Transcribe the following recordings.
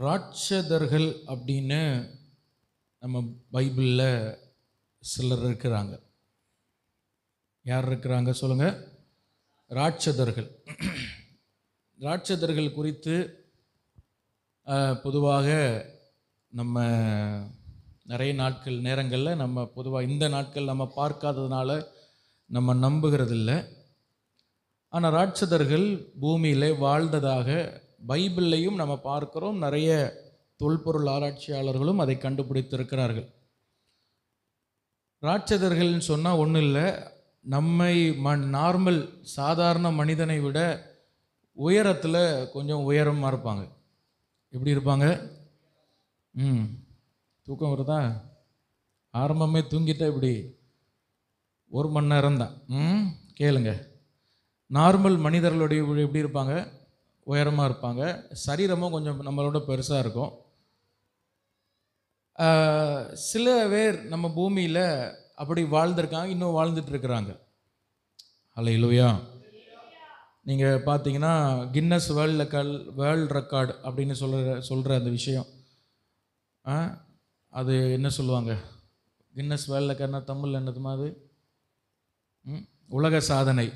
ராட்சதர்கள் அப்படின்னு நம்ம பைபிளில் சிலர் இருக்கிறாங்க. யார் இருக்கிறாங்க சொல்லுங்க? ராட்சதர்கள். ராட்சதர்கள் குறித்து பொதுவாக நம்ம நிறைய நேரங்களில் நம்ம பொதுவாக இந்த நாட்கள் நம்ம பார்க்காததுனால நம்ம நம்புகிறதில்லை. ஆனால் ராட்சதர்கள் பூமியில் வாழ்ந்ததாக பைபிள்லையும் நம்ம பார்க்குறோம். நிறைய தொல்பொருள் ஆராய்ச்சியாளர்களும் அதை கண்டுபிடித்திருக்கிறார்கள். ராட்சதர்கள்னு சொன்னால் ஒன்றும் இல்லை, நம்மை நார்மல் சாதாரண மனிதனை விட உயரத்தில் கொஞ்சம் உயரமாக இருப்பாங்க. எப்படி இருப்பாங்க? தூக்கம் வருதா? ஆரம்பமே தூங்கிட்டா இப்படி 1 மணி நேரம் தான். கேளுங்க. நார்மல் மனிதர்களுடைய எப்படி இருப்பாங்க? உயரமாக இருப்பாங்க. சரீரமும் கொஞ்சம் நம்மளோட பெருசாக இருக்கும். சில பேர் நம்ம பூமியில் அப்படி வாழ்ந்திருக்காங்க, இன்னும் வாழ்ந்துட்டு இருக்கிறாங்க. ஹல்லேலூயா. நீங்கள் பார்த்தீங்கன்னா கின்னஸ் வேர்ல்ட் ரெக்கார்டு அப்படின்னு சொல்கிற அந்த விஷயம், அது என்ன சொல்லுவாங்க? கின்னஸ் வேர்ல்ட் ரெக்கார்ட்னா தமிழ் என்னதுமா அது? உலக சாதனை.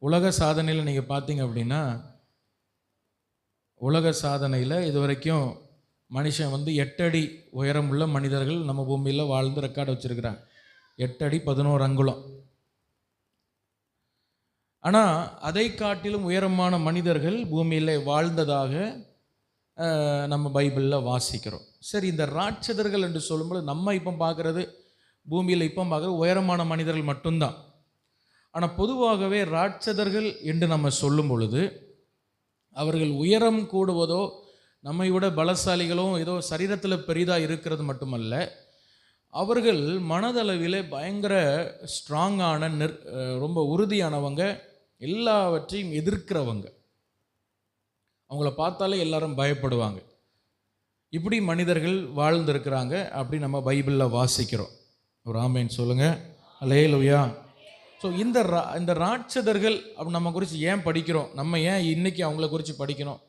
உலக சாதனையில் நீங்கள் பார்த்தீங்க அப்படின்னா, உலக சாதனையில் இது வரைக்கும் மனுஷன் 8 அடி உயரம் உள்ள மனிதர்கள் நம்ம பூமியில் வாழ்ந்து ரெக்கார்டு வச்சுருக்கிறாங்க. 8 அடி 11 அங்குலம். ஆனால் அதை காட்டிலும் உயரமான மனிதர்கள் பூமியில் வாழ்ந்ததாக நம்ம பைபிளில் வாசிக்கிறோம். சரி, இந்த ராட்சதர்கள் என்று சொல்லும்போது நம்ம இப்போ பார்க்குறது, பூமியில் இப்போ பார்க்குறது உயரமான மனிதர்கள் மட்டும்தான். ஆனால் பொதுவாகவே ராட்சதர்கள் என்று நம்ம சொல்லும் பொழுது அவர்கள் உயரம் கூடுவதோ, நம்மை விட பலசாலிகளோ, ஏதோ சரீரத்தில் பெரிதாக இருக்கிறது மட்டுமல்ல, அவர்கள் மனதளவில் பயங்கர ஸ்ட்ராங்கான ரொம்ப உறுதியானவங்க, எல்லாவற்றையும் எதிர்க்கிறவங்க. அவங்கள பார்த்தாலே எல்லாரும் பயப்படுவாங்க. இப்படி மனிதர்கள் வாழ்ந்திருக்கிறாங்க. அப்படி நம்ம பைபிளில் வாசிக்கிறோம். ஒரு ஆமேன் சொல்லுங்கள். அல்லேலூயா. ஸோ இந்த ராட்சதர்கள் அப்படி நம்ம குறித்து ஏன் படிக்கிறோம்? நம்ம ஏன் இன்றைக்கி அவங்கள குறித்து படிக்கணும்?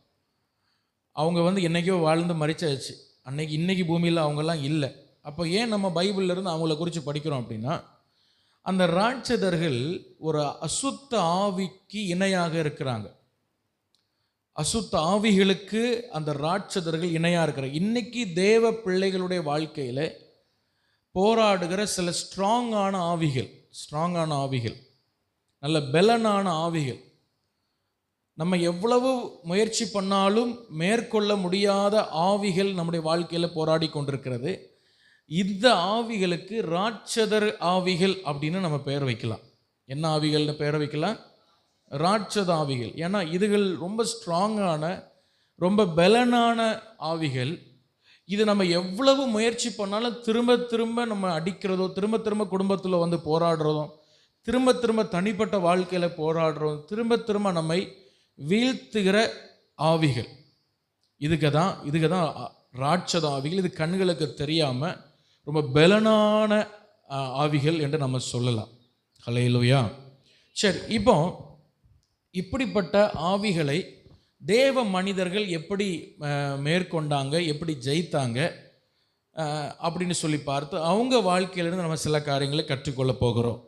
அவங்க என்றைக்கோ வாழ்ந்து மரிச்சாச்சு. இன்னைக்கு பூமியில் அவங்கெல்லாம் இல்லை. அப்போ ஏன் நம்ம பைபிள்லேருந்து அவங்கள குறித்து படிக்கிறோம் அப்படின்னா, அந்த ராட்சதர்கள் ஒரு அசுத்த ஆவிக்கு இணையாக இருக்கிறாங்க. அசுத்த ஆவிகளுக்கு அந்த ராட்சதர்கள் இணையாக இருக்கிறாங்க. இன்றைக்கி தேவ பிள்ளைகளுடைய வாழ்க்கையில் போராடுகிற சில ஸ்ட்ராங்கான ஆவிகள், நல்ல பலனான ஆவிகள், நம்ம எவ்வளவு முயற்சி பண்ணாலும் மேற்கொள்ள முடியாத ஆவிகள் நம்முடைய வாழ்க்கையில் போராடி கொண்டிருக்கிறது. இந்த ஆவிகளுக்கு ராட்சதர் ஆவிகள் அப்படின்னு நம்ம பெயர் வைக்கலாம். என்ன ஆவிகள்னு பெயர் வைக்கலாம்? ராட்சத ஆவிகள். ஏன்னா இதுகள் ரொம்ப ஸ்ட்ராங்கான, ரொம்ப பலனான ஆவிகள். இது நம்ம எவ்வளவு முயற்சி பண்ணாலும் திரும்ப திரும்ப நம்ம அடிக்கிறதோ, திரும்ப திரும்ப குடும்பத்தில் போராடுறதும், திரும்ப திரும்ப தனிப்பட்ட வாழ்க்கையில் போராடுறதும், திரும்ப திரும்ப நம்மை வீழ்த்துகிற ஆவிகள். இதுக்கு தான் ராட்சத ஆவிகள். இது கண்களுக்கு தெரியாமல் ரொம்ப பலனான ஆவிகள் என்று நம்ம சொல்லலாம். ஹல்லேலூயா. சரி, இப்போ இப்படிப்பட்ட ஆவிகளை தேவ மனிதர்கள் எப்படி மேற்கொண்டாங்க, எப்படி ஜெயித்தாங்க அப்படின்னு சொல்லி பார்த்து அவங்க வாழ்க்கையிலேருந்து நம்ம சில காரியங்களை கற்றுக்கொள்ள போகிறோம்.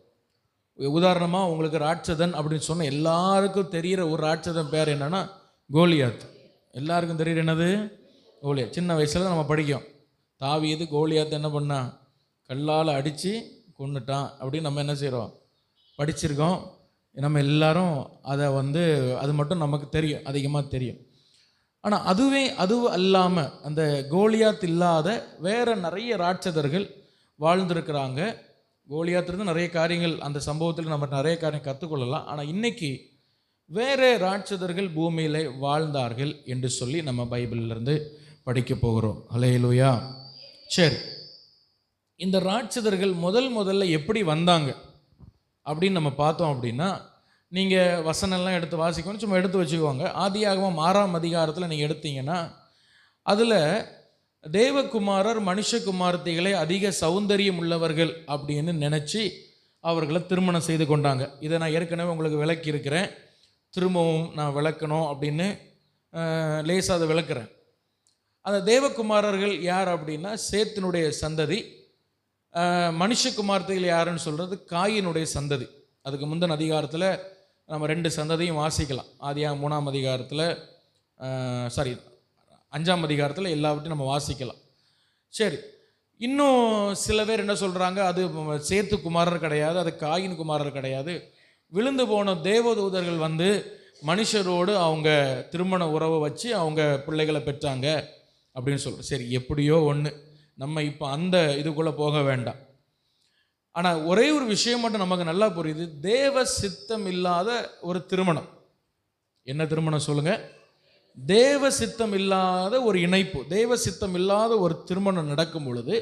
உதாரணமாக உங்களுக்கு ராட்சதன் அப்படின்னு சொன்னால் எல்லாருக்கும் தெரிகிற ஒரு ராட்சதன் பேர் என்னென்னா கோலியாத். எல்லாருக்கும் தெரியுற என்னது? கோலியாத். சின்ன வயசில் நம்ம படிக்கும், தாவீது கோலியாத் என்ன பண்ணா? கல்லால் அடித்து கொன்னுட்டான் அப்படின்னு நம்ம என்ன செய்கிறோம்? படிச்சிருக்கோம். நம்ம எல்லாரும் அதை அது மட்டும் நமக்கு தெரியும், அதிகமாக தெரியும். ஆனால் அது அல்லாமல் அந்த கோலியாத் இல்லாத வேறு நிறைய ராட்சதர்கள் வாழ்ந்திருக்கிறாங்க. கோலியாத்திலிருந்து நிறைய காரியங்கள், அந்த சம்பவத்தில் நம்ம நிறைய காரியம் கற்றுக்கொள்ளலாம். ஆனால் இன்னைக்கு வேறு ராட்சதர்கள் பூமியில் வாழ்ந்தார்கள் என்று சொல்லி நம்ம பைபிளிலிருந்து படிக்க போகிறோம். ஹல்லேலூயா. சரி, இந்த ராட்சதர்கள் முதல்ல எப்படி வந்தாங்க அப்படின்னு நம்ம பார்த்தோம் அப்படின்னா, நீங்கள் வசனம்லாம் எடுத்து வாசிக்கணும், சும்மா எடுத்து வச்சுக்குவாங்க. ஆதியாகமம் 6ஆம் அதிகாரத்தில் நீங்கள் எடுத்தீங்கன்னா, அதில் தேவகுமாரர் மனுஷகுமாரத்திகளை அதிக சௌந்தரியம் உள்ளவர்கள் அப்படின்னு நினச்சி அவர்களை திருமணம் செய்து கொண்டாங்க. இதை நான் ஏற்கனவே உங்களுக்கு விளக்கி இருக்கிறேன், திரும்பவும் நான் விளக்கணும் அப்படின்னு லேசாக அதை விளக்குறேன். அந்த தேவகுமாரர்கள் யார் அப்படின்னா சேத்தினுடைய சந்ததி. மனுஷகுமார்த்திகள் யாருன்னு சொல்கிறது காயினுடைய சந்ததி. அதுக்கு முந்தின அதிகாரத்தில் நம்ம 2 சந்ததியும் வாசிக்கலாம். ஆதியாகமம் 3ஆம் அதிகாரத்தில் 5ஆம் அதிகாரத்தில் எல்லாவற்றையும் நம்ம வாசிக்கலாம். சரி, இன்னும் சில பேர் என்ன சொல்கிறாங்க, அது சேத்து குமாரர் கிடையாது, அது காயின் குமாரர் கிடையாது, விழுந்து போன தேவதூதர்கள் வந்து மனுஷரோடு அவங்க திருமண உறவை வச்சு அவங்க பிள்ளைகளை பெற்றாங்க அப்படின்னு சொல்கிறோம். சரி, எப்படியோ ஒன்று, நம்ம இப்போ அந்த இதுக்குள்ளே போக வேண்டாம். ஆனால் ஒரே ஒரு விஷயம் மட்டும் நமக்கு நல்லா புரியுது, தேவ சித்தம் இல்லாத ஒரு திருமணம். என்ன திருமணம் சொல்லுங்கள்? தேவ சித்தம் இல்லாத ஒரு இணைப்பு, தேவ சித்தம் இல்லாத ஒரு திருமணம் நடக்கும் பொழுது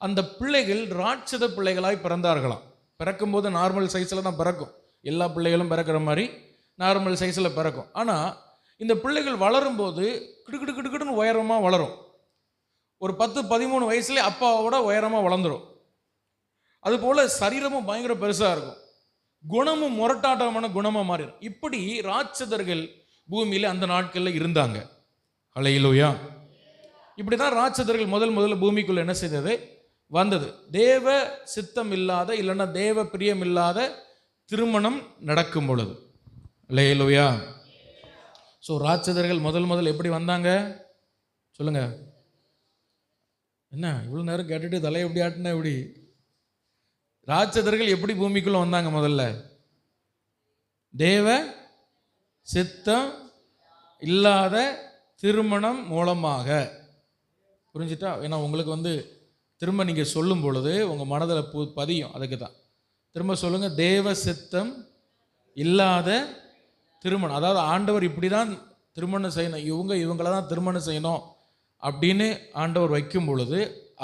அந்த பிள்ளைகள் ராட்சத பிள்ளைகளாய் பிறந்தார்களாம். பிறக்கும்போது நார்மல் சைஸில் தான் பிறக்கும், எல்லா பிள்ளைகளும் பிறக்கிற மாதிரி நார்மல் சைஸில் பிறக்கும். ஆனால் இந்த பிள்ளைகள் வளரும்போது கிடுக்கிடு கிடுக்கிடுன்னு உயரமாக வளரும். ஒரு 10-13 வயசுலேயே அப்பாவோட உயரமாக வளர்ந்துடும். அதுபோல் சரீரமும் பயங்கர பெருசாக இருக்கும், குணமும் முரட்டாட்டமான குணமாக மாறிடும். இப்படி ராட்சதர்கள் பூமியில் அந்த நாட்களில் இருந்தாங்க. ஹல்லேலூயா. இப்படி தான் ராட்சதர்கள் முதல்ல பூமிக்குள்ளே என்ன செய்தது, வந்தது. தேவ சித்தம் இல்லாத, இல்லைன்னா தேவ பிரியம் இல்லாத திருமணம் நடக்கும் பொழுது. ஹல்லேலூயா. ஸோ ராட்சதர்கள் முதல் எப்படி வந்தாங்க சொல்லுங்க? என்ன இவ்வளோ நேரம் கேட்டுட்டு தலையை எப்படி ஆட்டினா எப்படி? ராட்சதர்கள் எப்படி பூமிக்குள்ளே வந்தாங்க? முதல்ல தேவ சித்தம் இல்லாத திருமணம் மூலமாக. புரிஞ்சுட்டா? ஏன்னா உங்களுக்கு திரும்ப நீங்கள் சொல்லும் பொழுது உங்கள் மனதில் பதியும். அதுக்கு தான் திரும்ப சொல்லுங்கள், தேவ சித்தம் இல்லாத திருமணம். அதாவது ஆண்டவர் இப்படி தான் திருமணம் செய்யணும், இவங்கள தான் திருமணம் செய்யணும் அப்படின்னு ஆண்டவர் வைக்கும் பொழுது,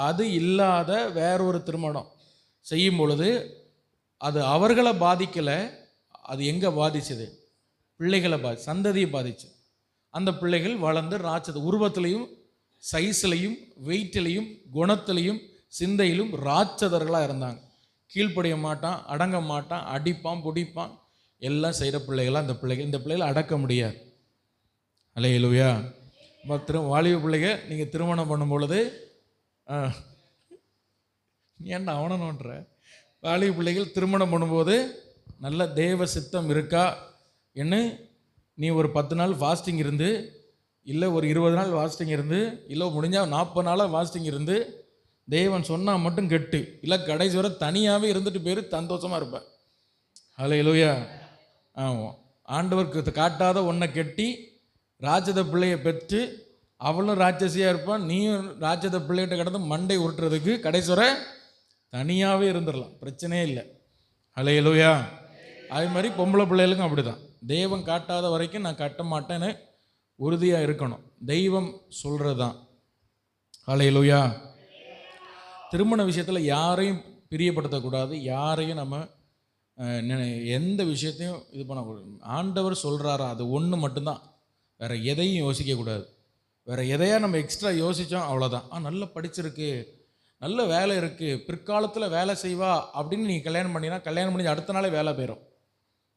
அது இல்லாத வேறொரு திருமணம் செய்யும் பொழுது அது அவர்களை பாதிக்கலை, அது எங்கே பாதிச்சது? பிள்ளைகளை சந்ததியை பாதிச்சு. அந்த பிள்ளைகள் வளர்ந்து ராட்சத உருவத்திலையும் சைஸ்லையும் வெயிட்டிலையும் குணத்திலையும் சிந்தையிலும் ராட்சதர்களாக இருந்தாங்க. கீழ்ப்படிய மாட்டான், அடங்க மாட்டான், அடிப்பான், பிடிப்பான், எல்லாம் செய்கிற பிள்ளைகளாக இந்த பிள்ளைகளை அடக்க முடியாது. ஹல்லேலூயா. வாலிப பிள்ளைங்க நீங்கள் திருமணம் பண்ணும் பொழுது ஏன்டா அவனோன்ற வாலிப பிள்ளைகள் திருமணம் பண்ணும்போது நல்ல தேவ சித்தம் இருக்கா என்ன, நீ ஒரு 10 நாள் ஃபாஸ்டிங் இருந்து, இல்லை ஒரு 20 நாள் ஃபாஸ்டிங் இருந்து, இல்லை முடிஞ்சால் 40 நாளாக ஃபாஸ்டிங் இருந்து, தேவன் சொன்னால் மட்டும் கெட்டு, இல்லை கடைசி வரை தனியாகவே இருந்துட்டு போயிரு, சந்தோஷமாக இருப்பேன். ஹல்லேலூயா. ஆமாம், ஆண்டவருக்கு காட்டாத ஒன்றை கெட்டி ராட்சத பிள்ளையை பெற்று அவளும் ராட்சசியாக இருப்பான், நீயும் ராட்சத பிள்ளைகிட்ட கிடந்து மண்டை உருட்டுறதுக்கு கடைசி வரை தனியாகவே இருந்துடலாம், பிரச்சனையே இல்லை. ஹல்லேலூயா. அது மாதிரி பொம்பளை பிள்ளைகளுக்கும் அப்படி தான். தெய்வம் காட்டாத வரைக்கும் நான் கட்ட மாட்டேன்னு உறுதியாக இருக்கணும். தெய்வம் சொல்கிறது தான். ஹல்லேலூயா. திருமண விஷயத்தில் யாரையும் பிரியப்படுத்தக்கூடாது, யாரையும் நம்ம எந்த விஷயத்தையும் இது பண்ணக்கூடாது. ஆண்டவர் சொல்கிறாரா அது ஒன்று மட்டும்தான், வேறு எதையும் யோசிக்கக்கூடாது. வேறு எதையா நம்ம எக்ஸ்ட்ரா யோசித்தோம் அவ்வளோதான். நல்லா படிச்சிருக்கு, நல்ல வேலை இருக்குது, பிற்காலத்தில் வேலை செய்வா அப்படின்னு நீங்கள் கல்யாணம் பண்ணினா கல்யாணம் பண்ணி அடுத்த நாளே வேலை போயிடும்.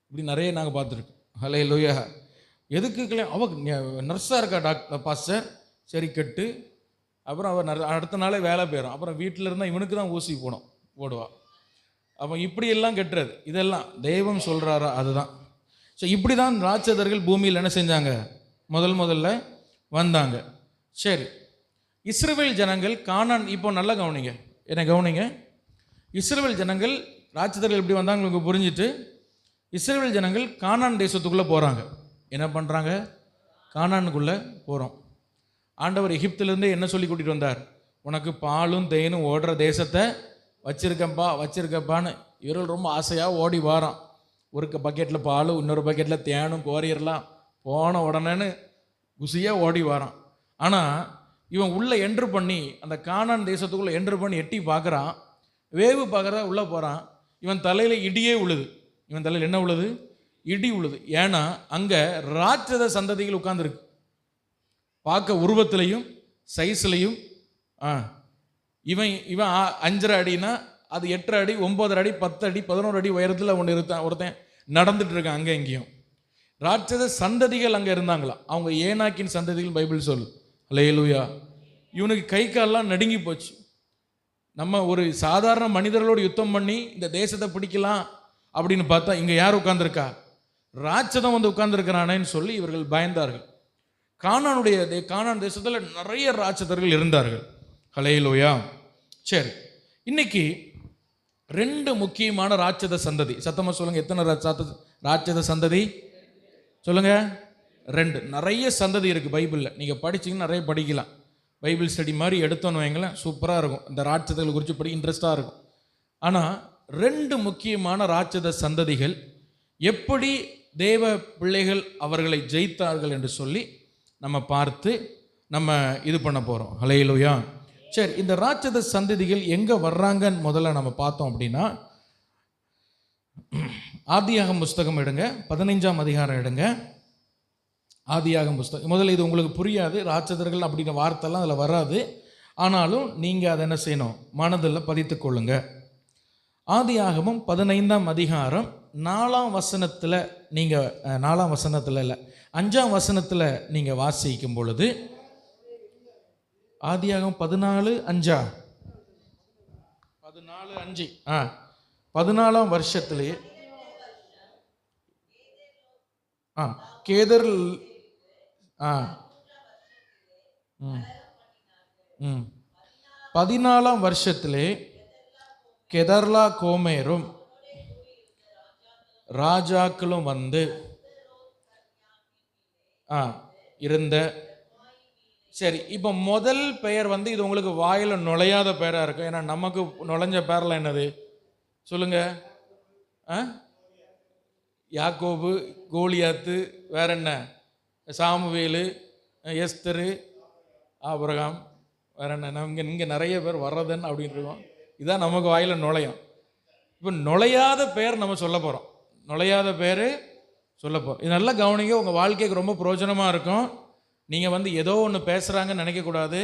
இப்படி நிறைய நாங்கள் பார்த்துருக்கோம். ஹல்லேலூயா. எதுக்கு கல்யாணம்? அவள் நர்ஸாக இருக்கா டாக்டர் பாஸ்டர், சரி கெட்டு, அப்புறம் அவள் அடுத்த நாளே வேலை போயிடும். அப்புறம் வீட்டில் இருந்தால் இவனுக்கு தான் ஊசி போடுவா. அப்போ இப்படியெல்லாம் கெட்டுறது, இதெல்லாம் தெய்வம் சொல்கிறாரா அதுதான். ஸோ இப்படி தான் ராட்சதர்கள் பூமியில் என்ன செஞ்சாங்க, முதல்ல வந்தாங்க. சரி, இஸ்ரவேல் ஜனங்கள் கானான், இப்போ நல்லா கவனிங்க, என்ன கவனிங்க. இஸ்ரவேல் ஜனங்கள் ராட்சதர்கள் எப்படி வந்தாங்க உங்களுக்கு புரிஞ்சுட்டு, இஸ்ரவேல் ஜனங்கள் கானான் தேசத்துக்குள்ளே போகிறாங்க. என்ன பண்ணுறாங்க? கானானுக்குள்ளே போகிறோம். ஆண்டவர் எகிப்திலேருந்தே என்ன சொல்லி கூட்டிகிட்டு வந்தார்? உனக்கு பாலும் தேனும் ஓடுற தேசத்தை வச்சிருக்கப்பான்னு. இவர்கள் ரொம்ப ஆசையாக ஓடி வாரான். ஒரு பக்கெட்டில் பாலும் இன்னொரு பக்கெட்டில் தேனும் கோரியர்லாம் போன உடனேன்னு குசியாக ஓடி வாரான். ஆனால் இவன் உள்ளே என்ட்ரு பண்ணி அந்த கானான் தேசத்துக்குள்ளே என்ட்ரு பண்ணி எட்டி பார்க்குறான், வேவு பார்க்குறதா உள்ளே போகிறான். இவன் தலையில் இடியே உழுது. இவன் தலையில் என்ன உழுது? இடி உழுது. ஏன்னா அங்கே ராட்சத சந்ததிகள் உட்கார்ந்துருக்கு. பார்க்க உருவத்திலையும் சைஸ்லையும் இவன் 5.5 அடினா அது 8 அடி, 9 அடி, 10 அடி, 11 அடி உயரத்தில் ஒருத்தன் நடந்துட்டு இருக்கான். அங்கே எங்கேயும் ராட்சத சந்ததிகள் அங்கே இருந்தாங்களா. அவங்க ஏனாக்கின் சந்ததிகள் பைபிள் சொல்லு. ஹல்லேலூயா. இவனுக்கு கை காலெல்லாம் நடுங்கி போச்சு. நம்ம ஒரு சாதாரண மனிதர்களோடு யுத்தம் பண்ணி இந்த தேசத்தை பிடிக்கலாம் அப்படின்னு பார்த்தா இங்கே யார் உட்கார்ந்துருக்கா? ராட்சதம் வந்து உட்கார்ந்துருக்கிறானேன்னு சொல்லி இவர்கள் பயந்தார்கள். கானான் தேசத்தில் நிறைய ராட்சதர்கள் இருந்தார்கள். ஹல்லேலூயா. சரி, இன்னைக்கு 2 முக்கியமான ராட்சத சந்ததி. சத்தமா சொல்லுங்க, எத்தனை ராட்சத சந்ததி சொல்லுங்க? 2. நிறைய சந்ததி இருக்கு பைபிளில். நீங்கள் படிச்சிங்கன்னா நிறைய படிக்கலாம். பைபிள் ஸ்டடி மாதிரி எடுத்தோன்னு வைங்களேன், சூப்பராக இருக்கும். இந்த ராட்சதர்கள் குறித்து படி இன்ட்ரெஸ்டாக இருக்கும். ஆனால் 2 முக்கியமான ராட்சத சந்ததிகள் எப்படி தேவ பிள்ளைகள் அவர்களை ஜெயித்தார்கள் என்று சொல்லி நம்ம பார்த்து நம்ம இது பண்ண போகிறோம். ஹல்லேலூயா. சரி, இந்த ராட்சத சந்ததிகள் எங்கே வர்றாங்கன்னு முதல்ல நம்ம பார்த்தோம் அப்படின்னா, ஆதியாகமம் புஸ்தகம் எடுங்க, 15ஆம் அதிகாரம் எடுங்க. ஆதியாகமம் புஸ்தகம். முதல்ல இது உங்களுக்கு புரியாது, ராட்சதர்கள் அப்படின்ற வார்த்தைலாம் அதில் வராது. ஆனாலும் நீங்கள் அதை என்ன செய்யணும், மனதில் பதித்து கொள்ளுங்க. ஆதியாகமம் 15ஆம் அதிகாரம் 4ஆம் வசனத்தில் நீங்கள் 4ஆம் வசனத்தில் இல்லை 5ஆம் வசனத்தில் நீங்கள் வாசிக்கும் பொழுது, ஆதியாகமம் 14:5 14:5 14ஆம் வருஷத்திலேயே கேதர் 14ஆம் வருஷத்திலே கெதர்லா கோமேரும் ராஜாக்களும் வந்து இருந்த. சரி, இப்போ முதல் பெயர் வந்து இது உங்களுக்கு வாயில் நுழையாத பெயராக இருக்கும். ஏன்னா நமக்கு நுழைஞ்ச பேரில் என்னது சொல்லுங்க? யாக்கோபு, கோலியாத்து, வேற என்ன? சாமுவேலு, எஸ்தரு, ஆபிரகாம், வேற என்ன? இங்கே நிறைய பேர் வர்றதுன்னு அப்படின்னு இருக்கோம். இதான் நமக்கு வாயில் நுழையும். இப்போ நுழையாத பெயர் நம்ம சொல்ல போகிறோம். நுழையாத பேர் சொல்ல போகிறோம். இது நல்லா கவனிங்க, உங்கள் வாழ்க்கைக்கு ரொம்ப பிரயோஜனமாக இருக்கும். நீங்கள் வந்து ஏதோ ஒன்று பேசுகிறாங்கன்னு நினைக்கக்கூடாது.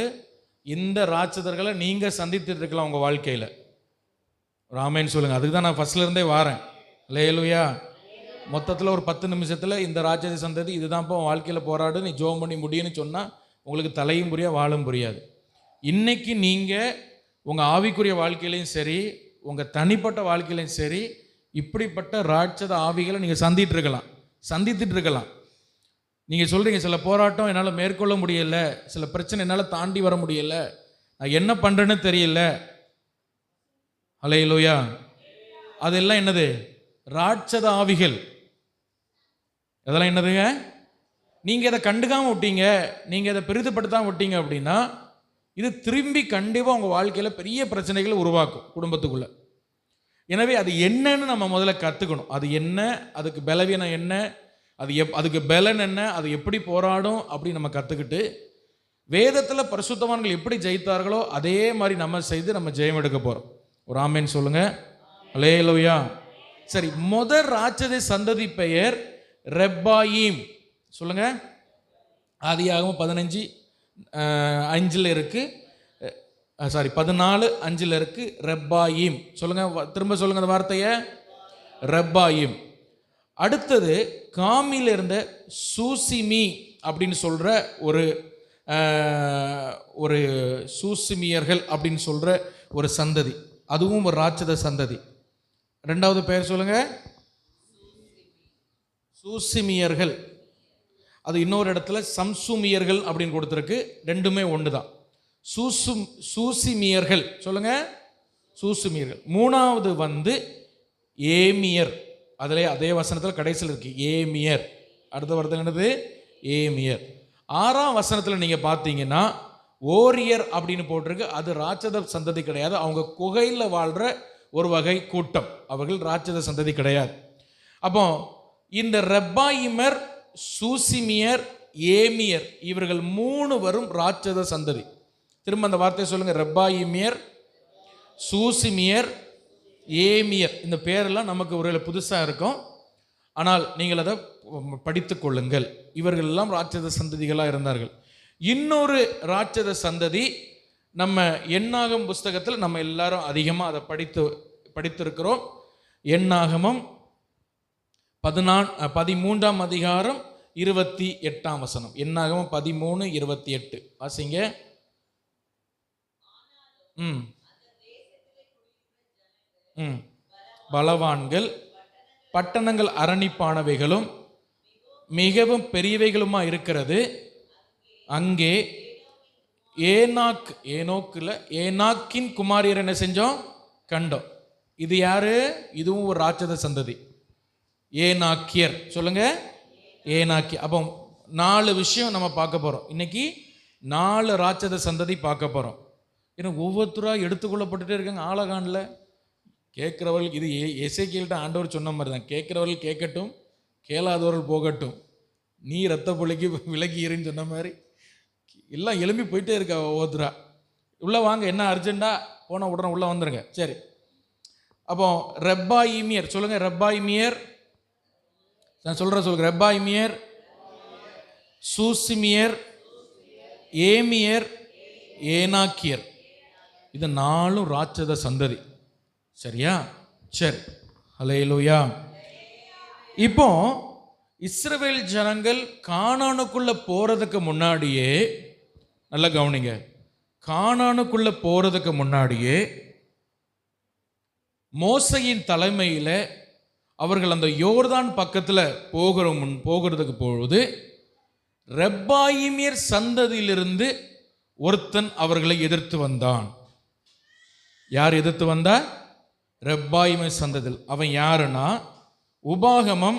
இந்த ராட்சதர்களை நீங்கள் சந்தித்துட்டு இருக்கலாம் உங்கள் வாழ்க்கையில். ராமேன்னு சொல்லுங்கள். அதுக்கு தான் நான் ஃபஸ்ட்லேருந்தே வாரேன். ஹல்லேலூயா. மொத்தத்தில் ஒரு 10 நிமிஷத்தில் இந்த ராட்சத சந்ததி இதுதான்ப்பா உன் வாழ்க்கையில் போராடு, நீ ஜோம் பண்ணி முடியும்னு சொன்னால் உங்களுக்கு தலையும் புரியாது, வாழும் புரியாது. இன்னைக்கு நீங்கள் உங்கள் ஆவிக்குரிய வாழ்க்கையிலையும் சரி, உங்கள் தனிப்பட்ட வாழ்க்கையிலையும் சரி, இப்படிப்பட்ட ராட்சத ஆவிகளை நீங்கள் சந்தித்துட்டு இருக்கலாம். நீங்கள் சொல்கிறீங்க, சில போராட்டம் என்னால் மேற்கொள்ள முடியலை, சில பிரச்சனை என்னால் தாண்டி வர முடியலை, நான் என்ன பண்ணுறேன்னு தெரியல. ஹல்லேலூயா. அதெல்லாம் என்னது? ராட்சத ஆவிகள். அதெல்லாம் என்னதுங்க? நீங்கள் இதை கண்டுக்காமல் விட்டீங்க, நீங்கள் இதை பெரிதுபடுத்தாமல் விட்டீங்க அப்படின்னா இது திரும்பி கண்டிப்பாக உங்கள் வாழ்க்கையில் பெரிய பிரச்சனைகளை உருவாக்கும் குடும்பத்துக்குள்ளே. எனவே அது என்னன்னு நம்ம முதல்ல கற்றுக்கணும். அது என்ன, அதுக்கு பலவீனம் என்ன, அதுக்கு பலன் என்ன, அது எப்படி போராடும் அப்படி நம்ம கற்றுக்கிட்டு, வேதத்தில் பரிசுத்தவான்கள் எப்படி ஜெயித்தார்களோ அதே மாதிரி நம்ம செய்து நம்ம ஜெயம் எடுக்க போகிறோம். ஒரு ஆமேன் சொல்லுங்க. ஹல்லேலூயா. சரி, முதல் ராட்சத சந்ததி பெயர் ரெப்பாயீம். சொல்லுங்க. ஆதியாகமம் 15:5 இருக்கு. 14:5 இருக்கு. ரெப்பாயீம். சொல்லுங்க, திரும்ப சொல்லுங்க அந்த வார்த்தையை, ரெப்பாயீம். அடுத்தது காமில் இருந்த சூசிமி அப்படின்னு சொல்ற ஒரு சூசிமியர்கள் அப்படின்னு சொல்ற ஒரு சந்ததி, அதுவும் ஒரு ராட்சத சந்ததி. 2வது பெயர் சொல்லுங்க, சூசிமியர்கள். அது இன்னொரு இடத்துல சம்சுமியர்கள் அப்படின்னு கொடுத்துருக்கு. ரெண்டுமே ஒன்று தான். சூசிமியர்கள். சொல்லுங்க, சூசிமியர்கள். 3வது வந்து ஏமியர். அதிலே அதே வசனத்தில் கடைசியில் இருக்கு ஏமியர். அடுத்த வார்த்தை என்னது? ஏமியர். 6ஆம் வசனத்தில் நீங்கள் பார்த்தீங்கன்னா ஓரியர் அப்படின்னு போட்டிருக்கு. அது ராட்சத சந்ததி கிடையாது. அவங்க குகையில் வாழ்கிற ஒரு வகை கூட்டம். அவர்கள் ராட்சத சந்ததி கிடையாது. அப்போ இந்த ரெப்பாயிமர், சூசிமியர், ஏமியர் இவர்கள் 3 வரும் ராட்சத சந்ததி. திரும்ப அந்த வார்த்தையை சொல்லுங்க, ரெப்பாயிமியர், சூசிமியர், ஏமியர். இந்த பேரெல்லாம் நமக்கு ஒரு புதுசாக இருக்கும். ஆனால் நீங்கள் அதை படித்து கொள்ளுங்கள். இவர்கள் எல்லாம் ராட்சத சந்ததிகளாக இருந்தார்கள். இன்னொரு ராட்சத சந்ததி நம்ம எண்ணாகமம் புஸ்தகத்தில் நம்ம எல்லாரும் அதிகமாக அதை படித்திருக்கிறோம். எண்ணாகமம் 13ஆம் அதிகாரம் 28ஆம் வசனம். எண்ணாகமம் 13:28 வாசிங்க. ம் ம் பலவான்கள், பட்டணங்கள் அரணிப்பானவைகளும் மிகவும் பெரியவைகளுமா இருக்கிறது. அங்கே ஏனாக்கின் குமாரியர் என்ன செஞ்சோம்? கண்டோம். இது யாரு? இதுவும் ஒரு ராட்சத சந்ததி, ஏனாக்கியர். சொல்லுங்க, ஏனாக்கியர். அப்போ 4 விஷயம் நம்ம பார்க்க போறோம் இன்னைக்கு. 4 ராட்சத சந்ததி பார்க்க போறோம். ஏன்னா ஒவ்வொருத்தரா எடுத்துக்கொள்ளப்பட்டுட்டே இருக்காங்க. ஆலகான்ல கேட்கிறவர்கள், இது எசேக்கியேல்ட்ட ஆண்டவர் சொன்ன மாதிரி தான், கேட்கிறவர்கள் கேட்கட்டும், கேளாதவர்கள் போகட்டும், நீ ரத்த பொழிக்கு விலகி இருன்னு சொன்ன மாதிரி எல்லாம் எழும்பி போயிட்டே இருக்கா ஒவ்வொருத்தரா. உள்ள வாங்க, என்ன அர்ஜென்டா போன உடனே உள்ள வந்துருங்க. சரி, அப்போ ரெப்பாயிமியர். சொல்லுங்க, ரெப்பாயிமியர். நான் சொல்லுங்க, ரெப்பாயிமியர், சூசிமியர், ஏமியர், ஏனாக்கியர். இது 4 ராட்சத சந்ததி. சரியா? சரி, ஹல்லேலூயா. இப்போ இஸ்ரவேல் ஜனங்கள் கானானுக்குள்ள போறதுக்கு முன்னாடியே, நல்லா கவனிங்க, கானானுக்குள்ள போறதுக்கு முன்னாடியே மோசையின் தலைமையில் அவர்கள் அந்த யோர்தான் பக்கத்தில் போகிறதுக்கு பொழுது ரெப்பாயிமியர் சந்ததியிலிருந்து ஒருத்தன் அவர்களை எதிர்த்து வந்தான். யார் எதிர்த்து வந்தா? ரெப்பாயிமியர் சந்ததியில். அவன் யாருன்னா, உபாகமம்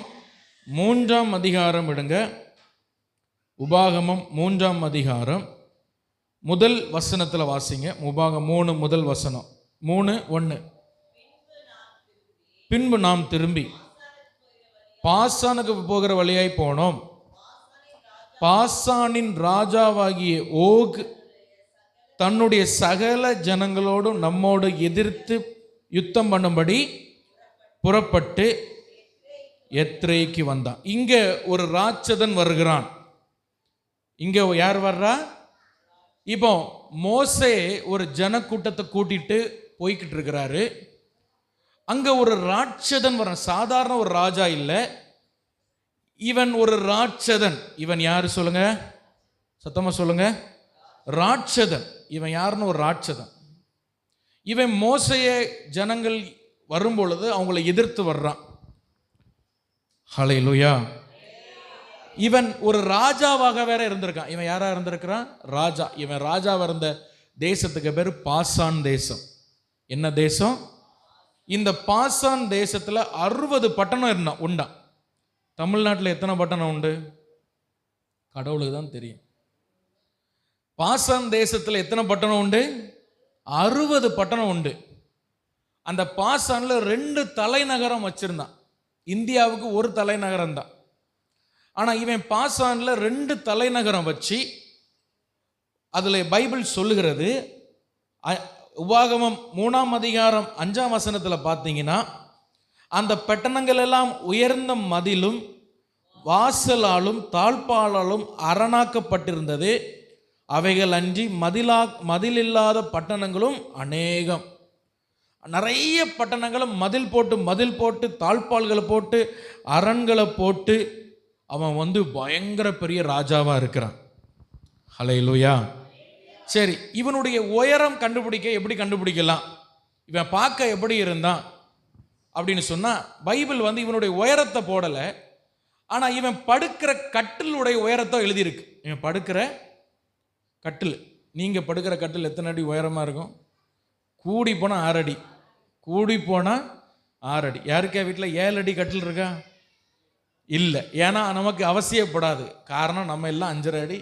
3ஆம் அதிகாரம் எடுங்க. உபாகமம் 3ஆம் அதிகாரம் முதல் வசனத்தில் வாசிங்க. உபாகம் 3 முதல் வசனம். 3:1. பின்பு நாம் திரும்பி பாசானுக்கு போகிற வழியாய் போனோம். பாசானின் ராஜாவாகிய ஓக் தன்னுடைய சகல ஜனங்களோடும் நம்மோடு எதிர்த்து யுத்தம் பண்ணும்படி புறப்பட்டு எத்ரேக்கு வந்தான். இங்க ஒரு ராட்சதன் வருகிறான். இங்க யார் வர்றா? இப்போ மோசே ஒரு ஜனக்கூட்டத்தை கூட்டிட்டு போய்கிட்டு இருக்கிறாரு. அங்க ஒரு ராட்சதன் வர, சாதாரண ஒரு ராஜா இல்லை, இவன் ஒரு ராட்சதன். இவன் யாரு சொல்லுங்க, சத்தமா சொல்லுங்க, ராட்சதன். இவன் யாருன்னு ஒரு ராட்சதன். இவன் மோசைய ஜனங்கள் வரும்பொழுது அவங்களை எதிர்த்து வர்றான். ஹல்லேலூயா. இவன் ஒரு ராஜாவாக வேற இருந்திருக்கான். இவன் யாரா இருந்திருக்கிறான்? ராஜா. இவன் ராஜாவாக இருந்த தேசத்துக்கு பேர் பாசான் தேசம். என்ன தேசம்? இந்த பாசான் தேசத்துல 60 பட்டணம் உண்டான். தமிழ்நாட்டில் எத்தனை பட்டணம் உண்டு? கடவுளுக்கு தான் தெரியும். பாசான் தேசத்துல எத்தனை பட்டணம் உண்டு? 60 பட்டணம் உண்டு. அந்த பாசான்ல 2 தலைநகரம் வச்சிருந்தான். இந்தியாவுக்கு ஒரு தலைநகரம் தான். ஆனா இவன் பாசான்ல 2 தலைநகரம் வச்சு, அதுல பைபிள் சொல்லுகிறது, உபாகமம் 3ஆம் அதிகாரம் 5ஆம் வசனத்துல பார்த்தீங்கன்னா, அந்த பட்டணங்கள் எல்லாம் உயர்ந்த மதிலும் வாசலாலும் தாழ்பாலாலும் அரணாக்கப்பட்டிருந்தது. அவைகள் அன்றி மதிலில்லாத பட்டணங்களும் அநேகம். நிறைய பட்டணங்களும் மதில் போட்டு தாழ்பால்களை போட்டு அரண்களை போட்டு அவன் பயங்கர பெரிய ராஜாவா இருக்கிறான். ஹல்லேலூயா. சரி, இவனுடைய உயரம் எப்படி கண்டுபிடிக்கலாம்? இவன் பார்க்க எப்படி இருந்தான் அப்படின்னு சொன்னா, பைபிள் இவனுடைய உயரத்தை போடல, ஆனா இவன் படுக்கிற கட்டிலுடைய உயரத்தை எழுதியிருக்கு. இவன் படுக்கிற கட்டில், நீங்க படுக்கிற கட்டில் எத்தனை அடி உயரமா இருக்கும்? கூடி போனா 6 அடி. கூடி போனா 6 அடி. யாருக்கா வீட்டில் 7 அடி கட்டில் இருக்கா? இல்லை. ஏன்னா நமக்கு அவசியப்படாது. காரணம், நம்ம எல்லாம் 5.5 அடி,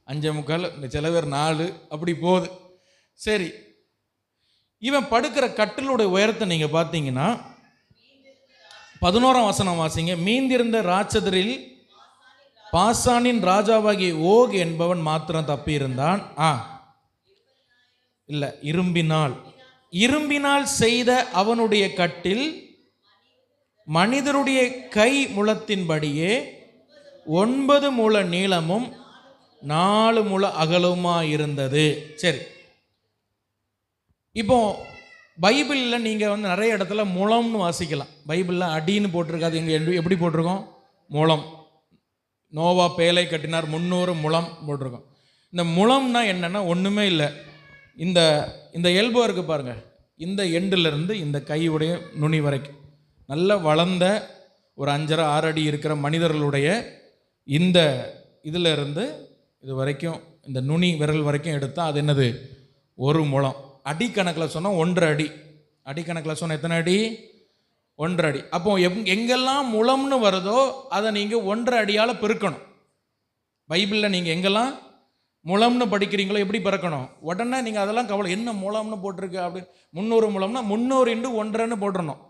5.25, சில பேர் 4 அப்படி போகுது. சரி, இவன் படுக்கிற கட்டிலுடைய உயரத்தை நீங்க பார்த்தீங்கன்னா 11ஆம் வசனம் வாசிங்க. மீந்திருந்த ராட்சதரில் பாசானின் ராஜாவாகிய ஓக் என்பவன் மாத்திரம் தப்பி இருந்தான். இல்ல, இரும்பினால் செய்த அவனுடைய கட்டில் மனிதருடைய கை முழத்தின்படியே 9 முழ நீளமும் 4 முழ அகலமா இருந்தது. சரி, இப்போ பைபிளில் நீங்கள் நிறைய இடத்துல முழம்னு வாசிக்கலாம். பைபிளில் அடின்னு போட்டிருக்காது. எங்கே எப்படி போட்டிருக்கோம்? முழம். நோவா பேலை கட்டினார் 300 முழம் போட்டிருக்கோம். இந்த முழம்னா என்னன்னா ஒன்றுமே இல்லை, இந்த இந்த எல்போ இருக்கு பாருங்க, இந்த எண்டிலிருந்து இந்த கையுடைய நுனி வரைக்கும் நல்ல வளர்ந்த ஒரு 5.5 6 அடி இருக்கிற மனிதர்களுடைய இந்த இதில் இருந்து இது வரைக்கும் இந்த நுனி விரல் வரைக்கும் எடுத்தால் அது என்னது? 1 முழம். அடிக்கணக்கில் சொன்னால் 1.5 அடி. அடிக்கணக்கில் சொன்னால் எத்தனை அடி? 1.5 அடி. அப்போ எங்கெல்லாம் முழம்னு வருதோ அதை நீங்கள் 1.5 அடியால் பெருக்கணும். பைபிளில் நீங்கள் எங்கெல்லாம் முழம்னு படிக்கிறீங்களோ எப்படி பிறக்கணும்? உடனே நீங்கள் அதெல்லாம் கவலை, என்ன முழம்னு போட்டிருக்கு அப்படின்னு. 300 முழம்னா 300 × 1.5ன்னு போட்டுடணும்.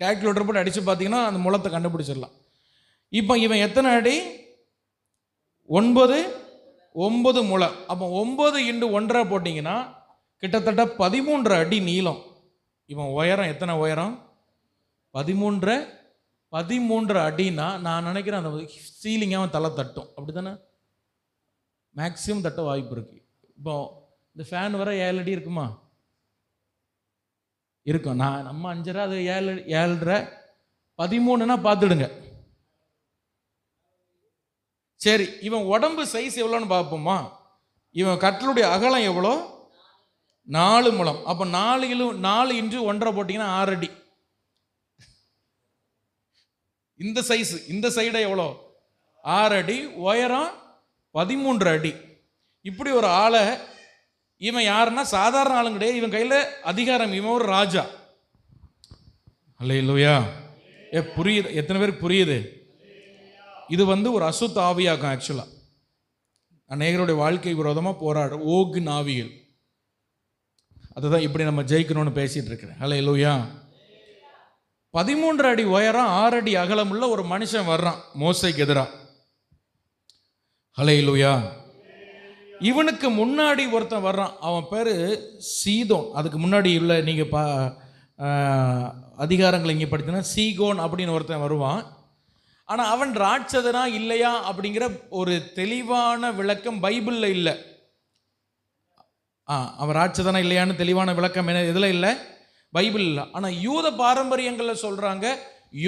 கால்குலேட்டர் போட்டு அடித்து பார்த்தீங்கன்னா அந்த முழத்தை கண்டுபிடிச்சிடலாம். இப்போ இவன் எத்தனை அடி? 9 முழம். அப்போ 9 × 1.5 போட்டிங்கன்னா கிட்டத்தட்ட 13 அடி நீளம். இவன் உயரம் எத்தனை உயரம்? 13 அடின்னா நான் நினைக்கிறேன் அந்த சீலிங்காக தலை தட்டும், அப்படி தானே? மேக்ஸிமம் தட்ட வாய்ப்பு இருக்குது. இப்போ இந்த ஃபேன் வர 7 அடி இருக்குமா? இருக்கும். நம்ம 5.5, அது 7 7.5, 13னா பார்த்துடுங்க. சரி, இவன் உடம்பு சைஸ் எவ்வளோன்னு பார்ப்போமா? இவன் கட்டிலுடைய அகலம் எவ்வளோ? 4 முழம். அப்போ 4 × 1.5 போட்டிங்கன்னா 6 அடி. இந்த சைஸ், இந்த சைடு எவ்வளோ? 6 அடி. உயரம் 13 அடி. இப்படி ஒரு ஆளை, இவன் யாருன்னா சாதாரண ஆளுங்க கிடையாது. இவன் கையில் அதிகாரம், இவன் ஒரு ராஜா. அல்லேலூயா. புரியுது? எத்தனை பேருக்கு புரியுது? இது ஒரு அசுத்த ஆவியாகும். ஆக்சுவலாக அநேகருடைய வாழ்க்கை விரோதமாக போராடுற ஓகு ஆவிகள். அதுதான் இப்படி நம்ம ஜெயிக்கணும்னு பேசிட்டு இருக்கிறேன். அல்லேலூயா. 13 அடி உயரம், 6 அடி அகலம் உள்ள ஒரு மனுஷன் வர்றான் மோசேக்கு எதிராக. அல்லேலூயா. இவனுக்கு முன்னாடி ஒருத்தன் வர்றான். அவன் பேர் சீதோன். அதுக்கு முன்னாடி உள்ள நீங்கள் அதிகாரங்களை இங்கே படித்தீங்கன்னா சீகோன் அப்படின்னு ஒருத்தன் வருவான். ஆனால் அவன் ராட்சதனா இல்லையா அப்படிங்கிற ஒரு தெளிவான விளக்கம் பைபிளில் இல்லை. அவன் ராட்சதனா இல்லையான்னு தெளிவான விளக்கம் என்ன இதில் இல்லை, பைபிள் இல்லை. ஆனால் யூத பாரம்பரியங்களில் சொல்கிறாங்க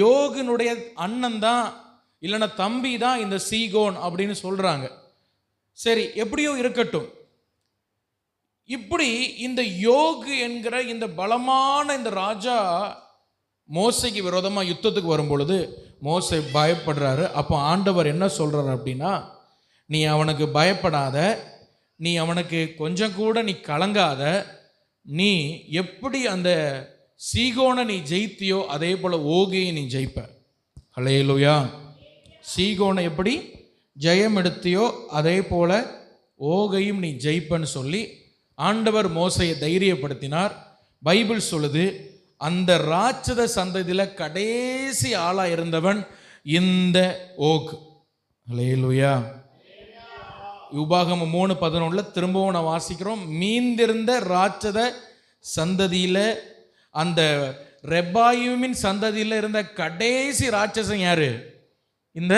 யோகுனுடைய அண்ணன் தான் இல்லைன்னா தம்பி தான் இந்த சீகோன் அப்படின்னு சொல்கிறாங்க. சரி, எப்படியோ இருக்கட்டும். இப்படி இந்த யோகு என்கிற இந்த பலமான இந்த ராஜா மோசைக்கு விரோதமாக யுத்தத்துக்கு வரும் பொழுது மோசை பயப்படுறாரு. அப்போ ஆண்டவர் என்ன சொல்கிறார் அப்படின்னா, நீ அவனுக்கு பயப்படாத, நீ அவனுக்கு கொஞ்சம் கூட நீ கலங்காத, நீ எப்படி அந்த சீகோனை நீ ஜெயித்தியோ அதே போல் ஓகையை நீ ஜெயிப்ப. அல்லேலூயா. சீகோனை எப்படி ஜெயம் எடுத்தியோ அதே போல ஓகையும் நீ ஜெயிப்பன்னு சொல்லி ஆண்டவர் மோசையை தைரியப்படுத்தினார். பைபிள் சொல்லுது, அந்த ராட்சத சந்ததியில் கடைசி ஆளாக இருந்தவன் இந்த ஓக். அல்லேலூயா. உபாகமம் 3:11 திரும்பவும் நான் வாசிக்கிறோம். மீந்திருந்த ராட்சத சந்ததியில், அந்த ரெபாயுமின் சந்ததியில் இருந்த கடைசி ராட்சசன் யாரு? இந்த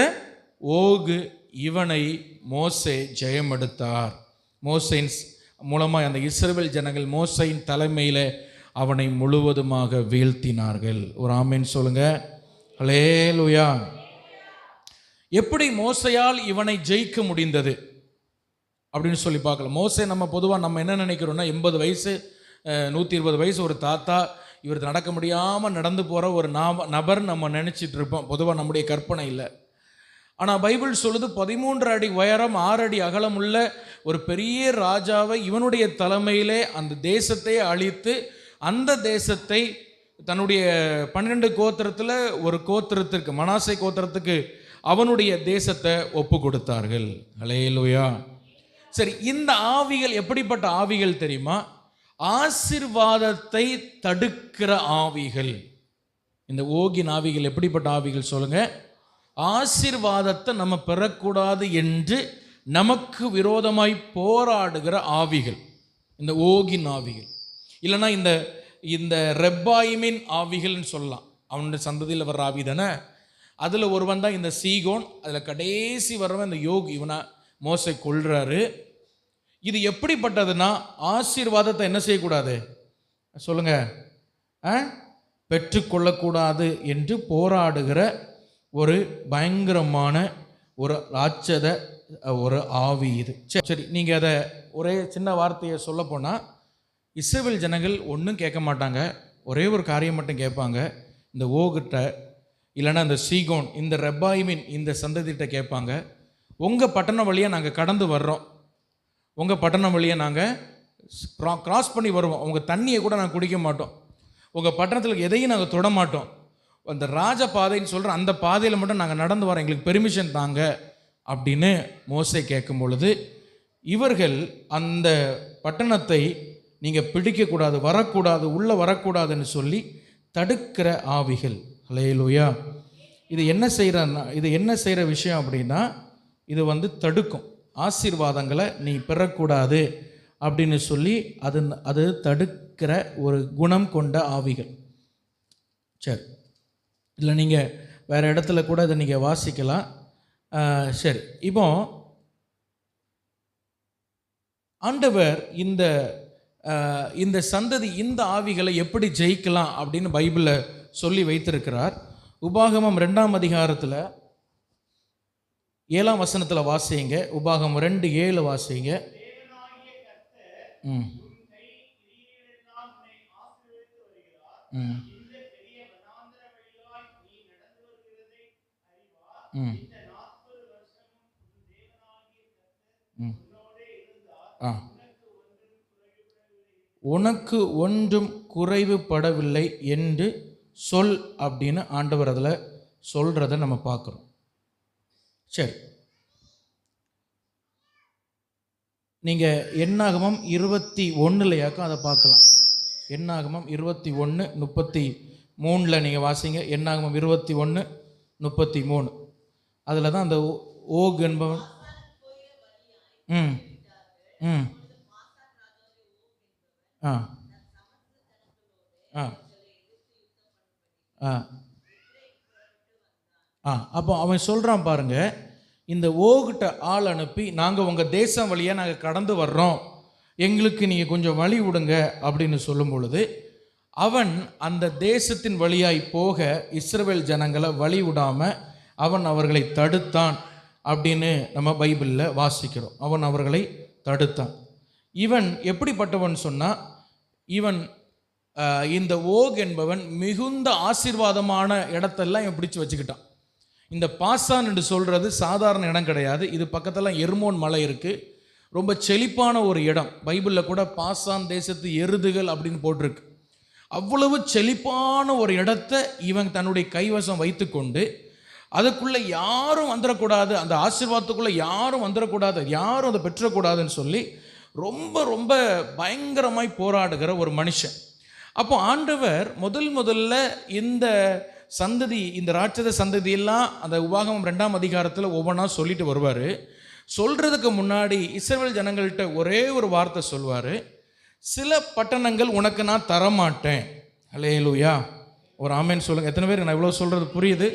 ஓகு. இவனை மோசே ஜெயம் எடுத்தார். மோசையின் மூலமாக அந்த இஸ்ரவேல் ஜனங்கள் மோசையின் தலைமையில் அவனை முழுவதுமாக வீழ்த்தினார்கள். ஒரு ஆமேன் சொல்லுங்க. அல்லேலூயா. எப்படி மோசையால் இவனை ஜெயிக்க முடிந்தது அப்படின்னு சொல்லி பார்க்கலாம். மோசே நம்ம பொதுவாக நம்ம என்ன நினைக்கிறோம்னா 80 வயசு 120 வயசு ஒரு தாத்தா, இவர் நடக்க முடியாமல் நடந்து போகிற ஒரு நபர் நம்ம நினச்சிட்டு இருப்போம் பொதுவாக நம்முடைய கற்பனை இல்லை. ஆனால் பைபிள் சொல்லுது 13 அடி உயரம் 6 அடி அகலம் உள்ள ஒரு பெரிய ராஜாவை இவனுடைய தலைமையிலே அந்த தேசத்தை அழித்து அந்த தேசத்தை தன்னுடைய 12 கோத்திரத்தில் ஒரு கோத்திரத்திற்கு, மனாசே கோத்திரத்துக்கு அவனுடைய தேசத்தை ஒப்பு கொடுத்தார்கள். அல்லேலூயா. சரி, இந்த ஆவிகள் எப்படிப்பட்ட ஆவிகள் தெரியுமா? ஆசீர்வாதத்தை தடுக்கிற ஆவிகள். இந்த ஓகின் ஆவிகள் எப்படிப்பட்ட ஆவிகள் சொல்லுங்க? ஆசீர்வாதத்தை நம்ம பெறக்கூடாது என்று நமக்கு விரோதமாய் போராடுகிற ஆவிகள் இந்த ஓகின் ஆவிகள். இல்லைன்னா இந்த ரெப்பாயிமின் ஆவிகள்னு சொல்லலாம். அவனுடைய சந்ததியில் வர்ற ஆவி தானே. அதில் ஒருவன் தான் இந்த சீகோன். அதில் கடைசி வர்றவன் இந்த யோக். இவனை மோசை கொல்றாரு. இது எப்படிப்பட்டதுன்னா, ஆசீர்வாதத்தை என்ன செய்யக்கூடாது சொல்லுங்க, பெற்றுக்கொள்ளக்கூடாது என்று போராடுகிற ஒரு பயங்கரமான ஒரு ராட்சத ஒரு ஆவி இது. சரி, நீங்கள் அதை ஒரே சின்ன வார்த்தையை சொல்ல போனால், இஸ்ரவேல் ஜனங்கள் ஒன்றும் கேட்க மாட்டாங்க. ஒரே ஒரு காரியம் மட்டும் கேட்பாங்க. இந்த ஓகிட்ட இல்லைன்னா இந்த சீகோன், இந்த ரெப்பாயிமின் இந்த சந்ததிகிட்ட கேட்பாங்க, உங்கள் பட்டணம் வழியாக நாங்கள் கடந்து வர்றோம், உங்கள் பட்டணம் வழியாக நாங்கள் கிராஸ் பண்ணி வருவோம், உங்கள் தண்ணியை கூட நாங்கள் குடிக்க மாட்டோம், உங்கள் பட்டணத்தில் எதையும் நாங்கள் தொட மாட்டோம், அந்த ராஜ பாதைன்னு சொல்கிற அந்த பாதையில் மட்டும் நாங்கள் நடந்து வரோம், எங்களுக்கு பெர்மிஷன் தாங்க அப்படின்னு மோசே கேட்கும் பொழுது, இவர்கள் அந்த பட்டணத்தை நீங்கள் பிடிக்கக்கூடாது, வரக்கூடாது, உள்ளே வரக்கூடாதுன்னு சொல்லி தடுக்கிற ஆவிகள். ஹல்லேலூயா. இது என்ன செய்கிற விஷயம் அப்படின்னா, இது தடுக்கும், ஆசீர்வாதங்களை நீ பெறக்கூடாது அப்படின்னு சொல்லி அது தடுக்கிற ஒரு குணம் கொண்ட ஆவிகள். சரி, இல்லை நீங்கள் வேறு இடத்துல கூட இதை நீங்கள் வாசிக்கலாம். சரி, இப்போ ஆண்டவர் இந்த சந்ததி, இந்த ஆவிகளை எப்படி ஜெயிக்கலாம் அப்படின்னு பைபிளில் சொல்லி வைத்திருக்கிறார். உபாகமம் 2ஆம் அதிகாரத்தில் 7ஆம் வசனத்தில் வாசிங்க. உபாகமம் 2:7 வாசிங்க. உனக்கு ஒன்றும் குறைவுபடவில்லை என்று சொல் அப்படின்னு ஆண்டவர் அதில் சொல்கிறத நம்ம பார்க்குறோம். சரி, நீங்கள் என்னாகமம் 21 அதை பார்க்கலாம். என்னாகமம் 21:33 நீங்கள் வாசிங்க. என்னாகமம் 21:33 அதில் தான் அந்த ஓக் என்பவன் அப்போ அவன் சொல்கிறான் பாருங்க, இந்த ஓகிட்ட ஆள் அனுப்பி, நாங்கள் உங்கள் தேசம் வழியாக நாங்கள் கடந்து வர்றோம், எங்களுக்கு நீங்கள் கொஞ்சம் வழி விடுங்க அப்படின்னு சொல்லும் பொழுது, அவன் அந்த தேசத்தின் வழியாய் போக இஸ்ரவேல் ஜனங்களை வழி விடாமல் அவன் அவர்களை தடுத்தான் அப்படின்னு நம்ம பைபிளில் வாசிக்கிறோம். அவன் அவர்களை தடுத்தான். இவன் எப்படிப்பட்டவன் சொன்னால், இவன் இந்த ஓக் என்பவன் மிகுந்த ஆசீர்வாதமான இடத்தெல்லாம் இவன் பிடிச்சி வச்சுக்கிட்டான். இந்த பாசான் என்று சொல்கிறது சாதாரண இடம் கிடையாது. இது பக்கத்தில் எர்மோன் மலை இருக்குது, ரொம்ப செழிப்பான ஒரு இடம். பைபிளில் கூட பாசான் தேசத்து எருதுகள் அப்படின்னு போட்டிருக்கு. அவ்வளவு செழிப்பான ஒரு இடத்தை இவன் தன்னுடைய கைவசம் வைத்து கொண்டு, அதுக்குள்ளே யாரும் வந்துடக்கூடாது, அந்த ஆசீர்வாதத்துக்குள்ளே யாரும் வந்துடக்கூடாது, யாரும் அதை பெற்றக்கூடாதுன்னு சொல்லி ரொம்ப ரொம்ப பயங்கரமாய் போராடுகிற ஒரு மனுஷன். அப்போ ஆண்டவர் முதல்ல இந்த சந்ததி, இந்த ராட்சத சந்ததியெல்லாம் அந்த உபாகமம் 2ஆம் அதிகாரத்தில் ஒவ்வொன்றா சொல்லிட்டு வருவார். சொல்கிறதுக்கு முன்னாடி இஸ்ரவேல் ஜனங்கள்கிட்ட ஒரே ஒரு வார்த்தை சொல்வார், சில பட்டணங்கள் உனக்கு நான் தரமாட்டேன். அல்லேலூயா, ஒரு ஆமேன் சொல்லுங்கள். எத்தனை பேர் நான் இவ்வளோ சொல்கிறது புரியுது?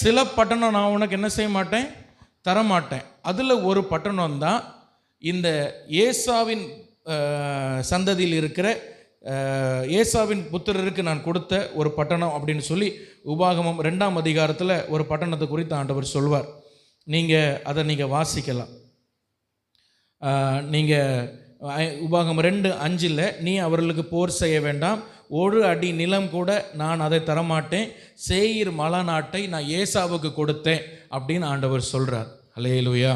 சில பட்டணம் நான் உனக்கு என்ன செய்ய மாட்டேன், தரமாட்டேன். அதில் ஒரு பட்டணம் தான் இந்த ஏசாவின் சந்ததியில் இருக்கிற ஏசாவின் புத்திரருக்கு நான் கொடுத்த ஒரு பட்டணம் அப்படின்னு சொல்லி உபாகமம் 2ஆம் அதிகாரத்தில் ஒரு பட்டணத்தை குறித்து ஆண்டவர் சொல்வார். அதை நீங்கள் வாசிக்கலாம். நீங்கள் உபாகமம் 2:5 நீ அவர்களுக்கு போர் செய்ய வேண்டாம், ஒரு அடி நிலம் கூட நான் அதை தரமாட்டேன், சேயீர் மலை நாட்டை நான் ஏசாவுக்கு கொடுத்தேன் அப்படின்னு ஆண்டவர் சொல்கிறார். அல்லேலூயா.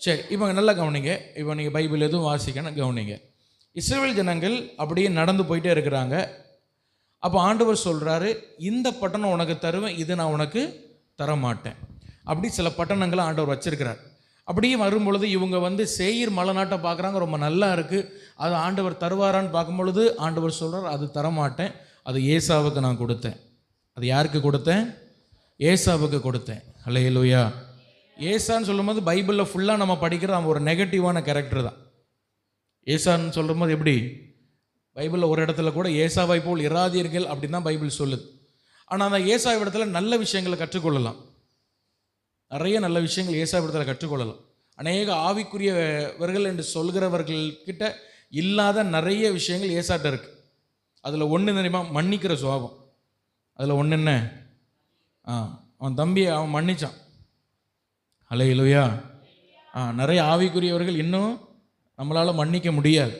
சரி, இப்போ நல்லா கவனிங்க. இப்போ நீங்கள் பைபிள் எதுவும் வாசிக்கணும், கவனிங்க. இஸ்ரவேல் ஜனங்கள் அப்படியே நடந்து போயிட்டே இருக்கிறாங்க. அப்போ ஆண்டவர் சொல்கிறாரு, இந்த பட்டணம் உனக்கு தருவேன், இது நான் உனக்கு தரமாட்டேன். அப்படி சில பட்டணங்களை ஆண்டவர் வச்சிருக்கிறார். அப்படியே வரும்பொழுது இவங்க சேயீர் மலை நாட்டை பார்க்குறாங்க, ரொம்ப நல்லா இருக்குது, அது ஆண்டவர் தருவாரான்னு பார்க்கும்பொழுது ஆண்டவர் சொல்கிறார், அது தரமாட்டேன், அது ஏசாவுக்கு நான் கொடுத்தேன். அது யாருக்கு கொடுத்தேன்? ஏசாவுக்கு கொடுத்தேன். அல்லேலூயா. ஏசான்னு சொல்லும்போது பைபிளில் ஃபுல்லாக நம்ம படிக்கிறது அவன் ஒரு நெகட்டிவான கேரக்டர் தான். ஏசான்னு சொல்லும்போது எப்படி, பைபிளில் ஒரு இடத்துல கூட ஏசாவை போல் இராதீர்கள் அப்படின்னு தான் பைபிள் சொல்லுது. ஆனால் அந்த ஏசாவை இடத்துல நல்ல விஷயங்களை கற்றுக்கொள்ளலாம், நிறைய நல்ல விஷயங்கள் ஏசாவை இடத்துல கற்றுக்கொள்ளலாம். அநேக ஆவிக்குரியவர்கள் என்று சொல்கிறவர்கள்கிட்ட இல்லாத நிறைய விஷயங்கள் ஏசாட்ட இருக்குது. அதில் ஒன்று தெரியுமா? மன்னிக்கிற சுபாவம். அதில் ஒன்று என்ன, அவன் தம்பியை அவன் மன்னிச்சான். அல்லேலூயா. நிறைய ஆவிக்குரியவர்கள் இன்னும் நம்மளால் மன்னிக்க முடியாது.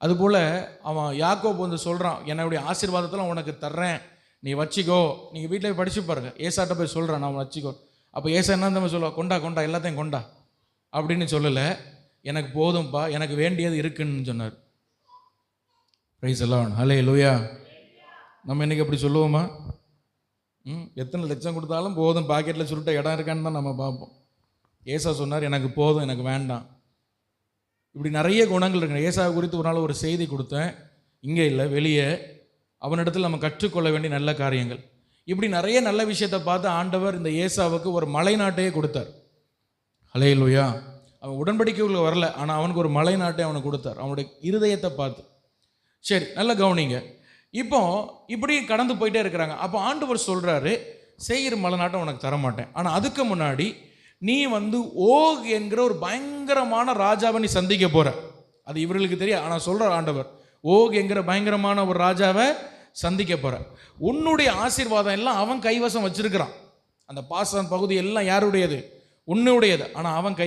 அதுபோல் அவன் யாக்கோபு வந்து சொல்கிறான், என்னுடைய ஆசீர்வாதத்தெல்லாம் உனக்கு தர்றேன், நீ வச்சிக்கோ. நீங்கள் வீட்டில் படித்து பாருங்கள். ஏசாட்ட போய் சொல்கிறான், நான் வச்சிக்கோ. அப்போ ஏசா என்ன நம்ம சொல்லுவா, கொண்டா கொண்டா எல்லாத்தையும் கொண்டா அப்படின்னு சொல்லலை. எனக்கு போதும்ப்பா, எனக்கு வேண்டியது இருக்குன்னு சொன்னார். பிரைஸ் எல்லாம் ஹல்லேலூயா. நம்ம இன்றைக்கி அப்படி சொல்லுவோமா? எத்தனை லட்சம் கொடுத்தாலும் போதும், பாக்கெட்டில் சுருட்ட இடம் இருக்கான்னு தான் நம்ம பார்ப்போம். ஏசா சொன்னார், எனக்கு போதும், எனக்கு வேண்டாம். இப்படி நிறைய குணங்கள் இருக்கு. ஏசாவை குறித்து ஒரு நாள் ஒரு செய்தி கொடுத்தேன், இங்கே இல்லை வெளியே. அவனிடத்தில் நம்ம கற்றுக்கொள்ள வேண்டிய நல்ல காரியங்கள், இப்படி நிறைய நல்ல விஷயத்தை பார்த்து ஆண்டவர் இந்த ஏசாவுக்கு ஒரு மலை நாட்டையே கொடுத்தார். ஹல்லேலூயா. அவன் உடன்படிக்கைக்குள்ள வரல, ஆனால் அவனுக்கு ஒரு மலை நாட்டை அவனுக்கு கொடுத்தார், அவனுடைய இருதயத்தை பார்த்து. சரி, நல்ல கவனிங்க. இப்போ இப்படி கடந்து போயிட்டே இருக்கிறாங்க. அப்போ ஆண்டவர் சொல்கிறாரு, சேயீர் மலை நாட்டை உனக்கு தரமாட்டேன், ஆனால் அதுக்கு முன்னாடி நீ வந்து ஓக் என்கிற ஒரு பயங்கரமான ராஜாவை நீ சந்திக்க போற. அது இவர்களுக்கு தெரியும், ஆனால் சொல்ற ஆண்டவர், ஓக் என்கிற பயங்கரமான ஒரு ராஜாவை சந்திக்க போற. உன்னுடைய ஆசீர்வாதம் எல்லாம் அவன் கைவசம் வச்சிருக்கிறான். அந்த பாசம் பகுதி எல்லாம் யாருடையது? உன்னுடையது. ஆனால் அவன்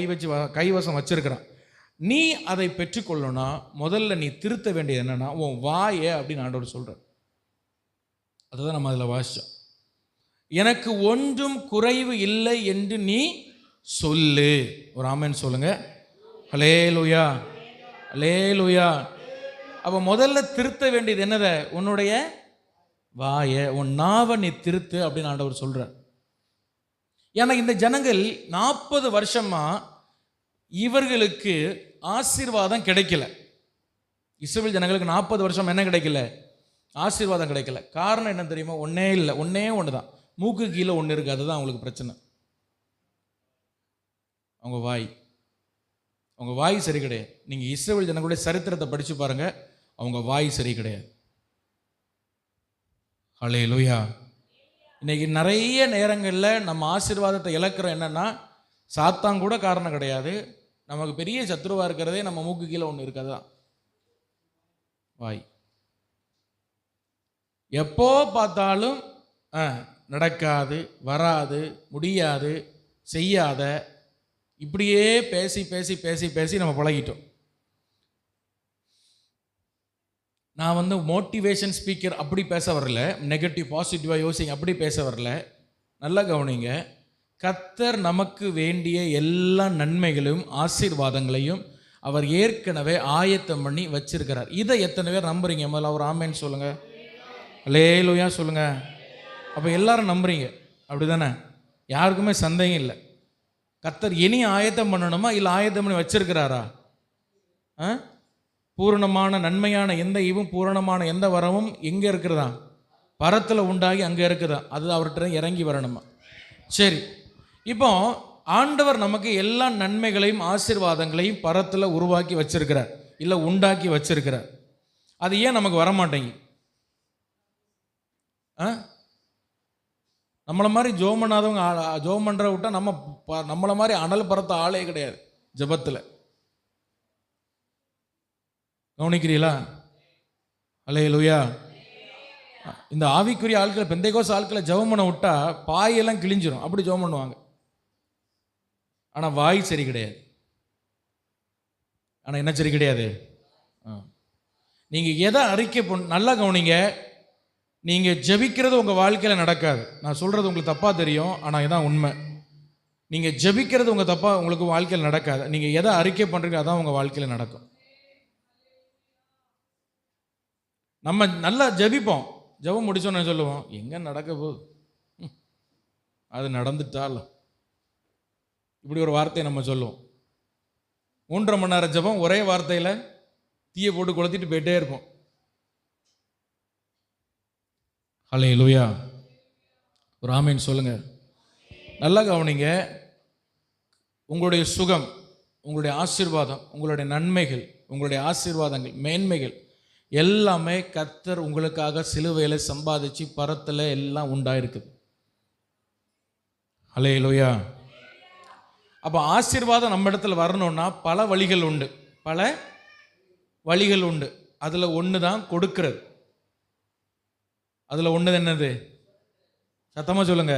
கைவசம் வச்சிருக்கிறான். நீ அதை பெற்றுக்கொள்ளணும்னா முதல்ல நீ திருத்த வேண்டியது என்னன்னா, உன் வாயை அப்படின்னு ஆண்டவர் சொல்றார். அதுதான் நம்ம அதில் வாசிச்சோம். எனக்கு ஒன்றும் குறைவு இல்லை என்று நீ சொல்லு. ஒரு ஆமென் சொல்லுங்க. ஹல்லேலூயா, ஹல்லேலூயா. அப்போ முதல்ல திருத்த வேண்டியது என்னத? உன்னுடைய வாயை, உன் நாவை நீ திருத்து அப்படின்னு ஆண்டவர் சொல்றார். ஏன்னா இந்த ஜனங்கள் 40 வருஷமா இவர்களுக்கு ஆசீர்வாதம் கிடைக்கல. இஸ்ரவேல் ஜனங்களுக்கு 40 வருஷம் என்ன கிடைக்கல? ஆசீர்வாதம் கிடைக்கல. காரணம் என்ன தெரியுமா? ஒன்னே இல்லை, ஒன்னே ஒன்று தான். மூக்கு கீழே ஒன்று இருக்குது, அதுதான் அவங்களுக்கு பிரச்சனை. அவங்க வாய், அவங்க வாய் சரி கிடையாது. நீங்கள் இஸ்ரவேல் ஜனங்களுடைய சரித்திரத்தை படித்து பாருங்க, அவங்க வாய் சரி கிடையாது. ஹல்லேலூயா. இன்னைக்கு நிறைய நேரங்களில் நம்ம ஆசீர்வாதத்தை இழக்கிறோம். என்னன்னா, சாத்தான் கூட காரணம் கிடையாது, நமக்கு பெரிய சத்ருவாக இருக்கிறதே நம்ம மூக்கு கீழே ஒன்று இருக்கிறதான் வாய். எப்போ பார்த்தாலும் நடக்காது, வராது, முடியாது, செய்யாத, இப்படியே பேசி பேசி பேசி பேசி நம்ம பழகிட்டோம். நான் வந்து மோட்டிவேஷன் ஸ்பீக்கர் அப்படி பேச வரல, நெகட்டிவ் பாசிட்டிவாக யோசிங்க அப்படி பேச வரல. நல்லா கவனிங்க. கர்த்தர் நமக்கு வேண்டிய எல்லா நன்மைகளையும் ஆசீர்வாதங்களையும் அவர் ஏற்கனவே ஆயத்தம் பண்ணி வச்சிருக்கிறார். இதை எத்தனை பேர் நம்புறீங்க? முதல்ல அவர் ஆமேன்னு சொல்லுங்க, ஹல்லேலூயா சொல்லுங்க. அப்போ எல்லாரும் நம்புறீங்க, அப்படி தானே? யாருக்குமே சந்தேகம் இல்லை. கர்த்தர் இனி ஆயத்தம் பண்ணணுமா, இல்லை ஆயத்தம் பண்ணி வச்சிருக்கிறாரா? பூரணமான நன்மையான எந்த ஈவும் பூரணமான எந்த வரமும் எங்கே இருக்கிறதா? பரத்தில் உண்டாகி அங்கே இருக்குதா? அது அவர்கிட்ட இறங்கி வரணுமா? சரி, இப்போ ஆண்டவர் நமக்கு எல்லா நன்மைகளையும் ஆசீர்வாதங்களையும் பரத்தில் உருவாக்கி வச்சிருக்கிறார், இல்லை உண்டாக்கி வச்சிருக்கிறார். அது ஏன் நமக்கு வரமாட்டேங்க? நம்மளை மாதிரி ஜோம் பண்ணாதவங்க, ஜோம் பண்ணுற விட்டா நம்மளை மாதிரி அனல் பரத்த ஆளே கிடையாது ஜபத்தில். கவனிக்கிறீங்களா? ஹல்லேலூயா. இந்த ஆவிக்குரிய ஆட்களை, பெந்தைகோஸ் ஆட்களை ஜெபம் பண்ண விட்டா பாயெல்லாம் கிழிஞ்சிரும், அப்படி ஜெபம் பண்ணுவாங்க. ஆனால் வாய் சரி கிடையாது. ஆனால் என்ன சரி கிடையாது? நீங்கள் எதை அறிக்கை நல்லா கவனிங்க. நீங்கள் ஜெபிக்கிறது உங்கள் வாழ்க்கையில் நடக்காது. நான் சொல்கிறது உங்களுக்கு தப்பாக தெரியும், ஆனால் இதான் உண்மை. நீங்கள் ஜெபிக்கிறது உங்களுக்கு வாழ்க்கையில் நடக்காது. நீங்கள் எதை அறிக்கை பண்ணுறீங்க அதான் உங்கள் வாழ்க்கையில் நடக்கும். நம்ம நல்லா ஜெபிப்போம், ஜெபம் முடிச்சோன்னு சொல்லுவோம், எங்கே நடக்க போகுது, அது நடந்துட்டால, இப்படி ஒரு வார்த்தையை நம்ம சொல்லுவோம். 3.5 மணி நேரம் ஜெபம் ஒரே வார்த்தையில் தீயை போட்டு கொளுத்திட்டு போயிட்டே இருப்போம். ஹல்லேலூயா. ஒரு ஆமீன் சொல்லுங்க. நல்லா கவனிங்க. உங்களுடைய சுகம், உங்களுடைய ஆசீர்வாதம், உங்களுடைய நன்மைகள், உங்களுடைய ஆசீர்வாதங்கள், மேன்மைகள் எல்லாமே கர்த்தர் உங்களுக்காக சிலுவையில சம்பாதிச்சு பரத்தில் எல்லாம் உண்டாயிருக்குது. ஹல்லேலூயா. அப்போ ஆசீர்வாதம் நம்ம இடத்துல வரணும்னா பல வழிகள் உண்டு, பல வழிகள் உண்டு. அதில் ஒன்று தான் கொடுக்கிறது. அதில் ஒன்று என்னது? சத்தமாக சொல்லுங்க.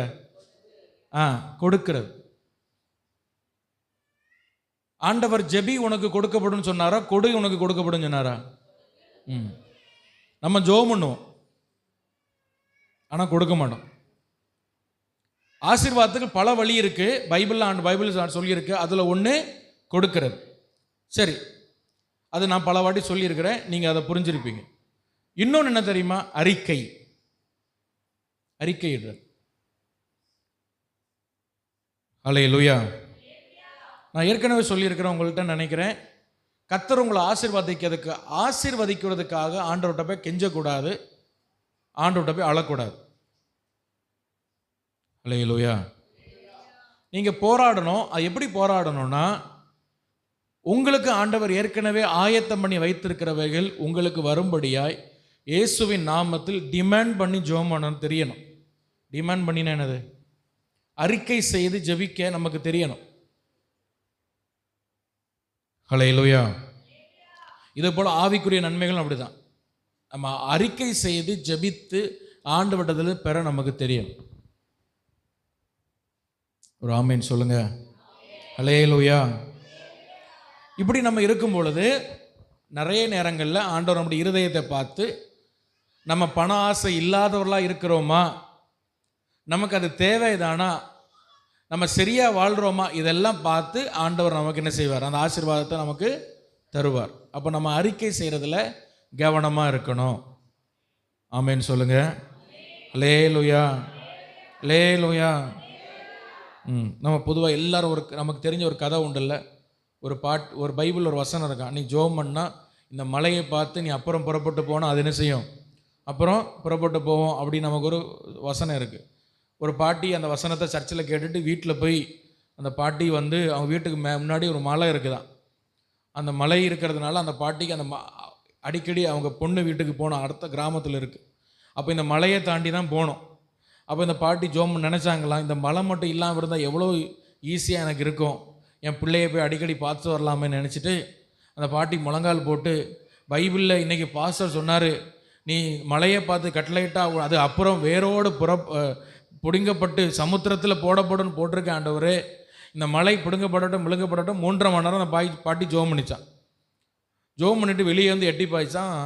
கொடுக்கிறது. ஆண்டவர் ஜெபி உனக்கு கொடுக்கப்படும் சொன்னாரா, கொடு உனக்கு கொடுக்கப்படும் சொன்னாரா? நம்ம ஜெபம் பண்ணுவோம், ஆனால் கொடுக்க மாட்டோம். ஆசீர்வாதத்துக்கு பல வழி இருக்கு, பைபிள் சொல்லியிருக்கு. அதில் ஒன்று கொடுக்கிறது. சரி, அது நான் பல வாட்டி சொல்லியிருக்கிறேன், நீங்கள் அதை புரிஞ்சிருப்பீங்க. இன்னொன்று என்ன தெரியுமா? அறிக்கையிடுறது. அல்லேலூயா. நான் ஏற்கனவே சொல்லியிருக்கிறேன் உங்கள்கிட்ட நினைக்கிறேன். கர்த்தர் உங்களை ஆசீர்வதிக்கிறதுக்காக ஆண்டவர்கிட்ட போய் கெஞ்சக்கூடாது, ஆண்டவர்கிட்ட போய் அழக்கூடாது. அல்லேலூயா. நீங்கள் போராடணும். அது எப்படி போராடணும்னா, உங்களுக்கு ஆண்டவர் ஏற்கனவே ஆயத்தம் பண்ணி வைத்திருக்கிறவைகள் உங்களுக்கு வரும்படியாய் இயேசுவின் நாமத்தில் டிமாண்ட் பண்ணி ஜெபம் பண்ணணும் தெரியணும். டிமாண்ட் பண்ணினா என்னது? அறிக்கை செய்து ஜெபிக்க நமக்கு தெரியணும். ஹல்லேலூயா. இதே போல் ஆவிக்குரிய நன்மைகள் அப்படிதான். நம்ம அறிக்கை செய்து ஜெபித்து ஆண்டவரிடத்தில் பெற நமக்கு தெரியும். ஒரு ஆமேன் சொல்லுங்க. ஹல்லேலூயா. இப்படி நம்ம இருக்கும் பொழுது நிறைய நேரங்களில் ஆண்டவர் நம்முடைய இருதயத்தை பார்த்து, நம்ம பண ஆசை இல்லாதவர்களாக இருக்கிறோமா, நமக்கு அது தேவைதானா, நம்ம சரியாக வாழ்கிறோமா, இதெல்லாம் பார்த்து ஆண்டவர் நமக்கு என்ன செய்வார்? அந்த ஆசீர்வாதத்தை நமக்கு தருவார். அப்போ நம்ம அறிக்கை செய்கிறதுல கவனமாக இருக்கணும். ஆமேன்னு சொல்லுங்க. அல்லேலூயா, அல்லேலூயா. நம்ம பொதுவாக எல்லாரும் நமக்கு தெரிஞ்ச ஒரு கதை உண்டுல்ல, ஒரு பைபிள் ஒரு வசனம் இருக்கான். நீ ஜெபம் பண்ணால் இந்த மலையை பார்த்து நீ அப்புறம் புறப்பட்டு போனால் அது என்ன செய்யும்? அப்புறம் புறப்பட்டு போவோம் அப்படின்னு நமக்கு ஒரு வசனம் இருக்குது. ஒரு பாட்டி அந்த வசனத்தை சர்ச்சில் கேட்டுட்டு வீட்டில் போய் அந்த பாட்டி அவங்க வீட்டுக்கு முன்னாடி ஒரு மலை இருக்குதான். அந்த மலை இருக்கிறதுனால அந்த பாட்டிக்கு அடிக்கடி அவங்க பொண்ணு வீட்டுக்கு போனோம், அடுத்த கிராமத்தில் இருக்குது. அப்போ இந்த மலையை தாண்டி தான் போனோம். அப்போ இந்த பாட்டி ஜெபம் நினச்சாங்களாம், இந்த மலை மட்டும் இல்லாமல் இருந்தால் எவ்வளோ ஈஸியாக எனக்கு இருக்கும், என் பிள்ளையை போய் அடிக்கடி பார்த்து வரலாமே நினச்சிட்டு அந்த பாட்டி முழங்கால் போட்டு, பைபிளில் இன்றைக்கி பாஸ்டர் சொன்னார், நீ மலையை பார்த்து கட்டளையிட்டால் அது அப்புறம் வேரோடு பிடுங்கப்பட்டு சமுத்திரத்தில் போடப்படும் போட்டிருக்கேன் ஆண்டவரே, இந்த மலை பிடுங்கப்படட்டும் விழுங்கப்படட்டும். 3.5 மணி நேரம் அந்த பாட்டி ஜெபம் பண்ணிச்சான். ஜெபம் பண்ணிட்டு வெளியே எட்டி பாய்ச்சான்,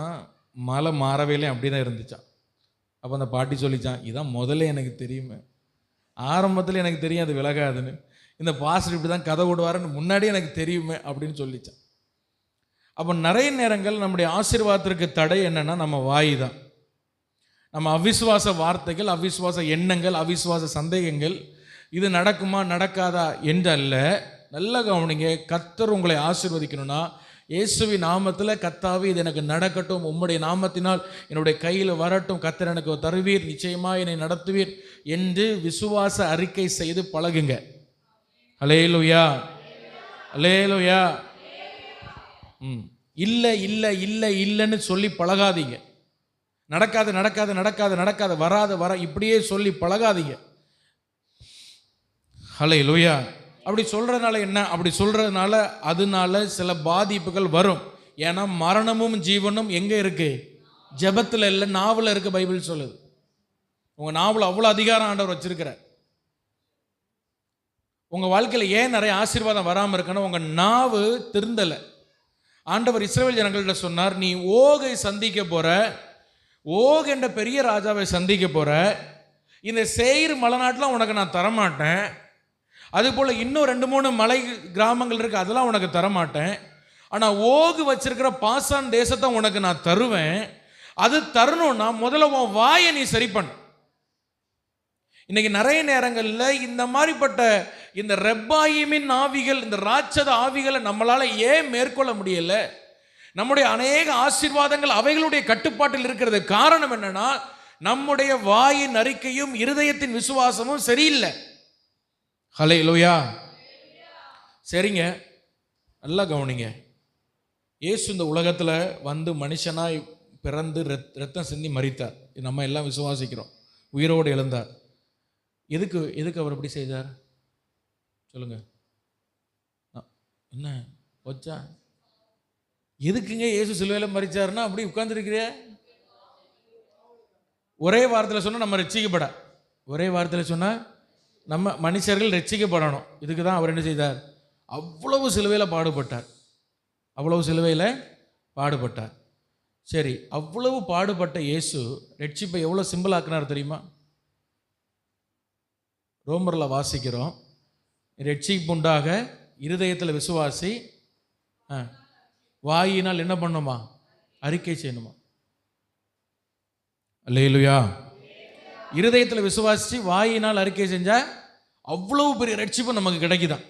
மலை மாறவே இல்லை, அப்படி தான் இருந்துச்சான். அப்போ அந்த பாட்டி சொல்லிச்சான், இதான் முதல்ல எனக்கு தெரியுமே, ஆரம்பத்தில் எனக்கு தெரியும் அது விலகாதுன்னு, இந்த பாஸ்டர் இப்படி தான் கதை விடுவாருன்னு முன்னாடியே எனக்கு தெரியுமே அப்படின்னு சொல்லிச்சான். அப்போ நிறைய நேரங்கள் நம்முடைய ஆசீர்வாதத்திற்கு தடை என்னன்னா நம்ம வாய் தான். நம்ம அவிசுவாச வார்த்தைகள், அவிசுவாச எண்ணங்கள், அவிசுவாச சந்தேகங்கள், இது நடக்குமா நடக்காதா என்றல்ல. நல்ல கவனிங்க. கர்த்தர் உங்களை ஆசீர்வதிக்கணும்னா இயேசுவின் நாமத்தில், கர்த்தாவே இது எனக்கு நடக்கட்டும், உம்முடைய நாமத்தினால் என்னுடைய கையில் வரட்டும், கர்த்தர் எனக்கு தருவீர், நிச்சயமாக என்னை நடத்துவீர் என்று விசுவாச அறிக்கை செய்து பழகுங்க. அல்லேலூயா, அல்லேலூயா. இல்லை இல்லை இல்லை இல்லைன்னு சொல்லி பழகாதீங்க. நடக்காது நடக்காது நடக்காது நடக்காது, வராது இப்படியே சொல்லி பழகாதீங்க. அல்லேலூயா. அப்படி சொல்றதுனால என்ன? அப்படி சொல்றதுனால அதனால சில பாதிப்புகள் வரும். ஏன்னா மரணமும் ஜீவனும் எங்க இருக்கு? ஜெபத்தில் இல்லை, நாவில் இருக்கு. பைபிள் சொல்லுது. உங்க நாவில் அவ்வளோ அதிகாரம் ஆண்டவர் வச்சிருக்கிறார். உங்க வாழ்க்கையில் ஏன் நிறைய ஆசீர்வாதம் வராமல் இருக்குன்னா உங்க நாவு திருந்தலை. ஆண்டவர் இஸ்ரவேல் ஜனங்கள்ட்ட சொன்னார், நீ ஓகை சந்திக்க போற, ஓக் என்ற பெரிய ராஜாவை சந்திக்க போற, இந்த சேயீர் மலைநாட்டில் உனக்கு நான் தரமாட்டேன், அதுபோல் இன்னும் 2-3 மலை கிராமங்கள் இருக்கு, அதெல்லாம் உனக்கு தரமாட்டேன், ஆனால் ஓகு வச்சிருக்கிற பாசான் தேசத்தை உனக்கு நான் தருவேன். அது தரணும்னா முதல்ல உன் வாயை நீ சரி பண்ணு. இன்னைக்கு நிறைய நேரங்களில் இந்த மாதிரிப்பட்ட இந்த ரெப்பாயிமின் ஆவிகள், இந்த ராட்சத ஆவிகளை நம்மளால ஏன் மேற்கொள்ள முடியல? நம்முடைய அநேக ஆசீர்வாதங்கள் அவைகளுடைய கட்டுப்பாட்டில் இருக்கிறது. காரணம் என்னன்னா நம்முடைய வாயின் அறிக்கையும் இருதயத்தின் விசுவாசமும் சரியில்லை. ஹல்லேலூயா. சரிங்க, நல்லா கவனிங்க. இயேசு இந்த உலகத்தில் மனுஷனாய் பிறந்து ரத்தம் சிந்தி மரித்தார். நம்ம எல்லாம் விசுவாசிக்கிறோம். உயிரோடு எழுந்தார். எதுக்கு அவர் இப்படி செய்தார் சொல்லுங்க? என்ன வச்சா எதுக்குங்க இயேசு சிலுவையில் மரிச்சாருன்னா அப்படி உட்கார்ந்துருக்கிறே? ஒரே வார்த்தையில் சொன்னால் நம்ம ரட்சிக்கப்பட, ஒரே வார்த்தையில் சொன்னால் நம்ம மனுஷர்கள் ரட்சிக்கப்படணும். இதுக்கு தான் அவர் என்ன செய்தார்? அவ்வளவு சிலுவையில் பாடுபட்டார், அவ்வளவு சிலுவையில் பாடுபட்டார். சரி, அவ்வளவு பாடுபட்ட இயேசு ரட்சிப்பை எவ்வளோ சிம்பிளாக்குனார் தெரியுமா? ரோமரில் வாசிக்கிறோம், ரட்சிப்புண்டாக இருதயத்தில் விசுவாசி, வாயினால் என்ன பண்ணுமா? அறிக்கை செய்யணுமா? அல்லேலூயா. இருதயத்தில் விசுவாசி வாயினால் அறிக்கை செஞ்சா அவ்வளவு பெரிய ரட்சிப்பு நமக்கு கிடைக்குதான்.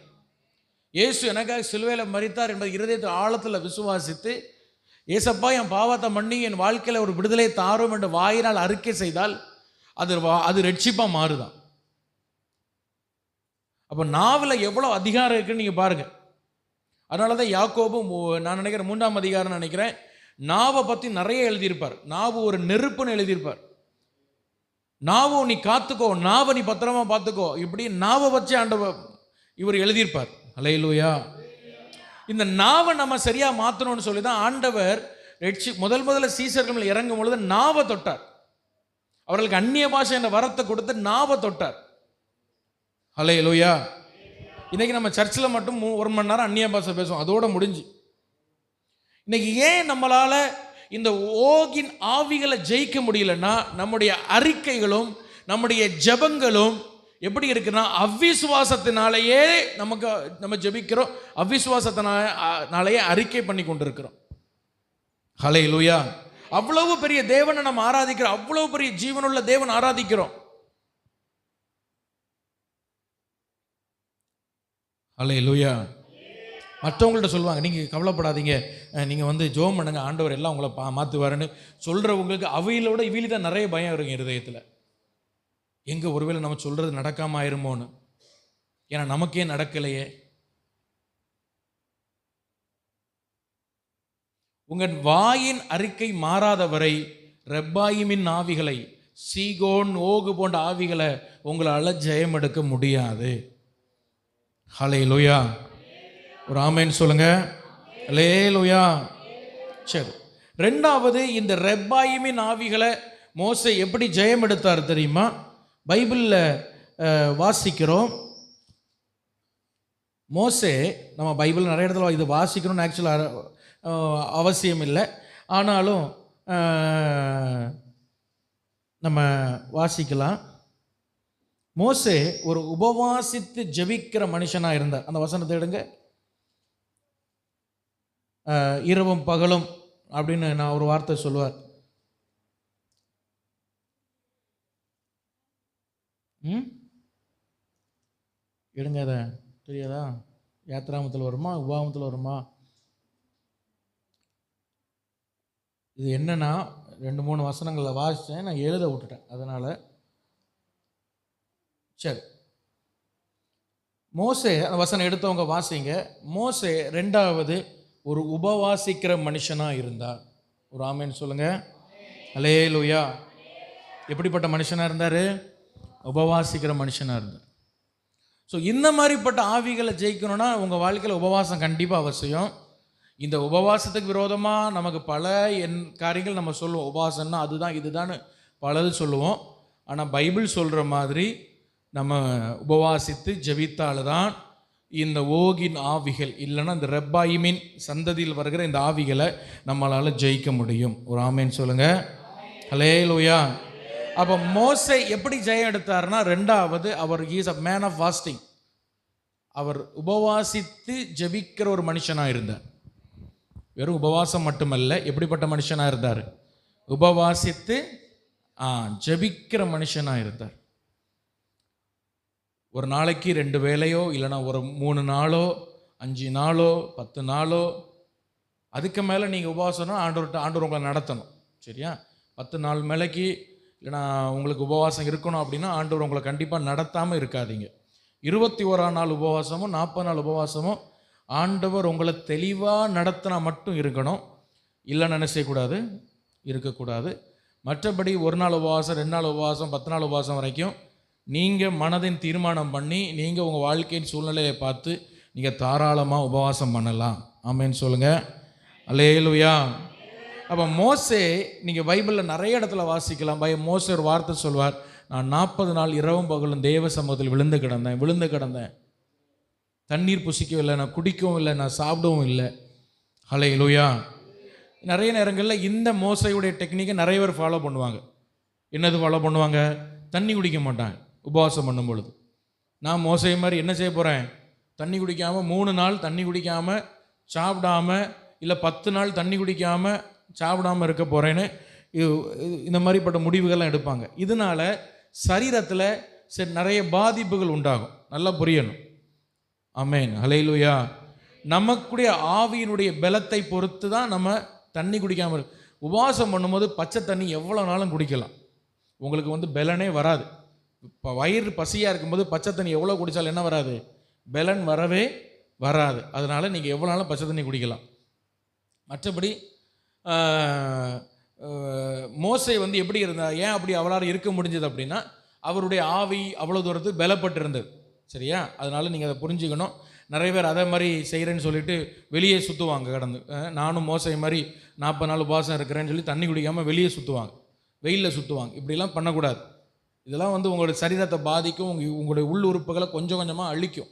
இயேசு எனக்காக சிலுவையில் மரித்தார் என்பது இருதயத்தில் ஆழத்தில் விசுவாசித்து, ஏசப்பா என் பாவத்தை மன்னி என் வாழ்க்கையில் ஒரு விடுதலை தாரும் என்று வாயினால் அறிக்கை செய்தால் அது ரட்சிப்பாக மாறுதான். அப்போ நாவில் எவ்வளோ அதிகாரம் இருக்குன்னு நீங்கள் பாருங்கள். அதனால தான் யாக்கோபு, நான் நினைக்கிறேன் 3ஆம் அதிகாரம் நினைக்கிறேன், நாவை பற்றி நிறைய எழுதியிருப்பார். நாவு ஒரு நெருப்புன்னு எழுதியிருப்பார். நாவை நீ காத்துக்கோ, நாவை நீ பத்திரமா பார்த்துக்கோ, இப்படி நாவை வச்சு ஆண்டவர் இவர் எழுதியிருப்பார். அல்லேலூயா. இந்த நாவை நம்ம சரியாக மாற்றணும்னு சொல்லி தான் ஆண்டவர் முதல்ல சீசர்கள் இறங்கும் பொழுது நாவை தொட்டார். அவர்களுக்கு அந்நிய பாஷை என்ற வரத்தை கொடுத்து நாவை தொட்டார். அல்லேலூயா. இன்னைக்கு நம்ம சர்ச்சில் மட்டும் 1 மணி நேரம் அந்நிய பாஷை பேசுவோம், அதோட முடிஞ்சு. இன்னைக்கு ஏன் நம்மளால இந்த ஓகின் ஆவிகளை ஜெயிக்க முடியலன்னா, நம்முடைய அறிக்கைகளும் நம்முடைய ஜெபங்களும் எப்படி இருக்குன்னா, அவிசுவாசத்தினாலேயே நம்ம ஜெபிக்கிறோம், அவிசுவாசத்தினாலேயே அறிக்கை பண்ணி கொண்டிருக்கிறோம். ஹல்லேலூயா. அவ்வளவு பெரிய தேவனை நம்ம ஆராதிக்கிறோம், அவ்வளவு பெரிய ஜீவனுள்ள தேவன் ஆராதிக்கிறோம். ஹல்லேலூயா. மற்றவங்கள்ட்ட சொல்லுவாங்க, நீங்கள் கவலைப்படாதீங்க, நீங்கள் ஜெபம் பண்ணுங்க, ஆண்டவர் எல்லாம் உங்களை மாற்றுவாருன்னு சொல்கிறவங்களுக்கு அவையிலோட இவையில தான் நிறைய பயம் வருங்க இருதயத்தில். எங்கே ஒருவேளை நம்ம சொல்கிறது நடக்காம ஆயிருமோன்னு. ஏன்னா நமக்கே நடக்கலையே. உங்கள் வாயின் அறிக்கை மாறாத வரை ரெப்பாயிமின் ஆவிகளை, சீகோன், ஓகு போன்ற ஆவிகளை உங்களால் ஜெயம் எடுக்க முடியாது. ஹல்லேலூயா. ஒரு ஆமென் சொல்லுங்க. ஹல்லேலூயா. சரி, 2வது, இந்த ரெப்பாயிமின் ஆவிகளை மோசே எப்படி ஜெயம் எடுத்தார் தெரியுமா? பைபிளில் வாசிக்கிறோம். மோசே, நம்ம பைபிள் நிறைய இடத்துல இது வாசிக்கணும்னு ஆக்சுவலாக அவசியம் இல்லை, ஆனாலும் நம்ம வாசிக்கலாம். மோசே ஒரு உபவாசித்து ஜெபிக்கிற மனுஷனாக இருந்தார். அந்த வசனத்தை எடுங்க. இரவும் பகலும் அப்படின்னு நான் ஒரு வார்த்தை சொல்லுவார். எடுங்க, அதை தெரியாதா? யாத்ராமத்தில் வருமா, உபாகமத்தில் வருமா? இது என்னன்னா 2-3 வசனங்களில் வாசித்தேன், நான் எழுத விட்டுட்டேன், அதனால். சரி, மோசே, அந்த வசனம் எடுத்தவங்க வாசிங்க. மோசே 2வது ஒரு உபவாசிக்கிற மனுஷனாக இருந்தார். ஒரு ஆமென் சொல்லுங்க. அல்லேலூயா. எப்படிப்பட்ட மனுஷனாக இருந்தார்? உபவாசிக்கிற மனுஷனாக இருந்தார். ஸோ இந்த மாதிரிப்பட்ட ஆவிகளை ஜெயிக்கணும்னா உங்கள் வாழ்க்கையில் உபவாசம் கண்டிப்பாக அவசியம். இந்த உபவாசத்துக்கு விரோதமாக நமக்கு பல காரியங்கள் நம்ம சொல்லுவோம். உபவாசம்னா அதுதான் இதுதான் பலது சொல்லுவோம். ஆனால் பைபிள் சொல்கிற மாதிரி நம்ம உபவாசித்து ஜெபித்தால்தான் இந்த ஓகின் ஆவிகள், இல்லைன்னா இந்த ரெப்பாயிமின் சந்ததியில் வருகிற இந்த ஆவிகளை நம்மளால் ஜெயிக்க முடியும். ஒரு ஆமென் சொல்லுங்க. ஹல்லேலூயா. அப்போ மோசே எப்படி ஜெயம் எடுத்தார்னா, 2வது, அவர் is a man of fasting. அவர் உபவாசித்து ஜெபிக்கிற ஒரு மனுஷனாக இருந்தார். வெறும் உபவாசம் மட்டுமல்ல, எப்படிப்பட்ட மனுஷனாக இருந்தார்? உபவாசித்து ஜெபிக்கிற மனுஷனாக இருந்தார். ஒரு நாளைக்கு 2 வேளையோ, இல்லைனா ஒரு 3 நாளோ, 5 நாளோ, 10 நாளோ, அதுக்கு மேலே நீங்கள் உபவாசம்னா ஆண்டவர் உங்களை நடத்தணும். சரியா? 10 நாள் மேலைக்கு இல்லைனா உங்களுக்கு உபவாசம் இருக்கணும் அப்படின்னா ஆண்டவர் உங்களை கண்டிப்பாக நடத்தாமல் இருக்காதீங்க. 21ஆம் நாள் உபவாசமும் 40 நாள் உபவாசமும் ஆண்டவர் உங்களை தெளிவாக நடத்தினா மட்டும் இருக்கணும். இல்லைன்னு என்ன செய்யக்கூடாது? இருக்கக்கூடாது. மற்றபடி 1 நாள் உபவாசம், 2 நாள் உபவாசம், 10 நாள் உபவாசம் வரைக்கும் நீங்கள் மனதின் தீர்மானம் பண்ணி நீங்கள் உங்கள் வாழ்க்கையின் சூழ்நிலையை பார்த்து நீங்கள் தாராளமாக உபவாசம் பண்ணலாம். ஆமென் சொல்லுங்கள். அல்லேலூயா. அப்போ மோசே, நீங்கள் பைபிளில் நிறைய இடத்துல வாசிக்கலாம். மோசே ஒரு வார்த்தை சொல்வார், நான் 40 நாள் இரவும் பகலும் தேவ சமூகத்தில் விழுந்து கிடந்தேன். தண்ணீர் புசிக்கவும் இல்லை, நான் குடிக்கவும் இல்லை, நான் சாப்பிடவும் இல்லை. ஹல்லேலூயா. நிறைய நேரங்களில் இந்த மோசையுடைய டெக்னிக்கை நிறைய பேர் ஃபாலோ பண்ணுவாங்க. என்னது ஃபாலோ பண்ணுவாங்க? தண்ணி குடிக்க மாட்டாங்க உபவாசம் பண்ணும் பொழுது. நான் மோசை மாதிரி என்ன செய்ய போகிறேன்? தண்ணி குடிக்காமல் 3 நாள் தண்ணி குடிக்காமல் சாப்பிடாம, இல்லை 10 நாள் தண்ணி குடிக்காமல் சாப்பிடாமல் இருக்க போகிறேன்னு இந்த மாதிரிப்பட்ட முடிவுகள்லாம் எடுப்பாங்க. இதனால் சரீரத்தில் நிறைய பாதிப்புகள் உண்டாகும். நல்லா புரியணும். ஆமென், ஹல்லேலூயா. நமக்குடைய ஆவியினுடைய பலத்தை பொறுத்து தான் நம்ம தண்ணி குடிக்காமல். உபவாசம் பண்ணும்போது பச்சை தண்ணி எவ்வளோ நாளும் குடிக்கலாம், உங்களுக்கு பலனே வராது. இப்போ வயிறு பசியாக இருக்கும்போது பச்சை தண்ணி எவ்வளோ குடித்தாலும் என்ன வராது? பலன் வரவே வராது. அதனால் நீங்கள் எவ்வளோ நாளும் பச்சை தண்ணி குடிக்கலாம். மற்றபடி மோசை எப்படி இருந்தால், ஏன் அப்படி அவரால் இருக்க முடிஞ்சது அப்படின்னா, அவருடைய ஆவி அவ்வளோ தூரத்துக்கு பலப்பட்டு இருந்தது. சரியா? அதனால் நீங்கள் அதை புரிஞ்சுக்கணும். நிறைய பேர் அதே மாதிரி செய்கிறேன்னு சொல்லிட்டு வெளியே சுற்றுவாங்க. கடந்து நானும் மோசை மாதிரி 40 நாள் உபவாசம் இருக்கிறேன்னு சொல்லி தண்ணி குடிக்காமல் வெளியே சுற்றுவாங்க, வெயிலில் சுற்றுவாங்க. இப்படிலாம் பண்ணக்கூடாது. இதெல்லாம் உங்களுடைய சரீரத்தை பாதிக்கும், உங்களுடைய உள் உறுப்புகளை கொஞ்சம் கொஞ்சமாக அழிக்கும்.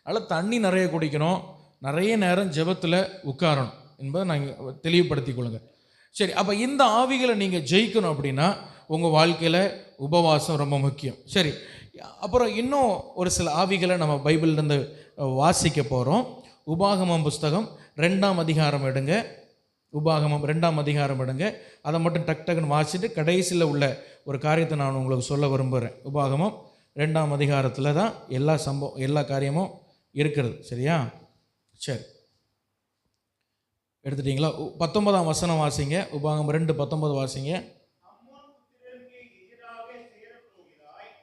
அதனால் தண்ணி நிறைய குடிக்கணும், நிறைய நேரம் ஜெபத்தில் உட்காரணும் என்பதை நாங்கள் தெளிவுபடுத்திக் கொள்ளுங்கள். சரி, அப்போ இந்த ஆவிகளை நீங்கள் ஜெயிக்கணும் அப்படின்னா உங்கள் வாழ்க்கையில் உபவாசம் ரொம்ப முக்கியம். சரி, அப்புறம் இன்னும் ஒரு சில ஆவிகளை நம்ம பைபிள்லேருந்து வாசிக்க போகிறோம். உபாகமம் புஸ்தகம் 2ஆம் அதிகாரம் எடுங்க. உபாகமம் 2ஆம் அதிகாரம் எடுங்க. அதை மட்டும் டக்குன்னு வாசிட்டு கடைசியில் உள்ள ஒரு காரியத்தை நான் உங்களுக்கு சொல்ல விரும்புகிறேன். உபாகமம் 2ஆம் அதிகாரத்தில் தான் எல்லா காரியமும் இருக்கிறது. சரியா? சரி, எடுத்துட்டிங்களா? 19ஆம் வசனம் வாசிங்க. உபாகமம் 2:19 வாசிங்க.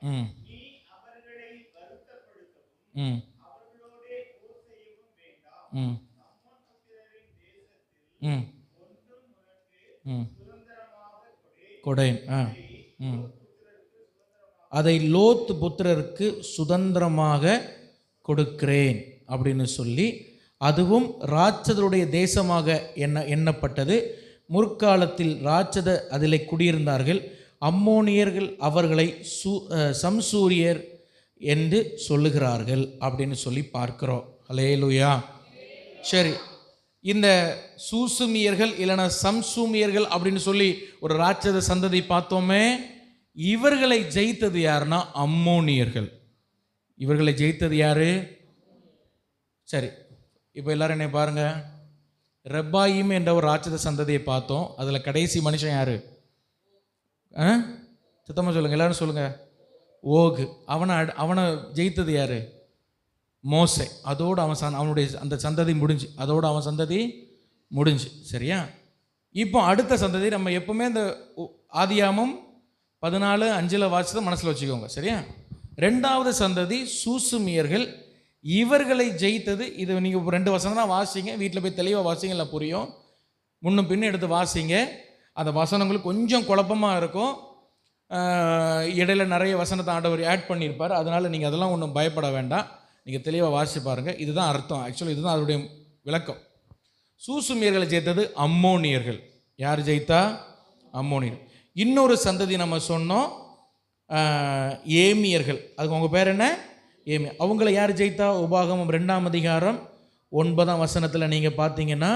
ம் ம் ம் ம் ம் கொடேன். அதை லோத்து புத்திரருக்கு சுதந்திரமாக கொடுக்கிறேன் அப்படின்னு சொல்லி, அதுவும் ராட்சதருடைய தேசமாக எண்ணப்பட்டது. முற்காலத்தில் ராட்சத அதிலே குடியிருந்தார்கள். அம்மோனியர்கள் அவர்களை சம்சூரியர் என்று சொல்லுகிறார்கள் அப்படின்னு சொல்லி பார்க்கிறோம். ஹல்லேலூயா. சரி, இந்த சூசுமியர்கள் இல்லைனா சம்சூமியர்கள் அப்படின்னு சொல்லி ஒரு ராட்சத சந்ததி பார்த்தோமே. இவர்களை ஜெயித்தது யாருன்னா அம்மோனியர்கள். இவர்களை ஜெயித்தது யாரு? சரி, இப்போ எல்லாரும் என்ன பாருங்க. ரெப்பாயிம் என்ற ஒரு ராட்சத சந்ததியை பார்த்தோம். அதில் கடைசி மனுஷன் யாரு? சுத்தமாக சொல்லுங்க, எல்லாரும் சொல்லுங்க. ஓகு. அவனை ஜெயித்தது யாரு? மோசே. அதோடு அவனுடைய அந்த சந்ததி முடிஞ்சு, அதோடு அவன் சந்ததி முடிஞ்சு. சரியா? இப்போ அடுத்த சந்ததி நம்ம எப்பவுமே இந்த ஆதியாமம் 14:5 வாசித்த மனசில் வச்சுக்கோங்க. சரியா? 2வது சந்ததி சூசுமியர்கள். இவர்களை ஜெயித்தது இது. நீங்கள் 2 வசனம் தான் வாசிங்க, வீட்டில் போய் தெளிவாக வாசிங்க, இல்லை புரியும். முன்னும் பின்னும் எடுத்து வாசிங்க. அந்த வசனங்களுக்கு கொஞ்சம் குழப்பமாக இருக்கும். இடையில நிறைய வசனத்தை ஆண்டவர் ஆட் பண்ணியிருப்பார். அதனால் நீங்கள் அதெல்லாம் ஒன்றும் பயப்பட வேண்டாம். நீங்கள் தெளிவாக வாசிச்சு பாருங்கள். இதுதான் அர்த்தம். ஆக்சுவலி இதுதான் அதோடைய விளக்கம். சூசுமியர்களை ஜெயித்தது அம்மோனியர்கள். யார் ஜெயித்தா? அம்மோனியர். இன்னொரு சந்ததி நம்ம சொன்னோம், ஏமியர்கள். அதுக்கு உங்கள் பேர் என்ன? ஏமி. அவங்கள யார் ஜெயித்தா? உபாகமம் 2ஆம் அதிகாரம் 9ஆம் வசனத்தில் நீங்கள் பார்த்தீங்கன்னா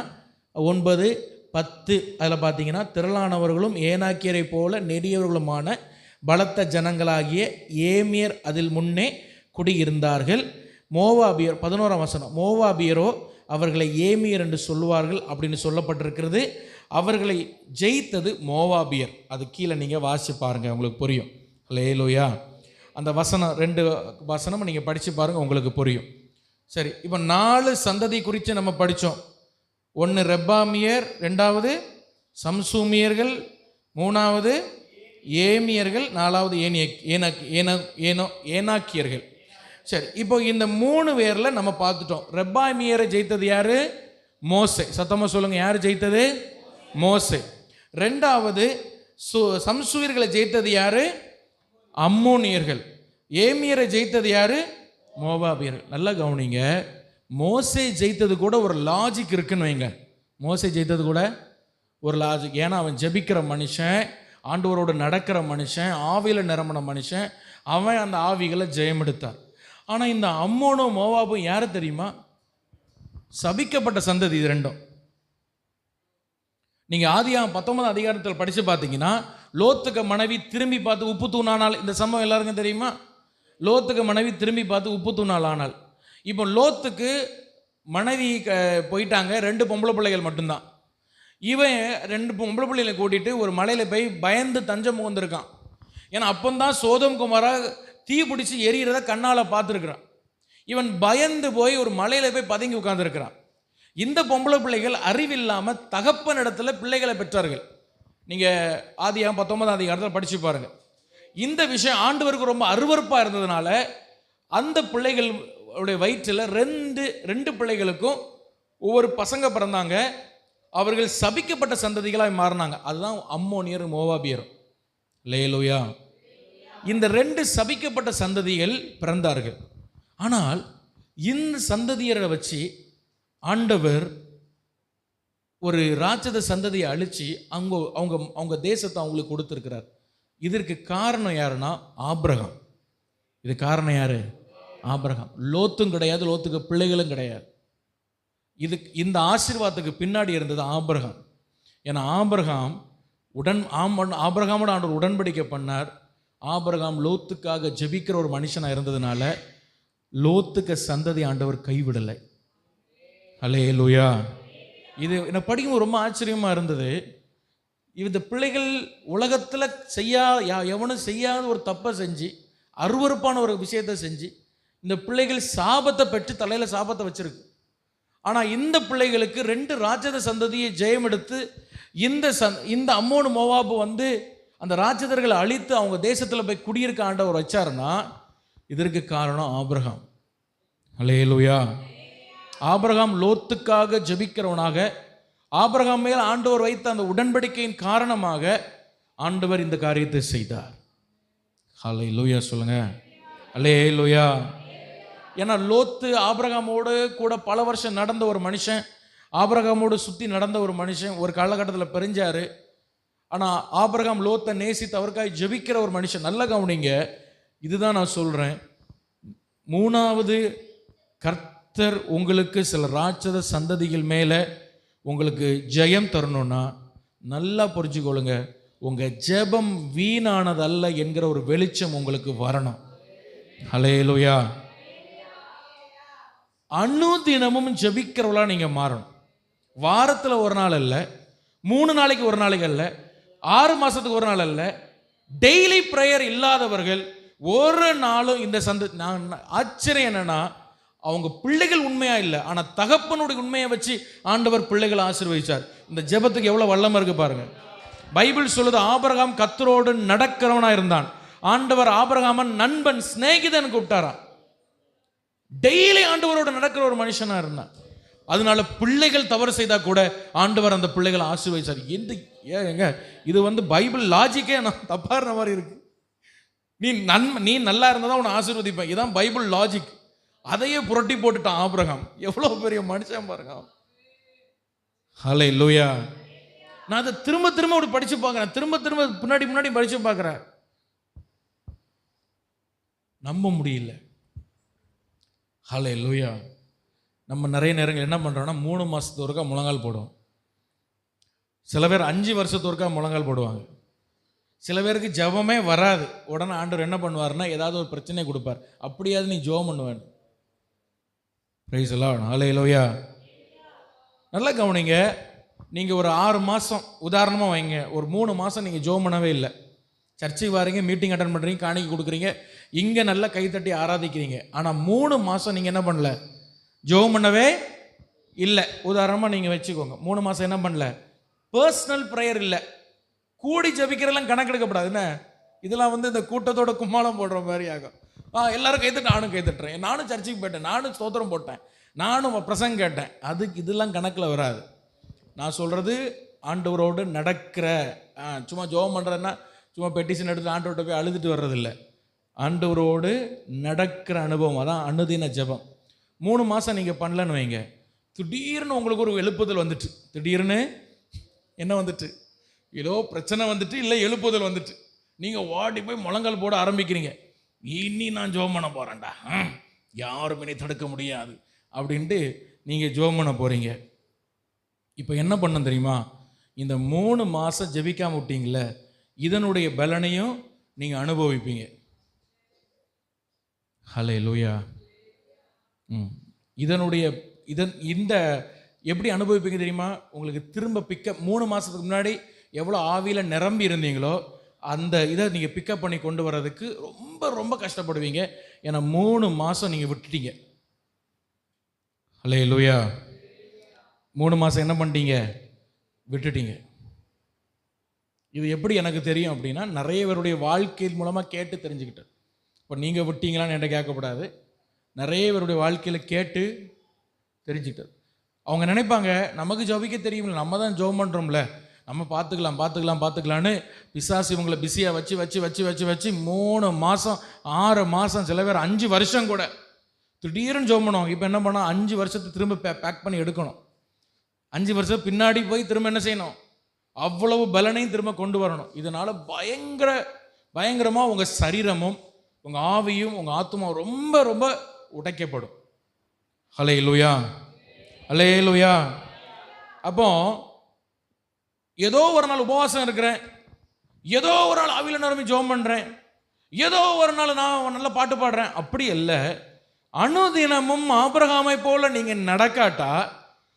9-10 அதில் பார்த்தீங்கன்னா, திரளானவர்களும் ஏனாக்கியரை போல நெடியவர்களுமான பலத்த ஜனங்களாகிய ஏமியர் அதில் முன்னே குடியிருந்தார்கள். மோவாபியர் 11ஆம் வசனம், மோவாபியரோ அவர்களை ஏமியர் என்று சொல்லுவார்கள் அப்படின்னு சொல்லப்பட்டிருக்கிறது. அவர்களை ஜெயித்தது மோவாபியர். அது கீழே நீங்கள் வாசிச்சு பாருங்கள், உங்களுக்கு புரியும். ஹல்லேலூயா. அந்த வசனம் 2 வசனம் நீங்கள் படித்து பாருங்கள், உங்களுக்கு புரியும். சரி, இப்போ 4 சந்ததி குறித்து நம்ம படித்தோம். 1 ரெப்பாமியர், 2வது சம்சூமியர்கள், 3வது ஏமியர்கள், 4வது ஏனாக்கியர்கள். சரி, இப்போ இந்த 3 பேரில் நம்ம பார்த்துட்டோம். ரெப்பாமியரை ஜெயித்தது யாரு? மோசே. சத்தமாக சொல்லுங்கள், யார் ஜெயித்தது? மோசே. 2வது சம்சூரியர்களை ஜெயித்தது யாரு? அம்மோனியர்கள். ஏமியரை ஜெயித்தது யாரு? மோவாபியர்கள். நல்லா கவனிங்க. மோசே ஜெயித்தது கூட ஒரு லாஜிக் இருக்குன்னு வைங்க. மோசே ஜெயித்தது கூட ஒரு லாஜிக். ஏன்னா அவன் ஜெபிக்கிற மனுஷன், ஆண்டவரோடு நடக்கிற மனுஷன், ஆவியில் நிரம்பின மனுஷன். அவன் அந்த ஆவிகளை ஜெயம் எடுத்தார். ஆனால் இந்த அம்மோனும் மோவாபும் யாரு தெரியுமா? சபிக்கப்பட்ட சந்ததி. இது ரெண்டும் நீங்கள் ஆதியாகமம் 19 அதிகாரத்தில் படித்து பார்த்தீங்கன்னா, லோத்துக்கு மனைவி திரும்பி பார்த்து உப்பு தூணானால், இந்த சம்பவம் எல்லாருக்கும் தெரியுமா? லோத்துக்கு மனைவி திரும்பி பார்த்து உப்பு தூணால் ஆனால். இப்போ லோத்துக்கு மனைவி போயிட்டாங்க, 2 பொம்பளை பிள்ளைகள் மட்டும்தான். இவன் 2 பொம்பளை பிள்ளைகளை கூட்டிகிட்டு ஒரு மலையில் போய் பயந்து தஞ்சம் புகுந்திருக்கான். ஏன்னா அப்பந்தான் சோதோம் குமாரா தீ பிடிச்சி எரியிறத கண்ணால் பார்த்துருக்குறான். இவன் பயந்து போய் ஒரு மலையில் போய் பதுங்கி உட்கார்ந்துருக்கிறான். இந்த பொம்பளை பிள்ளைகள் அறிவில்லாமல் தகப்பன் இடத்துல பிள்ளைகளை பெற்றார்கள். நீங்கள் ஆதியாகமம் 19 அதிகாரத்தில் படித்து பாருங்கள். இந்த விஷயம் ஆண்டவருக்கு ரொம்ப அருவருப்பாக இருந்ததுனால அந்த பிள்ளைகளுடைய வயிற்றில் ரெண்டு பிள்ளைகளுக்கும் ஒவ்வொரு பசங்க பிறந்தாங்க. அவர்கள் சபிக்கப்பட்ட சந்ததிகளாக மாறினாங்க. அதுதான் அம்மோனியர் மோவாபியர். லேலூயா. இந்த 2 சபிக்கப்பட்ட சந்ததிகள் பிறந்தார்கள். ஆனால் இந்த சந்ததியரை வச்சு ஆண்டவர் ஒரு ராட்சத சந்ததியை அழிச்சு அவங்க தேசத்தை அவங்களுக்கு கொடுத்துருக்கிறார். இதற்கு காரணம் யாருன்னா ஆபிரகாம். இது காரணம் யாரு? ஆபிரகாம். லோத்தும் கிடையாது, லோத்துக்கு பிள்ளைகளும் கிடையாது. இந்த ஆசீர்வாதத்துக்கு பின்னாடி இருந்தது ஆபிரகாம். ஏன்னா ஆபிரகாமோட ஆண்டவர் உடன்படிக்கை பண்ணார். ஆபிரகாம் லோத்துக்காக ஜெபிக்கிற ஒரு மனுஷனாக இருந்ததுனால லோத்துக்கு சந்ததி ஆண்டவர் கைவிடலை. அல்லேலூயா. இது என்ன படிக்கும் ரொம்ப ஆச்சரியமாக இருந்தது. இந்த பிள்ளைகள் உலகத்தில் எவனும் செய்யாத ஒரு தப்பை செஞ்சு, அருவருப்பான ஒரு விஷயத்தை செஞ்சு, இந்த பிள்ளைகள் சாபத்தை பெற்று தலையில் சாபத்தை வச்சிருக்கு. ஆனால் இந்த பிள்ளைகளுக்கு 2 ராட்சத சந்ததியை ஜெயம் எடுத்து இந்த அம்மோனு மோவாபு அந்த ராட்சதர்களை அழித்து அவங்க தேசத்தில் போய் குடியிருக்க ஆண்டவர் வச்சாருன்னா இதற்கு காரணம் ஆபிரகாம். அல்லேலூயா. ஆபிரகாம் லோத்துக்காக ஜெபிக்கிறவனாக, ஆபிரகாம் மேல் ஆண்டவர் வைத்த அந்த உடன்படிக்கையின் காரணமாக ஆண்டவர் இந்த காரியத்தை செய்தார். அல்லேலூயா சொல்லுங்க. அல்லேலூயா. ஏன்னா லோத்து ஆபிரகாமோடு கூட பல வருஷம் நடந்த ஒரு மனுஷன், ஆபிரகாமோடு சுற்றி நடந்த ஒரு மனுஷன். ஒரு காலகட்டத்தில் பிரிஞ்சாரு. ஆனால் ஆபிரகாம் லோத்தை நேசித்து அவருக்காக ஜெபிக்கிற ஒரு மனுஷன். நல்ல கவனிங்க, இதுதான் நான் சொல்கிறேன். 3வது, கர்த்தர் உங்களுக்கு சில ராட்சத சந்ததிகள் மேலே உங்களுக்கு ஜெயம் தரணும்னா நல்லா புரிஞ்சுக்கொள்ளுங்க, உங்கள் ஜெபம் வீணானதல்ல என்கிற ஒரு வெளிச்சம் உங்களுக்கு வரணும். அல்லேலூயா. அனுதினமும் ஜெபிக்கிறவளா நீங்கள் மாறணும். வாரத்தில் ஒரு நாள் அல்ல, 3 நாளைக்கு ஒரு நாளைக்கு அல்ல, 6 மாதத்துக்கு ஒரு நாள் அல்ல. டெய்லி ப்ரேயர் இல்லாதவர்கள் ஒரு நாளும் இந்த நான் ஆச்சரியம் என்னன்னா, அவங்க பிள்ளைகள் உண்மையா இல்லை, ஆனால் தகப்பனுடைய உண்மையை வச்சு ஆண்டவர் பிள்ளைகளை ஆசீர்வதிச்சார். இந்த ஜெபத்துக்கு எவ்வளோ வல்லமை இருக்கு பாருங்க. பைபிள் சொல்லுது, ஆபிரகாம் கர்த்தரோடு நடக்கிறவனா இருந்தான். ஆண்டவர் ஆபிரகாமன் நண்பன், சிநேகிதன் கூப்பிட்டாராம். டெய்லி ஆண்டவரோடு நடக்கிற ஒரு மனுஷனா இருந்தான். அதனால பிள்ளைகள் தவறு செய்தா கூட ஆண்டவர் அந்த பிள்ளைகளை ஆசீர்வதிச்சார். ஏங்க இது பைபிள் லாஜிக்கே தப்பான மாதிரி இருக்கு. நீ நல்லா இருந்தா தான் உன்னை ஆசீர்வதிப்பேன், இதான் பைபிள் லாஜிக். அதையே புரட்டி போட்டுட்டான் ஆபிரகாம். எவ்வளவு பெரிய மனுஷன் பாருங்க. ஹல்லேலூயா. நான் அதை திரும்ப திரும்ப படிச்சு பார்க்கிறேன், திரும்ப பின்னாடி படிச்சு பார்க்கிறேன், நம்ப முடியல. ஹல்லேலூயா. நம்ம நிறைய நேரங்கள் என்ன பண்ணுறோம்னா 3 மாதத்துக்கு ஒருக்கா முழங்கால் போடுவோம். சில பேர் 5 வருஷத்துக்கு ஒருக்கா முழங்கால் போடுவாங்க. சில பேருக்கு ஜெபமே வராது. உடனே ஆண்டவர் என்ன பண்ணுவார்னா ஏதாவது ஒரு பிரச்சனை கொடுப்பார். அப்படியாவது நீ ஜெபம் பண்ணுவேன். Praise the Lord. ஹல்லேலூயா. நல்லா கவனிங்க. நீங்கள் ஒரு 6 மாதம் உதாரணமாக வைங்க, ஒரு 3 மாதம் நீங்கள் ஜெபம் பண்ணவே இல்லை. சர்ச்சுக்கு வாரீங்க, மீட்டிங் அட்டன் பண்ணுறீங்க, காணிக்கை கொடுக்குறீங்க, இங்கே நல்லா கைத்தட்டி ஆராதிக்கிறீங்க. ஆனால் 3 மாதம் நீங்கள் என்ன பண்ணல? ஜெபம் பண்ணவே இல்லை. உதாரணமாக நீங்கள் வச்சுக்கோங்க, 3 மாதம் என்ன பண்ணல? பர்சனல் ப்ரேயர் இல்லை. கூடி ஜபிக்கிறெல்லாம் கணக்கெடுக்கப்படாது. என்ன இதெல்லாம் இந்த கூட்டத்தோட கும்மாளம் போடுற மாதிரி ஆகும். எல்லாரும் கைத்தட்டு, நானும் கைத்தட்டுறேன், நானும் சர்ச்சுக்கு போயிட்டேன், நானும் ஸ்தோத்திரம் போட்டேன், நானும் பிரசங்கம் கேட்டேன், இதெல்லாம் கணக்கில் வராது. நான் சொல்கிறது ஆண்டவரோடு நடக்கிற, சும்மா ஜெபம் பண்ணுறேன்னா சும்மா பெட்டிஷன் எடுத்து ஆண்டவர்கிட்ட போய் அழுதுட்டு வர்றதில்லை. ஆண்டவரோடு நடக்கிற அனுபவம், அதான் அனுதின ஜெபம். 3 மாதம் நீங்கள் பண்ணலன்னு வைங்க, திடீர்னு உங்களுக்கு ஒரு எழுப்புதல் வந்துட்டு, திடீர்னு என்ன வந்துட்டு, ஏதோ பிரச்சனை வந்துட்டு, இல்லை எழுப்புதல் வந்துட்டு, நீங்கள் ஓடி போய் முழங்கால் போட ஆரம்பிக்கிறீங்க. இனி நான் ஜெபம் பண்ண போகிறேன்டா, யாரும் என்னை தடுக்க முடியாது அப்படின்ட்டு நீங்கள் ஜெபம் பண்ண போகிறீங்க. இப்போ என்ன பண்ண தெரியுமா? இந்த 3 மாதம் ஜெபிக்காம விட்டீங்களே, இதனுடைய பலனையும் நீங்கள் அனுபவிப்பீங்க. ஹல்லேலூயா. இந்த எப்படி அனுபவிப்பீங்க தெரியுமா? உங்களுக்கு திரும்ப 3 மாதத்துக்கு முன்னாடி எவ்வளோ ஆவியில் நிரம்பி இருந்தீங்களோ அந்த இதை நீங்கள் பிக்கப் பண்ணி கொண்டு வர்றதுக்கு ரொம்ப ரொம்ப கஷ்டப்படுவீங்க. ஏன்னா 3 மாதம் நீங்கள் விட்டுட்டீங்க. ஹல்லேலூயா. 3 மாதம் என்ன பண்ணிட்டீங்க? விட்டுட்டீங்க. இது எப்படி எனக்கு தெரியும் அப்படின்னா, நிறைய பேருடைய வாழ்க்கையின் மூலமாக கேட்டு தெரிஞ்சுக்கிட்டேன். இப்போ நீங்கள் விட்டீங்களான்னு என்கிட்ட கேட்கக்கூடாது. நிறைய பேருடைய வாழ்க்கையில் கேட்டு தெரிஞ்சுக்கிட்டது. அவங்க நினைப்பாங்க நமக்கு ஜெபிக்க தெரியும்ல, நம்ம தான் ஜெபம் பண்ணுறோம்ல, நம்ம பார்த்துக்கலான்னு பிசாசு இவங்களை பிஸியாக வச்சு 3 மாதம் 6 மாதம், சில பேர் 5 வருஷம் கூட திடீர்னு ஜெபம் பண்ணுவாங்க. இப்போ என்ன பண்ணோம்? 5 வருஷத்தை திரும்ப பேக் பண்ணி எடுக்கணும். 5 வருஷம் பின்னாடி போய் திரும்ப என்ன செய்யணும்? அவ்வளவு பலனையும் திரும்ப கொண்டு வரணும். இதனால் பயங்கரமாக உங்கள் சரீரமும் உங்கள் ஆவியும் உங்கள் ஆத்துமாவும் ரொம்ப ரொம்ப உடைக்கப்படும். ஹல்லேலூயா, ஹல்லேலூயா. அப்போ ஏதோ ஒரு நாள் உபவாசம் இருக்கிறேன், ஏதோ ஒரு நாள் ஆவியில் நிரம்பி ஜெபம் பண்ணுறேன், ஏதோ ஒரு நாள் நான் நல்ல பாட்டு பாடுறேன், அப்படி இல்லை. அனுதினமும் ஆபிரகாமை போல நீங்கள் நடக்காட்டா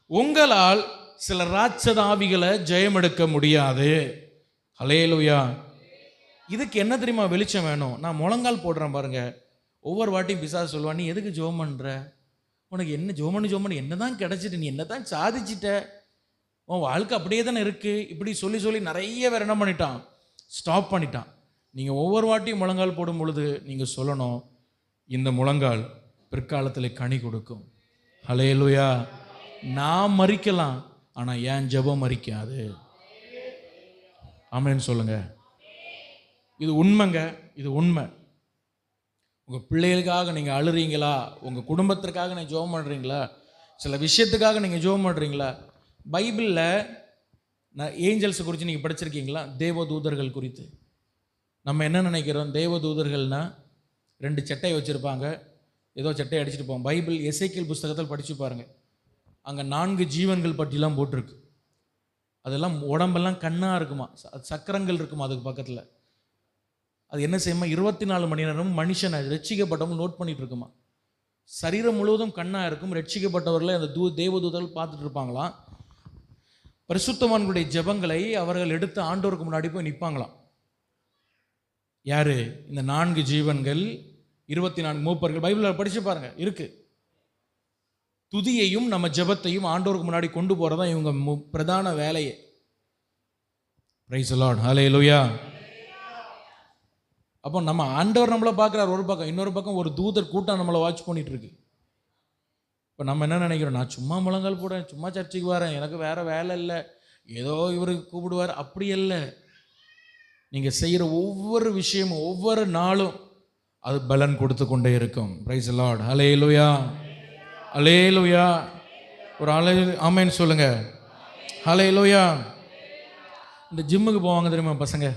உங்களால் சில ராட்சத ஆவிகளை ஜெயம் எடுக்க முடியாது. ஹல்லேலூயா. இதுக்கு என்ன தெரியுமா வெளிச்சம் வேணும்? நான் முழங்கால் போடுறேன் பாருங்க. ஒவ்வொரு வாட்டியும் பிசாசு சொல்லுவான், நீ எதுக்கு ஜெபம் பண்ணுற? உனக்கு என்ன ஜெபம் பண்ணி என்ன தான் கிடச்சிட்டு, நீ என்ன தான் சாதிச்சிட்ட, உன் வாழ்க்கை அப்படியே தானே இருக்குது, இப்படி சொல்லி நிறைய பேர் என்ன பண்ணிட்டான்? ஸ்டாப் பண்ணிட்டான். நீங்கள் ஒவ்வொரு வாட்டியும் முழங்கால் போடும் பொழுது நீங்கள் சொல்லணும், இந்த முழங்கால் பிற்காலத்தில் கனி கொடுக்கும். ஹல்லேலூயா. நான் மறிக்கலாம், ஆனால் ஏன் ஜெபம் மறிக்காது. ஆமென் சொல்லுங்க. இது உண்மைங்க, இது உண்மை. உங்கள் பிள்ளைகளுக்காக நீங்கள் அழுறீங்களா? உங்கள் குடும்பத்திற்காக நீங்கள் ஜெபம் பண்ணுறீங்களா? சில விஷயத்துக்காக நீங்கள் ஜெபம் பண்ணுறீங்களா? பைபிளில் ஏஞ்சல்ஸ் குறித்து நீங்கள் படிச்சிருக்கீங்களா? தேவதூதர்கள் குறித்து நம்ம என்ன நினைக்கிறோம்? தேவதூதர்கள்னால் 2 சட்டையை வச்சுருப்பாங்க, ஏதோ சட்டையை அடிச்சுட்டு போவோம். பைபிள் எசேக்கியேல் புஸ்தகத்தில் படித்து பாருங்கள். அங்கே 4 ஜீவன்கள் பற்றிலாம் போட்டிருக்கு. அதெல்லாம் உடம்பெல்லாம் கண்ணாக இருக்குமா, சக்கரங்கள் இருக்குமா அதுக்கு பக்கத்தில். அது என்ன செய்யுமா? 24 மணி நேரமும் மனுஷனை ரட்சிக்கப்பட்டவங்க நோட் பண்ணிட்டு இருக்குமா. சரீரம் முழுவதும் கண்ணாக இருக்கும். ரட்சிக்கப்பட்டவர்களை அந்த தேவதூதர்கள் பார்த்துட்டு இருப்பாங்களாம். பரிசுத்தவான்களுடைய ஜெபங்களை அவர்கள் எடுத்து ஆண்டவருக்கு முன்னாடி போய் நிற்பாங்களாம். யாரு? இந்த 4 ஜீவன்கள், 24 மூப்பர்கள். பைபிளில் படிச்சு பாருங்க, இருக்கு. துதியையும் நம்ம ஜெபத்தையும் ஆண்டவருக்கு முன்னாடி கொண்டு போறதா இவங்க பிரதான வேலையே. பிரைஸ் தி லார்ட், ஹல்லேலூயா. அப்போ நம்ம ஆண்டவர் நம்மளை பார்க்குறார் ஒரு பக்கம், இன்னொரு பக்கம் ஒரு தூதர் கூட்டம் நம்மளை வாட்ச் பண்ணிட்டு இருக்கு. இப்போ நம்ம என்ன நினைக்கிறோம்? நான் சும்மா முழங்கால் போடுறேன், சும்மா சர்ச்சைக்கு வரேன், எனக்கு வேற வேலை இல்லை, ஏதோ இவருக்கு கூப்பிடுவார், அப்படி இல்லை. நீங்கள் செய்கிற ஒவ்வொரு விஷயமும் ஒவ்வொரு நாளும் அது பலன் கொடுத்து கொண்டே இருக்கும். பிரைஸ் தி லார்ட், ஹல்லேலூயா, ஹல்லேலூயா. ஒரு ஆமென் சொல்லுங்க. ஹல்லேலூயா. இந்த ஜிம்முக்கு போவாங்க தெரியுமா பசங்க?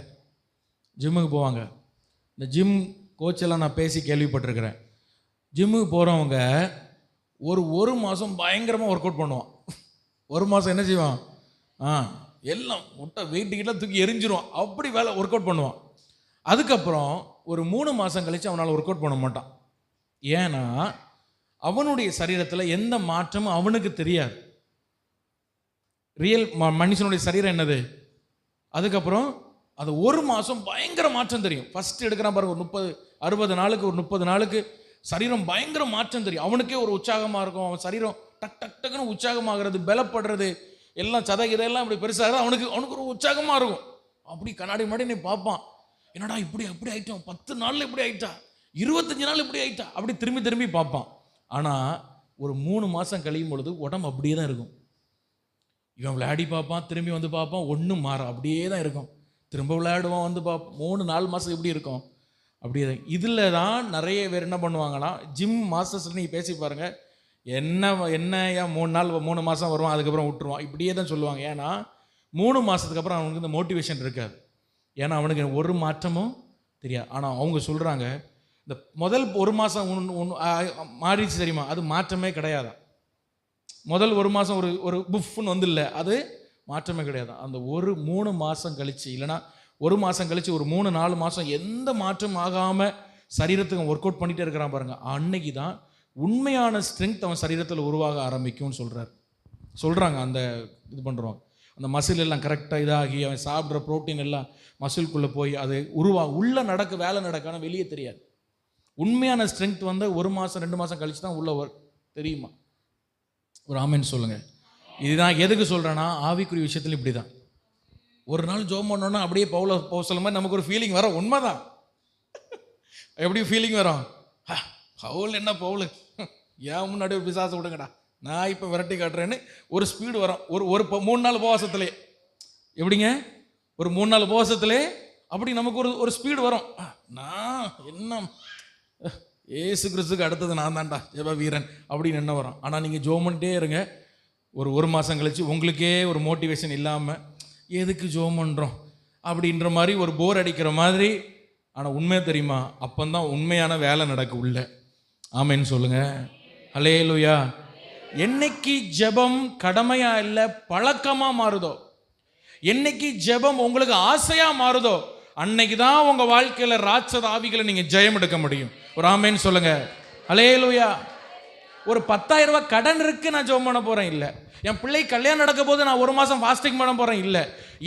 ஜிம்முக்கு போவாங்க. இந்த ஜிம் கோச்செல்லாம் நான் பேசி கேள்விப்பட்டிருக்கிறேன். ஜிம்முக்கு போகிறவங்க ஒரு மாதம் பயங்கரமாக ஒர்க் அவுட் பண்ணுவான். ஒரு மாதம் என்ன செய்வான்? எல்லாம் முட்டை வெயிட்டுக்கிட்ட தூக்கி எரிஞ்சிருவான், அப்படி வேலை ஒர்க் அவுட் பண்ணுவான். அதுக்கப்புறம் ஒரு 3 மாதம் கழித்து அவனால் ஒர்க் அவுட் பண்ண மாட்டான். ஏன்னா அவனுடைய சரீரத்தில் எந்த மாற்றமும் அவனுக்கு தெரியாது. ரியல் மனுஷனுடைய சரீரம் என்னது? அதுக்கப்புறம் அது 1 மாதம் பயங்கர மாற்றம் தெரியும். ஃபஸ்ட்டு எடுக்கிறான் பாருங்க, ஒரு 30 நாளுக்கு சரீரம் பயங்கர மாற்றம் தெரியும். அவனுக்கே ஒரு உற்சாகமாக இருக்கும். அவன் சரீரம் டக்குன்னு உற்சாகமாகிறது, பலப்படுறது, எல்லாம் இதெல்லாம் இப்படி பெருசாக அவனுக்கு ஒரு உற்சாகமாக இருக்கும். அப்படி கண்ணாடி முன்னாடி நீ பார்ப்பான், என்னடா இப்படி ஆயிட்டோம், 10 நாளில் இப்படி ஆயிட்டா, 25 நாள் இப்படி ஆயிட்டா, அப்படி திரும்பி பார்ப்பான். ஆனால் ஒரு 3 மாதம் கழியும் பொழுது உடம்பு அப்படியே தான் இருக்கும். இவன் விளையாடி பார்ப்பான், திரும்பி வந்து பார்ப்பான், ஒன்றும் மாற அப்படியே தான் இருக்கும். திரும்ப விளையாடுவான், வந்து பார்ப்போம். 3-4 மாதம் எப்படி இருக்கும்? அப்படியே தான். இதில் தான் நிறைய பேர் என்ன பண்ணுவாங்கன்னா, ஜிம் மாஸ்டர்ஸ் நீங்கள் பேசி பாருங்கள், என்ன ஏன் 3 மாதம் வருவான், அதுக்கப்புறம் விட்டுருவான், இப்படியே தான் சொல்லுவாங்க. ஏன்னா 3 மாதத்துக்கு அப்புறம் அவனுக்கு இந்த மோட்டிவேஷன் இருக்காது. ஏன்னா அவனுக்கு ஒரு மாற்றமும் தெரியாது. ஆனால் அவங்க சொல்கிறாங்க, இந்த முதல் ஒரு மாதம் மாறிடுச்சு தெரியுமா, அது மாற்றமே கிடையாதான். முதல் ஒரு மாதம் ஒரு புஃப்னு வந்து இல்லை, அது மாற்றமே கிடையாது. அந்த 3 மாதம் கழிச்சு, இல்லைனா 1 மாதம் கழிச்சு, ஒரு 3-4 மாதம் எந்த மாற்றம் ஆகாமல் சரீரத்துக்கு ஒர்க் அவுட் பண்ணிகிட்டே இருக்கிறான் பாருங்க, அன்னைக்கு தான் உண்மையான ஸ்ட்ரென்த் அவன் சரீரத்தில் உருவாக ஆரம்பிக்கும்னு சொல்கிறாங்க. அந்த இது பண்ணுறோம், அந்த மசில் எல்லாம் கரெக்டாக இதாகி அவன் சாப்பிட்ற ப்ரோட்டீன் எல்லாம் மசில்குள்ளே போய் அது உள்ளே வேலை நடக்கான வெளியே தெரியாது. உண்மையான ஸ்ட்ரென்த் வந்து 1 மாதம் 2 மாதம் கழிச்சு தான் உள்ள ஒர்க் தெரியுமா. ஒரு ஆமென் சொல்லுங்கள். இதுதான் எதுக்கு சொல்கிறேன்னா, ஆவிக்குரிய விஷயத்தில் இப்படி தான். ஒரு நாள் ஜோம் பண்ணோன்னா அப்படியே சொல்ல மாதிரி நமக்கு ஒரு ஃபீலிங் வரும். உண்மைதான். எப்படி ஃபீலிங் வரும், பவுல் என்ன பவுல், ஏன் முன்னாடி ஒரு பிசாசை விடுங்கடா, நான் இப்போ விரட்டி காட்டுறேன்னு ஒரு ஸ்பீடு வரும். ஒரு 3 நாள் உபவாசத்துலே, எப்படிங்க, ஒரு 3 நாள் உபவாசத்துலே அப்படி நமக்கு ஒரு ஸ்பீடு வரும். நான் என்ன ஏசு கிறிஸ்துக்கு அடுத்தது நான் தான்டா ஜெப வீரன் அப்படின்னு என்ன வரும். ஆனால் நீங்கள் ஜோம் பண்ணிட்டே இருங்க, ஒரு மாதம் கழிச்சு உங்களுக்கே ஒரு மோட்டிவேஷன் இல்லாமல் எதுக்கு ஜோம் பண்ணுறோம் அப்படின்ற மாதிரி ஒரு போர் அடிக்கிற மாதிரி. ஆனால் உண்மை தெரியுமா, அப்போந்தான் உண்மையான வேலை நடக்கு உள்ள. ஆமென்னு சொல்லுங்க. ஹல்லேலூயா. என்னைக்கு ஜெபம் கடமையா இல்லை பழக்கமாக மாறுதோ, என்னைக்கு ஜெபம் உங்களுக்கு ஆசையாக மாறுதோ, அன்னைக்கு தான் உங்கள் வாழ்க்கையில் ராட்சத ஆவிகளை நீங்கள் ஜெயம் எடுக்க முடியும். ஒரு ஆமென்னு சொல்லுங்க. ஹல்லேலூயா. ஒரு 10,000 ரூபாய் கடன் இருக்கு, நான் ஜெபம் பண்ண போகிறேன் இல்லை. என் பிள்ளை கல்யாணம் நடக்க போது நான் 1 மாதம் ஃபாஸ்டிங் பண்ண போகிறேன் இல்லை.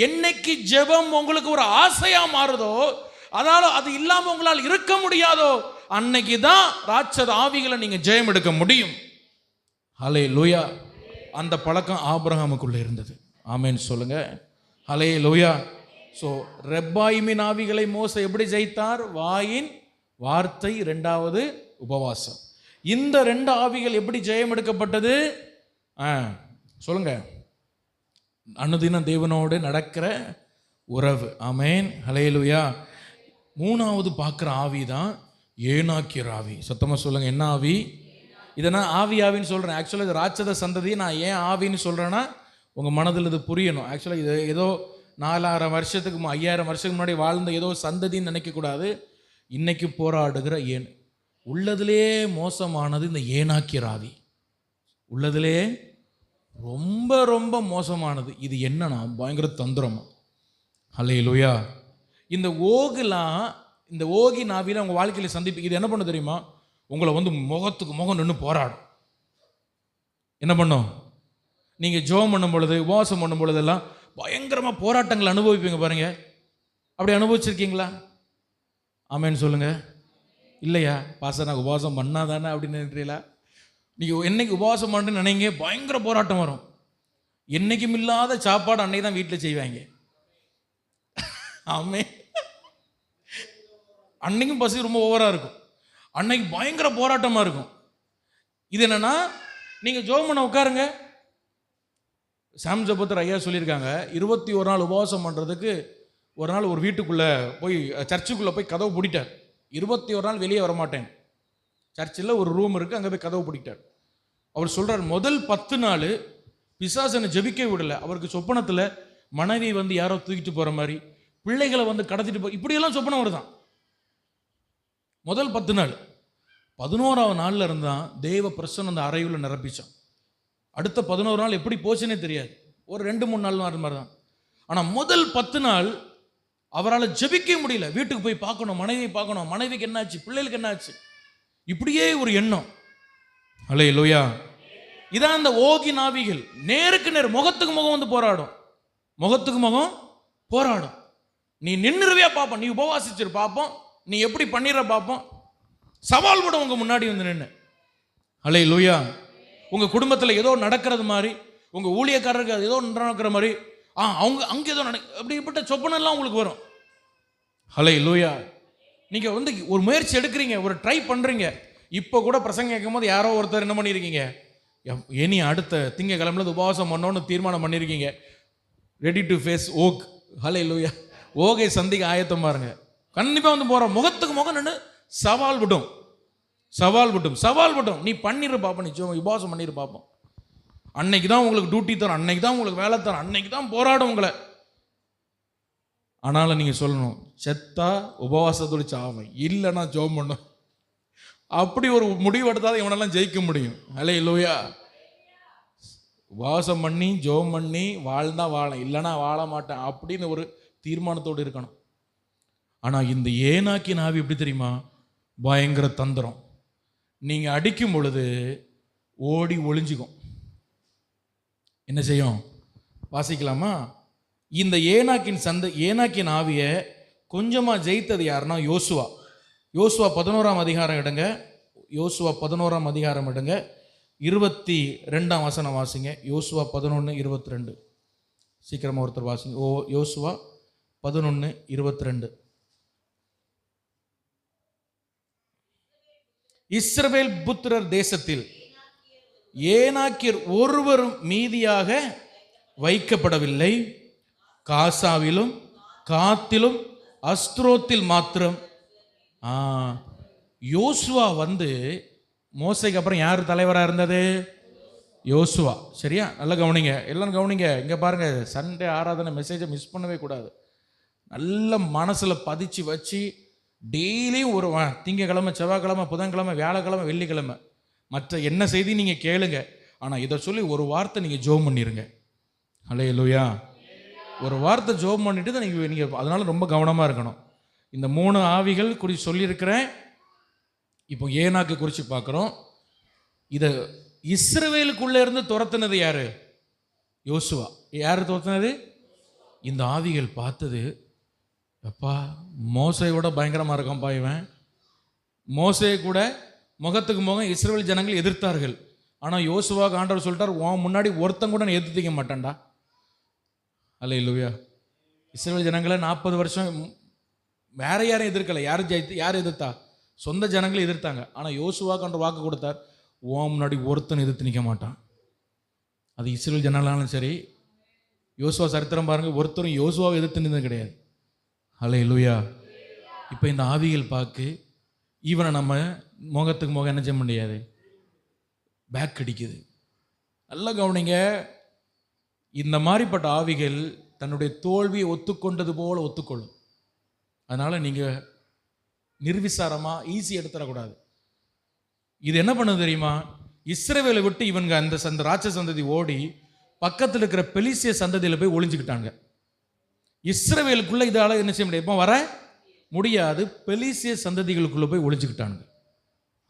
என்னைக்கு ஜெபம் உங்களுக்கு ஒரு ஆசையாக மாறுதோ, அதால அது இல்லாமல் உங்களால் இருக்க முடியாதோ, அன்னைக்கு தான் ராட்சத ஆவிகளை நீங்கள் ஜெயம் எடுக்க முடியும். ஹல்லேலூயா. அந்த பழக்கம் ஆபிரகாமுக்குள்ளே இருந்தது. ஆமென்னு சொல்லுங்க. ஹல்லேலூயா. ஸோ ரெப்பாயிமின் ஆவிகளை மோசே எப்படி ஜெயித்தார்? வாயின் வார்த்தை, 2வது உபவாசம். இந்த 2 ஆவிகள் எப்படி ஜெயம் எடுக்கப்பட்டது? சொல்லுங்க. அனுதினம் தேவனோடு நடக்கிற உறவு. ஆமென். ஹல்லேலூயா. 3வது பார்க்குற ஆவி தான் ஏனாக்கிற ஆவி. சத்தமாக சொல்லுங்க, என்ன ஆவி? இதை நான் ஆவின்னு சொல்கிறேன். ஆக்சுவலாக இது ராட்சத சந்ததியை நான் ஏன் ஆவின்னு சொல்கிறேன்னா, உங்கள் மனதில் இது புரியணும். ஆக்சுவலாக இது ஏதோ 4000 வருஷத்துக்கு 5000 வருஷத்துக்கு முன்னாடி வாழ்ந்த ஏதோ சந்ததின்னு நினைக்கக்கூடாது. இன்னைக்கு போராடுகிற உள்ளதிலே மோசமானது இந்த ஏனாக்கிற ஆவி. உள்ளதிலே ரொம்ப ரொம்ப மோசமானது இது என்னன்னா, பயங்கர தந்திரமா. ஹல்லேலூயா. இந்த ஓகி நாவில உங்கள் வாழ்க்கையில் சந்திப்பு இது என்ன பண்ண தெரியுமா? உங்களை வந்து முகத்துக்கு முகம் நின்று போராடும். என்ன பண்ணும்? நீங்கள் ஜெபம் பண்ணும் பொழுது, உபவாசம் பண்ணும் பொழுதெல்லாம் பயங்கரமாக போராட்டங்கள் அனுபவிப்பீங்க பாருங்க. அப்படி அனுபவிச்சிருக்கீங்களா? ஆமென்னு சொல்லுங்க. இல்லையா? பாஸ்டர் நான் உபவாசம் பண்ணாதானே அப்படின்னு நினைக்கிறீங்களா? நீங்கள் என்னைக்கு உபவாசம் பண்ணுன்னு நினைங்க, பயங்கர போராட்டம் வரும். என்னைக்கும் இல்லாத சாப்பாடு அன்னைக்கு தான் வீட்டில் செய்வாங்க. ஆமே. அன்னைக்கும் பசி ரொம்ப ஓவராக இருக்கும், அன்னைக்கு பயங்கர போராட்டமாக இருக்கும். இது என்னன்னா, நீங்கள் ஜெபம் பண்ண உட்காருங்க. சாம் ஜபத்தர் ஐயா சொல்லியிருக்காங்க, 21 நாள் உபவாசம் பண்ணுறதுக்கு ஒரு நாள் ஒரு வீட்டுக்குள்ளே போய் சர்ச்சுக்குள்ளே போய் கதவு பூட்டிட்டார். 21 நாள் வெளியே வரமாட்டேன். சர்ச்சில் ஒரு ரூம் இருக்குது, அங்கே போய் கதவு பூட்டிட்டார். அவர் சொல்கிறார், முதல் 10 நாள் பிசாசனை ஜெபிக்க விடலை. அவருக்கு சொப்பனத்தில் மனைவி வந்து யாரோ தூக்கிட்டு போகிற மாதிரி, பிள்ளைகளை வந்து கடத்திட்டு இப்படியெல்லாம் சொப்பனம் வருதான். முதல் 10 நாள். 11வது நாளில் இருந்தால் தேவ பிரசன்னம் அந்த அறையில் நிரப்பிச்சான். அடுத்த 11 நாள் எப்படி போச்சுன்னே தெரியாது. ஒரு 2-3 நாள் மாதிரி தான். ஆனால் முதல் 10 நாள் அவரால் ஜெபிக்க முடியல. வீட்டுக்கு போய் பார்க்கணும், மனைவியை பார்க்கணும், மனைவிக்கு என்னாச்சு, பிள்ளைகளுக்கு என்னாச்சு, இப்படியே ஒரு எண்ணம். ஹல்லேலூயா. இதான் அந்த ஓகி நாவிகள். நேருக்கு நேர், முகத்துக்கு முகம் வந்து போராடும். முகத்துக்கு முகம் போராடும். நீ நின்றுவியா பார்ப்போம், நீ உபவாசிச்சிரு பார்ப்போம், நீ எப்படி பண்ணிடுற பார்ப்போம். சவால் கூட உங்க முன்னாடி வந்து நின்று. ஹல்லேலூயா. உங்கள் குடும்பத்தில் ஏதோ நடக்கிறது மாதிரி, உங்கள் ஊழியக்காரருக்கு ஏதோ நடக்கிற மாதிரி, அவங்க அங்கே ஏதோ அப்படிப்பட்ட சொப்பனெல்லாம் உங்களுக்கு வரும். ஹல்லேலூயா. நீங்கள் வந்து ஒரு முயற்சி எடுக்கிறீங்க, ஒரு ட்ரை பண்ணுறீங்க. இப்போ கூட பிரசங்கம் கேட்கும் போது யாரோ ஒருத்தர் என்ன பண்ணியிருக்கீங்க, இனி அடுத்த திங்கக்கிழமையில உபவாசம் பண்ணோன்னு தீர்மானம் பண்ணியிருக்கீங்க. Ready to face Og. Hallelujah. ஓகை சந்திக்க ஆயத்தம் பாருங்க. கண்டிப்பாக வந்து போகிறோம். முகத்துக்கு முகம் நின்று சவால் விட்டும். நீ பண்ணிடு பார்ப்போம், நீ உபவாசம் பண்ணிடு பார்ப்போம். அன்னைக்கு தான் உங்களுக்கு டியூட்டி தரும், அன்னைக்கு தான் உங்களுக்கு வேலை தரும், அன்னைக்கு தான் போராடும் உங்களை. ஆனாலும் நீங்கள் சொல்லணும், செத்தா உபவாசத்தோடு சாவேன், இல்லைன்னா ஜெபம் பண்ணும். அப்படி ஒரு முடிவு எடுத்தால் இவனெல்லாம் ஜெயிக்க முடியும். அல்லேலூயா. உபவாசம் பண்ணி ஜெபம் பண்ணி வாழ்ந்தா வாழ, இல்லைன்னா வாழ மாட்டேன் அப்படின்னு ஒரு தீர்மானத்தோடு இருக்கணும். ஆனால் இந்த ஏனாக்கின் ஆவி எப்படி தெரியுமா? பயங்கர தந்திரம். நீங்கள் அடிக்கும் பொழுது ஓடி ஒளிஞ்சிக்கும். என்ன செய்யும்? வாசிக்கலாமா? இந்த ஏனாக்கின் ஆவியை கொஞ்சமாக ஜெயித்தது யாருன்னா யோசுவா. யோசுவா 11ஆம் அதிகாரம் எடுங்க. யோசுவா 11ஆம் அதிகாரம் எடுங்க. 22ஆம் வசனம் வாசிங்க. யோசுவா 11:22. சீக்கிரமாக ஒருத்தர் வாசிங்க. யோசுவா 11:22. இஸ்ரவேல் புத்திரர் தேசத்தில் ஏனாக்கியர் ஒருவரும் மீதியாக வைக்கப்படவில்லை. காசாவிலும் காத்திலும் அஸ்திரோத்தில் மாத்திரம். யோசுவா மோசைக்கு அப்புறம் யார் தலைவராக இருந்தது? யோசுவா. சரியா? நல்லா கவனிங்க, எல்லாம் கவனிங்க. இங்கே பாருங்க, சண்டே ஆராதனை மெசேஜை மிஸ் பண்ணவே கூடாது. நல்ல மனசில் பதிச்சு வச்சு டெய்லியும் ஒரு திங்கக்கிழமை, செவ்வாய்க்கிழமை, புதன்கிழமை, வியாழக்கிழமை, வெள்ளிக்கிழமை மற்ற என்ன செய்தி நீங்கள் கேளுங்க. ஆனால் இதை சொல்லி ஒரு வார்த்தை நீங்கள் ஜெபம் பண்ணிடுங்க. அல்லேலூயா. ஒரு வார்த்தை ஜெபம் பண்ணிட்டு தான் நீங்கள் அதனால் ரொம்ப கவனமாக இருக்கணும். இந்த 3 ஆவிகள் குறித்து சொல்லியிருக்கிறேன். இப்போ ஏனாக்கு குறித்து பார்க்குறோம். இதை இஸ்ரவேலுக்குள்ளே இருந்து துரத்துனது யார்? யோசுவா. யார் துரத்துனது? இந்த ஆவிகள் பார்த்தது, அப்பா மோசையோட பயங்கரமாக இருக்கான்ப்பா இவன். மோசையை கூட முகத்துக்கு முகம் இஸ்ரவேல் ஜனங்கள் எதிர்த்தார்கள். ஆனால் யோசுவாக்கு ஆண்டவர் சொல்லிட்டார், உன் முன்னாடி ஒருத்தன் கூட நான் எதிர்த்திக்க மாட்டேன்டா. அல்லேலூயா. இஸ்ரவேல் ஜனங்களை 40 வருஷம் வேற யாரும் எதிர்க்கலை. யார் எதிர்த்தா? சொந்த ஜனங்களை எதிர்த்தாங்க. ஆனால் யோசுவாக்கு ஆண்டவர் வாக்கு கொடுத்தார், உன் முன்னாடி ஒருத்தன் எதிர்த்து நிற்க மாட்டான். அது இஸ்ரவேல் ஜனங்களாலும் சரி. யோசுவா சரித்திரம் பாருங்க, ஒருத்தரும் யோசுவாவை எதிர்த்து நின்றது கிடையாது. அல்லேலூயா. இப்போ இந்த ஆவிகள் பார்க்கு இவனை நம்ம முகத்துக்கு முகம் என்ன செய்ய முடியாது, பேக் அடிக்குது. நல்லா கவனிங்க. இந்த மாதிரிப்பட்ட ஆவிகள் தன்னுடைய தோல்வியை ஒத்துக்கொண்டது போல ஒத்துக்கொள்ளும். அதனால் நீங்கள் நிர்விசாரமாக ஈஸி எடுத்துடக்கூடாது. இது என்ன பண்ணுது தெரியுமா? இஸ்ரவேலை விட்டு இவங்க அந்த ராட்சச சந்ததி ஓடி பக்கத்தில் இருக்கிற பெலிசிய சந்ததியில் போய் ஒளிஞ்சுக்கிட்டாங்க. இஸ்ரவேலுக்குள்ளே இதால் என்ன செய்ய முடியாது, இப்போ வர முடியாது. பெலிசிய சந்ததிகளுக்குள்ளே போய் ஒளிஞ்சுக்கிட்டாங்க.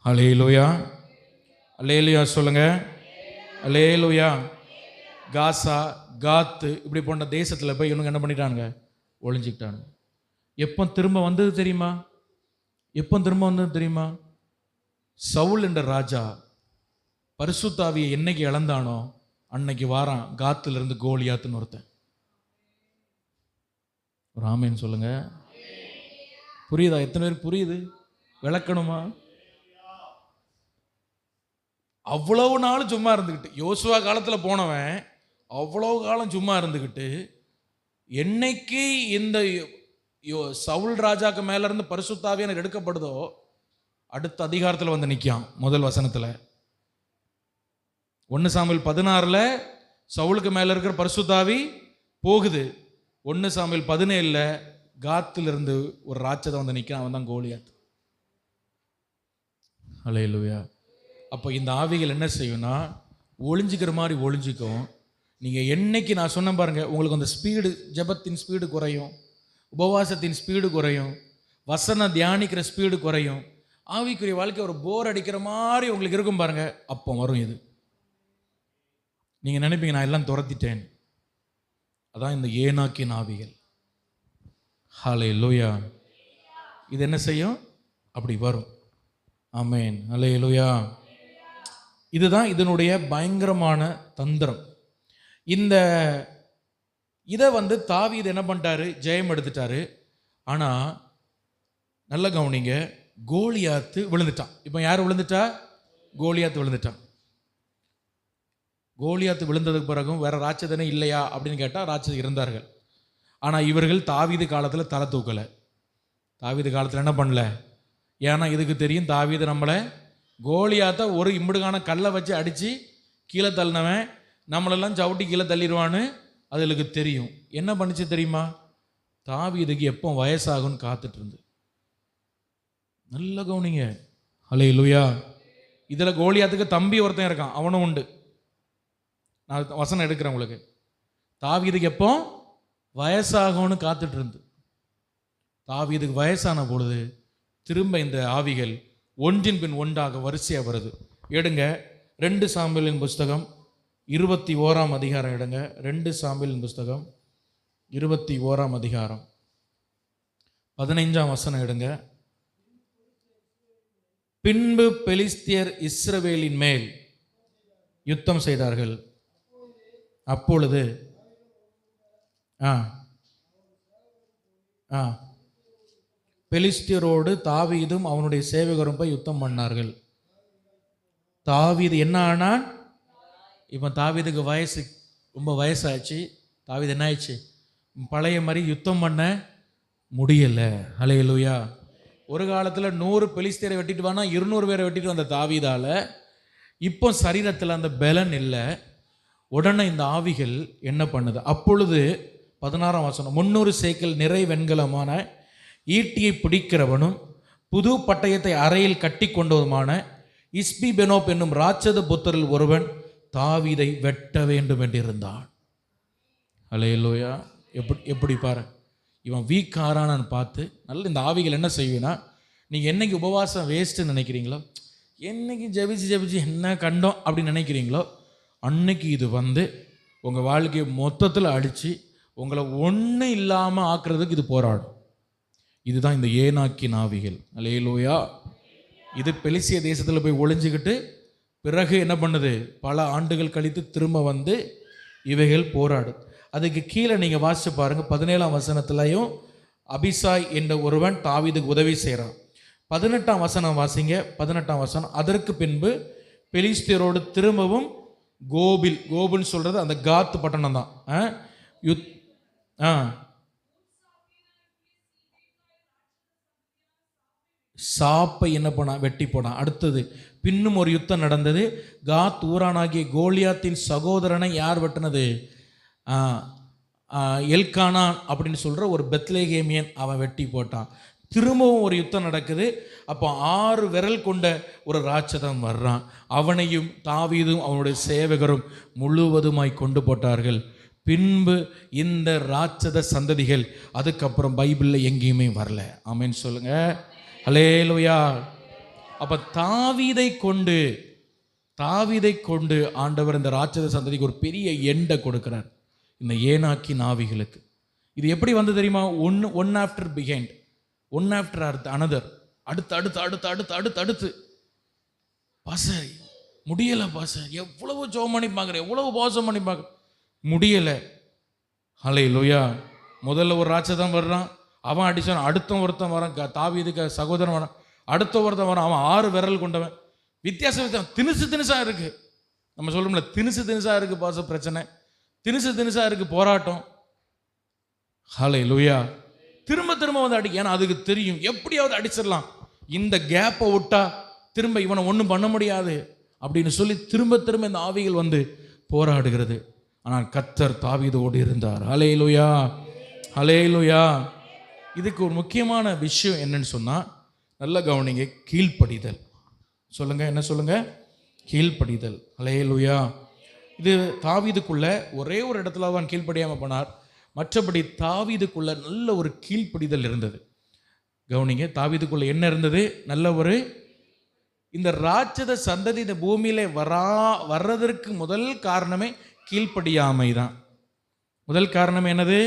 அல்லேலூயா. அல்லேலூயா சொல்லுங்க. அல்லேலூயா. காசா, காத்து இப்படி போன்ற தேசத்தில் போய் இவனுங்க என்ன பண்ணிட்டாங்க, ஒளிஞ்சுக்கிட்டாங்க. எப்போ திரும்ப வந்தது தெரியுமா? சவுல் என்ற ராஜா பரிசுத்த ஆவியை என்னைக்கு இழந்தானோ அன்னைக்கு வாரான் காத்திலிருந்து கோலியாத்துன்னு ஒருத்தன். ஒரு ஆமேன்னு சொல்லுங்க. புரியுதா? எத்தனை பேர் புரியுது? விளக்கணுமா? அவ்வளவு நாள் சும்மா இருந்துக்கிட்டு, யோசுவா காலத்தில் போனவன் அவ்வளவு காலம் சும்மா இருந்துக்கிட்டு, என்னைக்கு இந்த சவுல் ராஜாக்கு மேல இருந்து பரிசுத்த ஆவியானவர் எடுக்கப்படுதோ அடுத்த அதிகாரத்தில் வந்து நிற்கான். முதல் வசனத்தில் 1 சாமுவேல் 16 சவுலுக்கு மேல இருக்கிற பரிசுத்த ஆவி போகுது. 1 சாமுவேல் 17 காத்திலிருந்து ஒரு ராட்சதம் வந்து நிற்கிறான். அவன் தான் கோலியாத். அல்லேலூயா. அப்போ இந்த ஆவிகள் என்ன செய்யும்னா ஒளிஞ்சிக்கிற மாதிரி ஒளிஞ்சிக்கும். நீங்கள் என்னைக்கு நான் சொன்ன பாருங்க, உங்களுக்கு அந்த ஸ்பீடு, ஜெபத்தின் ஸ்பீடு குறையும், உபவாசத்தின் ஸ்பீடு குறையும், வசனம் தியானிக்கிற ஸ்பீடு குறையும், ஆவிக்குரிய வாழ்க்கை ஒரு போர் அடிக்கிற மாதிரி உங்களுக்கு இருக்கும் பாருங்க. அப்போ வரும் இது. நீங்கள் நினைப்பீங்க நான் எல்லாம் துரத்திட்டேன். அதான் இந்த ஏனாக்கின் ஆவிகள். ஹல்லேலூயா. இது என்ன செய்யும்? அப்படி வரும். ஆமென். ஹல்லேலூயா. இதுதான் இதனுடைய பயங்கரமான தந்திரம். இதை தாவீது என்ன பண்ணிட்டாரு? ஜெயம் எடுத்துட்டாரு. ஆனால் நல்ல கவனிங்க, கோலியாத்து விழுந்துட்டான். இப்போ யார் விழுந்துட்டா? கோலியாத்து விழுந்துட்டான். கோலியாத்து விழுந்ததுக்கு பிறகும் வேற ராட்சதனே இல்லையா அப்படின்னு கேட்டால் ராட்சதன் இருந்தார்கள். ஆனால் இவர்கள் தாவீது காலத்தில் தலை தூக்கலை. தாவீது காலத்தில் என்ன பண்ணல? ஏன்னா இதுக்கு தெரியும், தாவீது நம்மளை கோலியாத்தை ஒரு இம்புடுகான கல்லை வச்சு அடித்து கீழே தள்ளினவன், நம்மளெல்லாம் சவுட்டி கீழே தள்ளிடுவான்னு அதுகளுக்கு தெரியும். என்ன பண்ணிச்சு தெரியுமா? தாவீதுக்கு எப்போ வயசாகும்னு காத்துட்டு இருந்து. நல்ல கவனிங்க. ஹல்லேலூயா. இதில் கோலியாத்துக்கு தம்பி ஒருத்தன் இருக்கான், அவனும் உண்டு. நான் வசனம் எடுக்கிறேன் உங்களுக்கு. தாவீதுக்கு எப்போ வயசாகும்னு காத்துட்டு இருந்து, தாவீதுக்கு வயசான பொழுது திரும்ப இந்த ஆவிகள் ஒன்றின் பின் ஒன்றாக வரிசையாக வருது. எடுங்க 2 சாமுவேலின் புஸ்தகம் 21ஆம் அதிகாரம் எடுங்க. 2 சாமுவேலின் புஸ்தகம் 21ஆம் அதிகாரம் 15ஆம் வசனம் எடுங்க. பின்பு பெலிஸ்தியர் இஸ்ரவேலின் மேல் யுத்தம் செய்தார்கள். அப்பொழுது பெலிஸ்தியரோடு தாவீதும் அவனுடைய சேவகரும் போய் யுத்தம் பண்ணார்கள். தாவீது என்ன ஆனான்? இப்போ தாவீதுக்கு வயசு ரொம்ப வயசாச்சு. தாவீது என்ன ஆயிடுச்சு? பழைய மாதிரி யுத்தம் பண்ண முடியலை. ஹல்லேலூயா. ஒரு காலத்தில் 100 பெலிஸ்தியரை வெட்டிட்டு வானா 200 பேரை வெட்டிட்டு வந்த தாவீதால இப்போ சரீரத்தில் அந்த பலன் இல்லை. உடனே இந்த ஆவிகள் என்ன பண்ணுது? அப்பொழுது 16ஆம் வசனம், 300 சேக்கல் நிறை வெண்கலமான ஈட்டியை பிடிக்கிறவனும் புது பட்டயத்தை அறையில் கட்டி கொண்டதுமான இஸ்பி பெனோப் என்னும் ராட்சத புத்தரில் ஒருவன் தாவீதை வெட்ட வேண்டும் என்றிருந்தான். ஹல்லேலூயா. எப்படி பாரு, இவன் வீக்காரான்னு பார்த்து நல்ல இந்த ஆவிகள் என்ன செய்வேன்னா, நீங்கள் என்னைக்கு உபவாசம் வேஸ்ட்டுன்னு நினைக்கிறீங்களோ, என்னைக்கு ஜெபிச்சு என்ன கண்டோம் அப்படின்னு நினைக்கிறீங்களோ, அன்னைக்கு இது வந்து உங்கள் வாழ்க்கையை மொத்தத்தில் அடித்து உங்களை ஒன்றும் இல்லாமல் ஆக்குறதுக்கு இது போராடும். இதுதான் இந்த ஏனாக்கின் ஆவிகள். ஹல்லேலூயா. இது பெலிசிய தேசத்தில் போய் ஒளிஞ்சுக்கிட்டு பிறகு என்ன பண்ணுது? பல ஆண்டுகள் கழித்து திரும்ப வந்து இவைகள் போராடு. அதுக்கு கீழே நீங்கள் வாசிச்சு பாருங்கள். 17ஆம் வசனத்துலையும் அபிசாய் என்ற ஒருவன் தாவீதுக்கு உதவி செய்கிறான். 18ஆம் வசனம் வாசிங்க. 18ஆம் வசனம், அதற்கு பின்பு பெலிஸ்தியரோடு திரும்பவும் கோபில்னு சொல்கிறது அந்த காத் பட்டணம் தான். சாப்பை என்ன பண்ணான்? வெட்டி போனான். அடுத்தது பின்னும் ஒரு யுத்தம் நடந்தது. காத் ஊரானாகிய கோலியாத்தின் சகோதரனை யார் வெட்டினது? எல்கானான் அப்படின்னு சொல்கிற ஒரு பெத்லேகேமியன் அவன் வெட்டி போட்டான். திரும்பவும் ஒரு யுத்தம் நடக்குது. அப்போ 6 விரல் கொண்ட ஒரு ராட்சதன் வர்றான். அவனையும் தாவீதும் அவனுடைய சேவகரும் முழுவதுமாய் கொண்டு போட்டார்கள். பின்பு இந்த ராட்சத சந்ததிகள் அதுக்கப்புறம் பைபிளில் எங்கேயுமே வரல. ஆமென் சொல்லுங்க. ஹல்லேலூயா. அப்போ தாவீதை கொண்டு ஆண்டவர் இந்த ராட்சத சந்ததிக்கு ஒரு பெரிய எண்டை கொடுக்கிறார், இந்த ஏனாக்கின் ஆவிகளுக்கு. இது எப்படி வந்து தெரியுமா? One after behind, one after another, அடுத்து பாசர் முடியலை. பாசர் எவ்வளவு ஜெபம் பண்ணி பார்க்குறேன், எவ்வளவு உபவாசம் பண்ணி பார்க்குறேன், முடியலை. ஹல்லேலூயா. முதல்ல ஒரு ராட்சதன் வர்றான், அவன் அடிச்சான். அடுத்த ஒருத்தன் வரான், தாவீதுக்கு சகோதரன் வரான். அடுத்த ஒருத்தன் வரான், அவன் 6 விரல் கொண்டவன். வித்தியாசம் தினுசா இருக்கு. நம்ம சொல்றோம்ல, தினுசா இருக்கு பாச பிரச்சனை, தினுசா இருக்கு போராட்டம். ஹல்லேலூயா. திரும்ப வந்து அடி. ஏன்னா அதுக்கு தெரியும் எப்படியாவது அடிச்சிடலாம், இந்த கேப்பை விட்டா திரும்ப இவனை ஒன்றும் பண்ண முடியாது அப்படின்னு சொல்லி திரும்ப இந்த ஆவிகள் வந்து போராடுகிறது. ஆனால் கர்த்தர் தாவீதோடு இருந்தார். ஹல்லேலூயா, ஹல்லேலூயா. இதுக்கு ஒரு முக்கியமான விஷயம் என்னன்னு சொன்னால், நல்ல கவனிங்க, கீழ்ப்படிதல். சொல்லுங்க, என்ன சொல்லுங்க? கீழ்ப்படிதல். ஹல்லேலூயா. இது தாவீதுக்குள்ள ஒரே ஒரு இடத்துல அவன் கீழ்ப்படியாமல் போனார். மற்றபடி தாவீதுக்குள்ள நல்ல ஒரு கீழ்ப்படிதல் இருந்தது. கவனிங்க, தாவீதுக்குள்ள என்ன இருந்தது? நல்ல ஒரு, இந்த ராட்சத சந்ததி இந்த பூமியில வர்றதற்கு முதல் காரணமே கீழ்ப்படியாமை தான். முதல் காரணம் என்னது?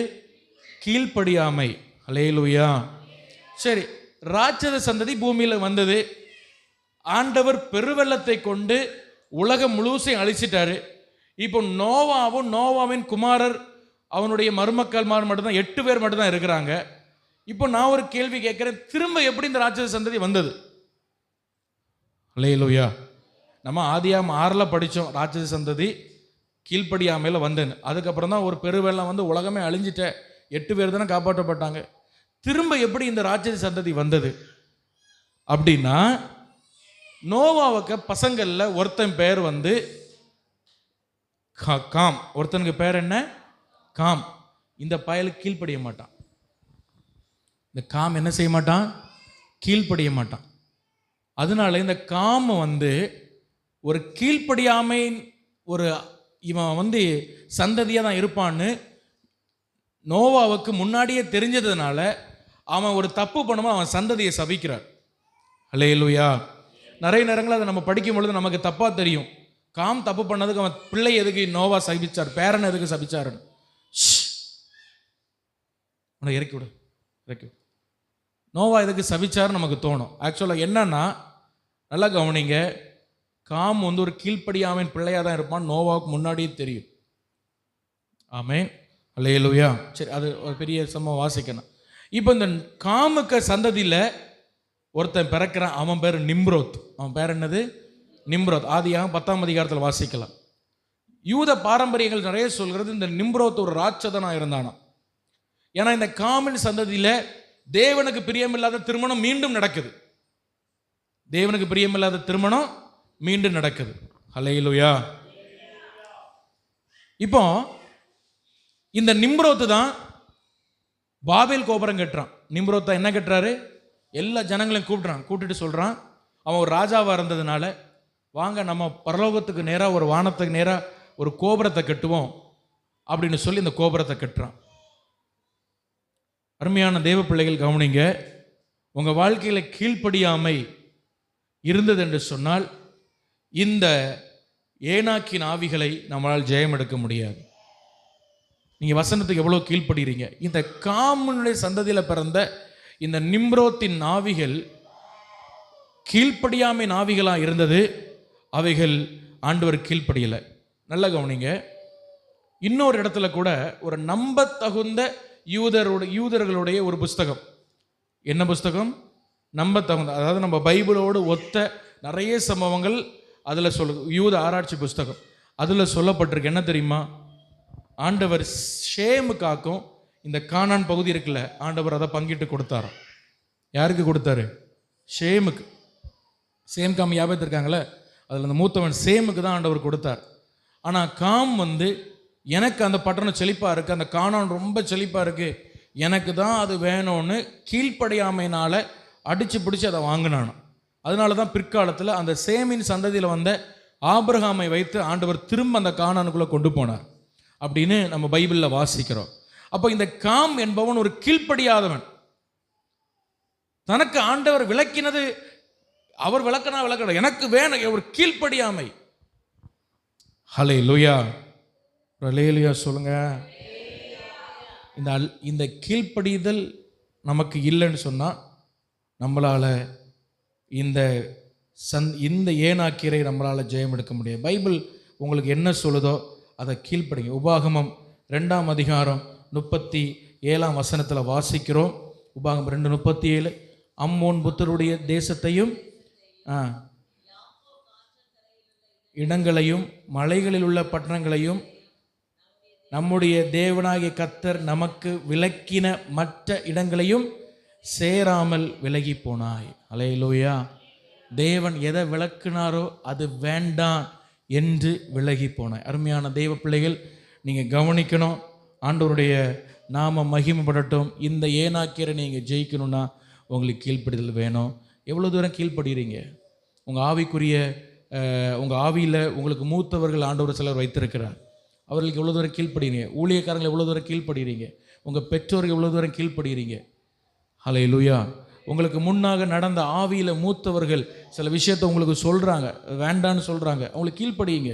கீழ்ப்படியாமை. ஹல்லேலூயா. சரி, ராட்சத சந்ததி பூமியில வந்தது. ஆண்டவர் பெருவெள்ளத்தை கொண்டு உலகம் முழுசையும் அழிச்சிட்டாரு. இப்போ நோவாவின் குமாரர் அவனுடைய மருமக்கள்மார் மட்டும்தான் 8 பேர் மட்டும்தான் இருக்கிறாங்க. இப்போ நான் ஒரு கேள்வி கேட்கிறேன், திரும்ப எப்படி இந்த ராட்சத சந்ததி வந்தது? ஹல்லேலூயா. நம்ம ஆதியாகமம் 6ல் படித்தோம், ராட்சத சந்ததி கீழ்ப்படியாமையில் வந்தேன்னு. அதுக்கப்புறம் தான் ஒரு பெருவெள்ளம் வந்து உலகமே அழிஞ்சிட்ட, 8 பேர் தானே காப்பாற்றப்பட்டாங்க. திரும்ப எப்படி இந்த ராட்சத சந்ததி வந்தது அப்படின்னா, நோவாவுக்கு பசங்களில் ஒருத்தன் பேர் வந்து காம். ஒருத்தனுக்கு பேர் என்ன? காம். இந்த பயலுக்கு கீழ்ப்படிய மாட்டான். இந்த காம் என்ன செய்ய மாட்டான்? கீழ்ப்படிய மாட்டான். அதனால இந்த காம ஒரு கீழ்ப்படியாமை, ஒரு இவன் சந்ததியாக தான் இருப்பான்னு நோவாவுக்கு முன்னாடியே தெரிஞ்சதுனால அவன் ஒரு தப்பு பண்ணும்போது அவன் சந்ததியை சபிக்கிறார். அல்லேலூயா. நிறைய நேரங்கள் அதை நம்ம படிக்கும் பொழுது நமக்கு தப்பாக தெரியும். காம் தப்பு பண்ணதுக்கு அவன் பிள்ளை எதுக்கு நோவா சபிச்சார், பேரன் எதுக்கு சபிச்சாருன்னு. உன்னை இறக்கி விடு. நோவா எதுக்கு சபிச்சார் நமக்கு தோணும். ஆக்சுவலாக என்னன்னா, நல்லா கவனிங்க, காம் ஒரு கீழ்ப்படியாமையின் பிள்ளையாக தான் இருப்பான், நோவாவுக்கு முன்னாடியே தெரியும். ஆமென். அல்லேலூயா. சரி, அது ஒரு பெரிய சம்பவம் வாசிக்கணும். இப்போ இந்த காமுக்க சந்ததியில் ஒருத்தன் பிறக்கிறான், அவன் பேர் நிம்ரோத். அவன் பேர் என்னது? நிம்ரோத். ஆதியாகமம் 10ஆம் அதிகாரத்தில் வாசிக்கலாம். யூத பாரம்பரியங்கள் நிறைய சொல்கிறது இந்த நிம்ரோத் ஒரு ராட்சதனாக இருந்தானா. ஏன்னா இந்த காமின் சந்ததியில் தேவனுக்கு பிரியமில்லாத திருமணம் மீண்டும் நடக்குது. தேவனுக்கு பிரியமில்லாத திருமணம் மீண்டும் நடக்குது. அல்லேலூயா. இப்போ இந்த நிம்ரோத்து தான் பாபேல் கோபுரம் கட்டுறான். நிம்ரோத் என்ன கட்டுறாரு? எல்லா ஜனங்களையும் கூப்பிட்டுட்டு சொல்கிறான், அவன் ஒரு ராஜாவாக இருந்ததுனால வாங்க நம்ம பரலோகத்துக்கு நேராக, ஒரு வானத்துக்கு நேராக ஒரு கோபுரத்தை கட்டுவோம் அப்படின்னு சொல்லி இந்த கோபுரத்தை கட்டுறான். அருமையான தேவ பிள்ளைகள் கவனிங்க, உங்கள் வாழ்க்கையில் கீழ்ப்படியாமை இருந்தது என்று சொன்னால் இந்த ஏனாக்கின் ஆவிகளை நம்மளால் ஜெயம் எடுக்க முடியாது. நீங்கள் வசனத்துக்கு எவ்வளோ கீழ்ப்படுகிறீங்க. இந்த காமனுடைய சந்ததியில் பிறந்த இந்த நிம்ரோத்தின் ஆவிகள் கீழ்ப்படியாமை ஆவிகளாக இருந்தது. அவைகள் ஆண்டவர் கீழ்ப்படியலை. நல்ல கவனிங்க, இன்னொரு இடத்துல கூட ஒரு நம்பத்தகுந்த யூதர்களுடைய ஒரு புஸ்தகம். என்ன புஸ்தகம்? நம்பத்தகுந்த, அதாவது நம்ம பைபிளோடு ஒத்த நிறைய சம்பவங்கள் அதில் யூத ஆராய்ச்சி புஸ்தகம். அதில் சொல்லப்பட்டிருக்கு என்ன தெரியுமா? ஆண்டவர் ஷேமுக்காக்கும் இந்த கானான் பகுதி இருக்குல்ல, ஆண்டவர் அதை பங்கிட்டு கொடுத்தாராம். யாருக்கு கொடுத்தாரு? ஷேமுக்கு. சேம் காம் ஞாபகத்தில் இருக்காங்களே, அதில் அந்த மூத்தவன் சேமுக்கு தான் ஆண்டவர் கொடுத்தார். ஆனால் காம் எனக்கு அந்த பட்டணம் செழிப்பாக இருக்குது, அந்த கானான் ரொம்ப செழிப்பாக இருக்குது, எனக்கு தான் அது வேணும்னு கீழ்ப்படியாமையினால் அடித்து பிடிச்சி அதை வாங்கினானோ. அதனால தான் பிற்காலத்தில் அந்த சேமின் சந்ததியில் வந்த ஆபிரகாமை வைத்து ஆண்டவர் திரும்ப அந்த கானானுக்குள்ளே கொண்டு போனார் அப்படின்னு நம்ம பைபிளில் வாசிக்கிறோம். அப்போ இந்த காம் என்பவன் ஒரு கீழ்ப்படியாதவன். தனக்கு ஆண்டவர் விளக்கினது அவர் விளக்கணும், எனக்கு வேணும், ஒரு கீழ்ப்படியாமை. ஹல்லேலூயா. ஹல்லேலூயா சொல்லுங்க. இந்த கீழ்ப்படிதல் நமக்கு இல்லைன்னு சொன்னால் நம்மளால் இந்த ஏனாக்கீரை நம்மளால் ஜெயம் எடுக்க முடியாது. பைபிள் உங்களுக்கு என்ன சொல்லுதோ அதை கீழ்ப்படிங்க. உபாகமம் 2ஆம் அதிகாரம் 37ஆம் வசனத்தில் வாசிக்கிறோம். உபாகமம் 2:37, அம்மோன் புத்தருடைய தேசத்தையும் இடங்களையும் மலைகளில் உள்ள பட்டணங்களையும் நம்முடைய தேவனாகிய கர்த்தர் நமக்கு விலக்கின மற்ற இடங்களையும் சேராமல் விலகி போனாய். அல்லேலூயா. தேவன் எதை விளக்குனாரோ அது வேண்டாம் என்று விலகி போனாய். அருமையான தெய்வ பிள்ளைகள், நீங்கள் கவனிக்கணும். ஆண்டவருடைய நாம மகிமைப்படட்டும். இந்த ஏனாக்கீரை நீங்கள் ஜெயிக்கணும்னா உங்களுக்கு கீழ்ப்படிதல் வேணும். எவ்வளோ தூரம் கீழ்ப்படுகிறீங்க? உங்கள் ஆவிக்குரிய உங்கள் ஆவியில் உங்களுக்கு மூத்தவர்கள் ஆண்டவர் சிலர் வைத்திருக்கிறார். அவர்களுக்கு எவ்வளோ தூரம் கீழ்ப்படுகிறீங்க? ஊழியக்காரங்கள் எவ்வளோ தூரம் கீழ்ப்படுகிறீங்க? உங்கள் பெற்றோர்கள் எவ்வளோ தூரம் கீழ்ப்படுகிறீங்க? ஹல்லேலூயா. உங்களுக்கு முன்னாக நடந்த ஆவியில் மூத்தவர்கள் சில விஷயத்தை உங்களுக்கு சொல்கிறாங்க, வேண்டான்னு சொல்கிறாங்க, அவங்களுக்கு கீழ்ப்படியுங்க.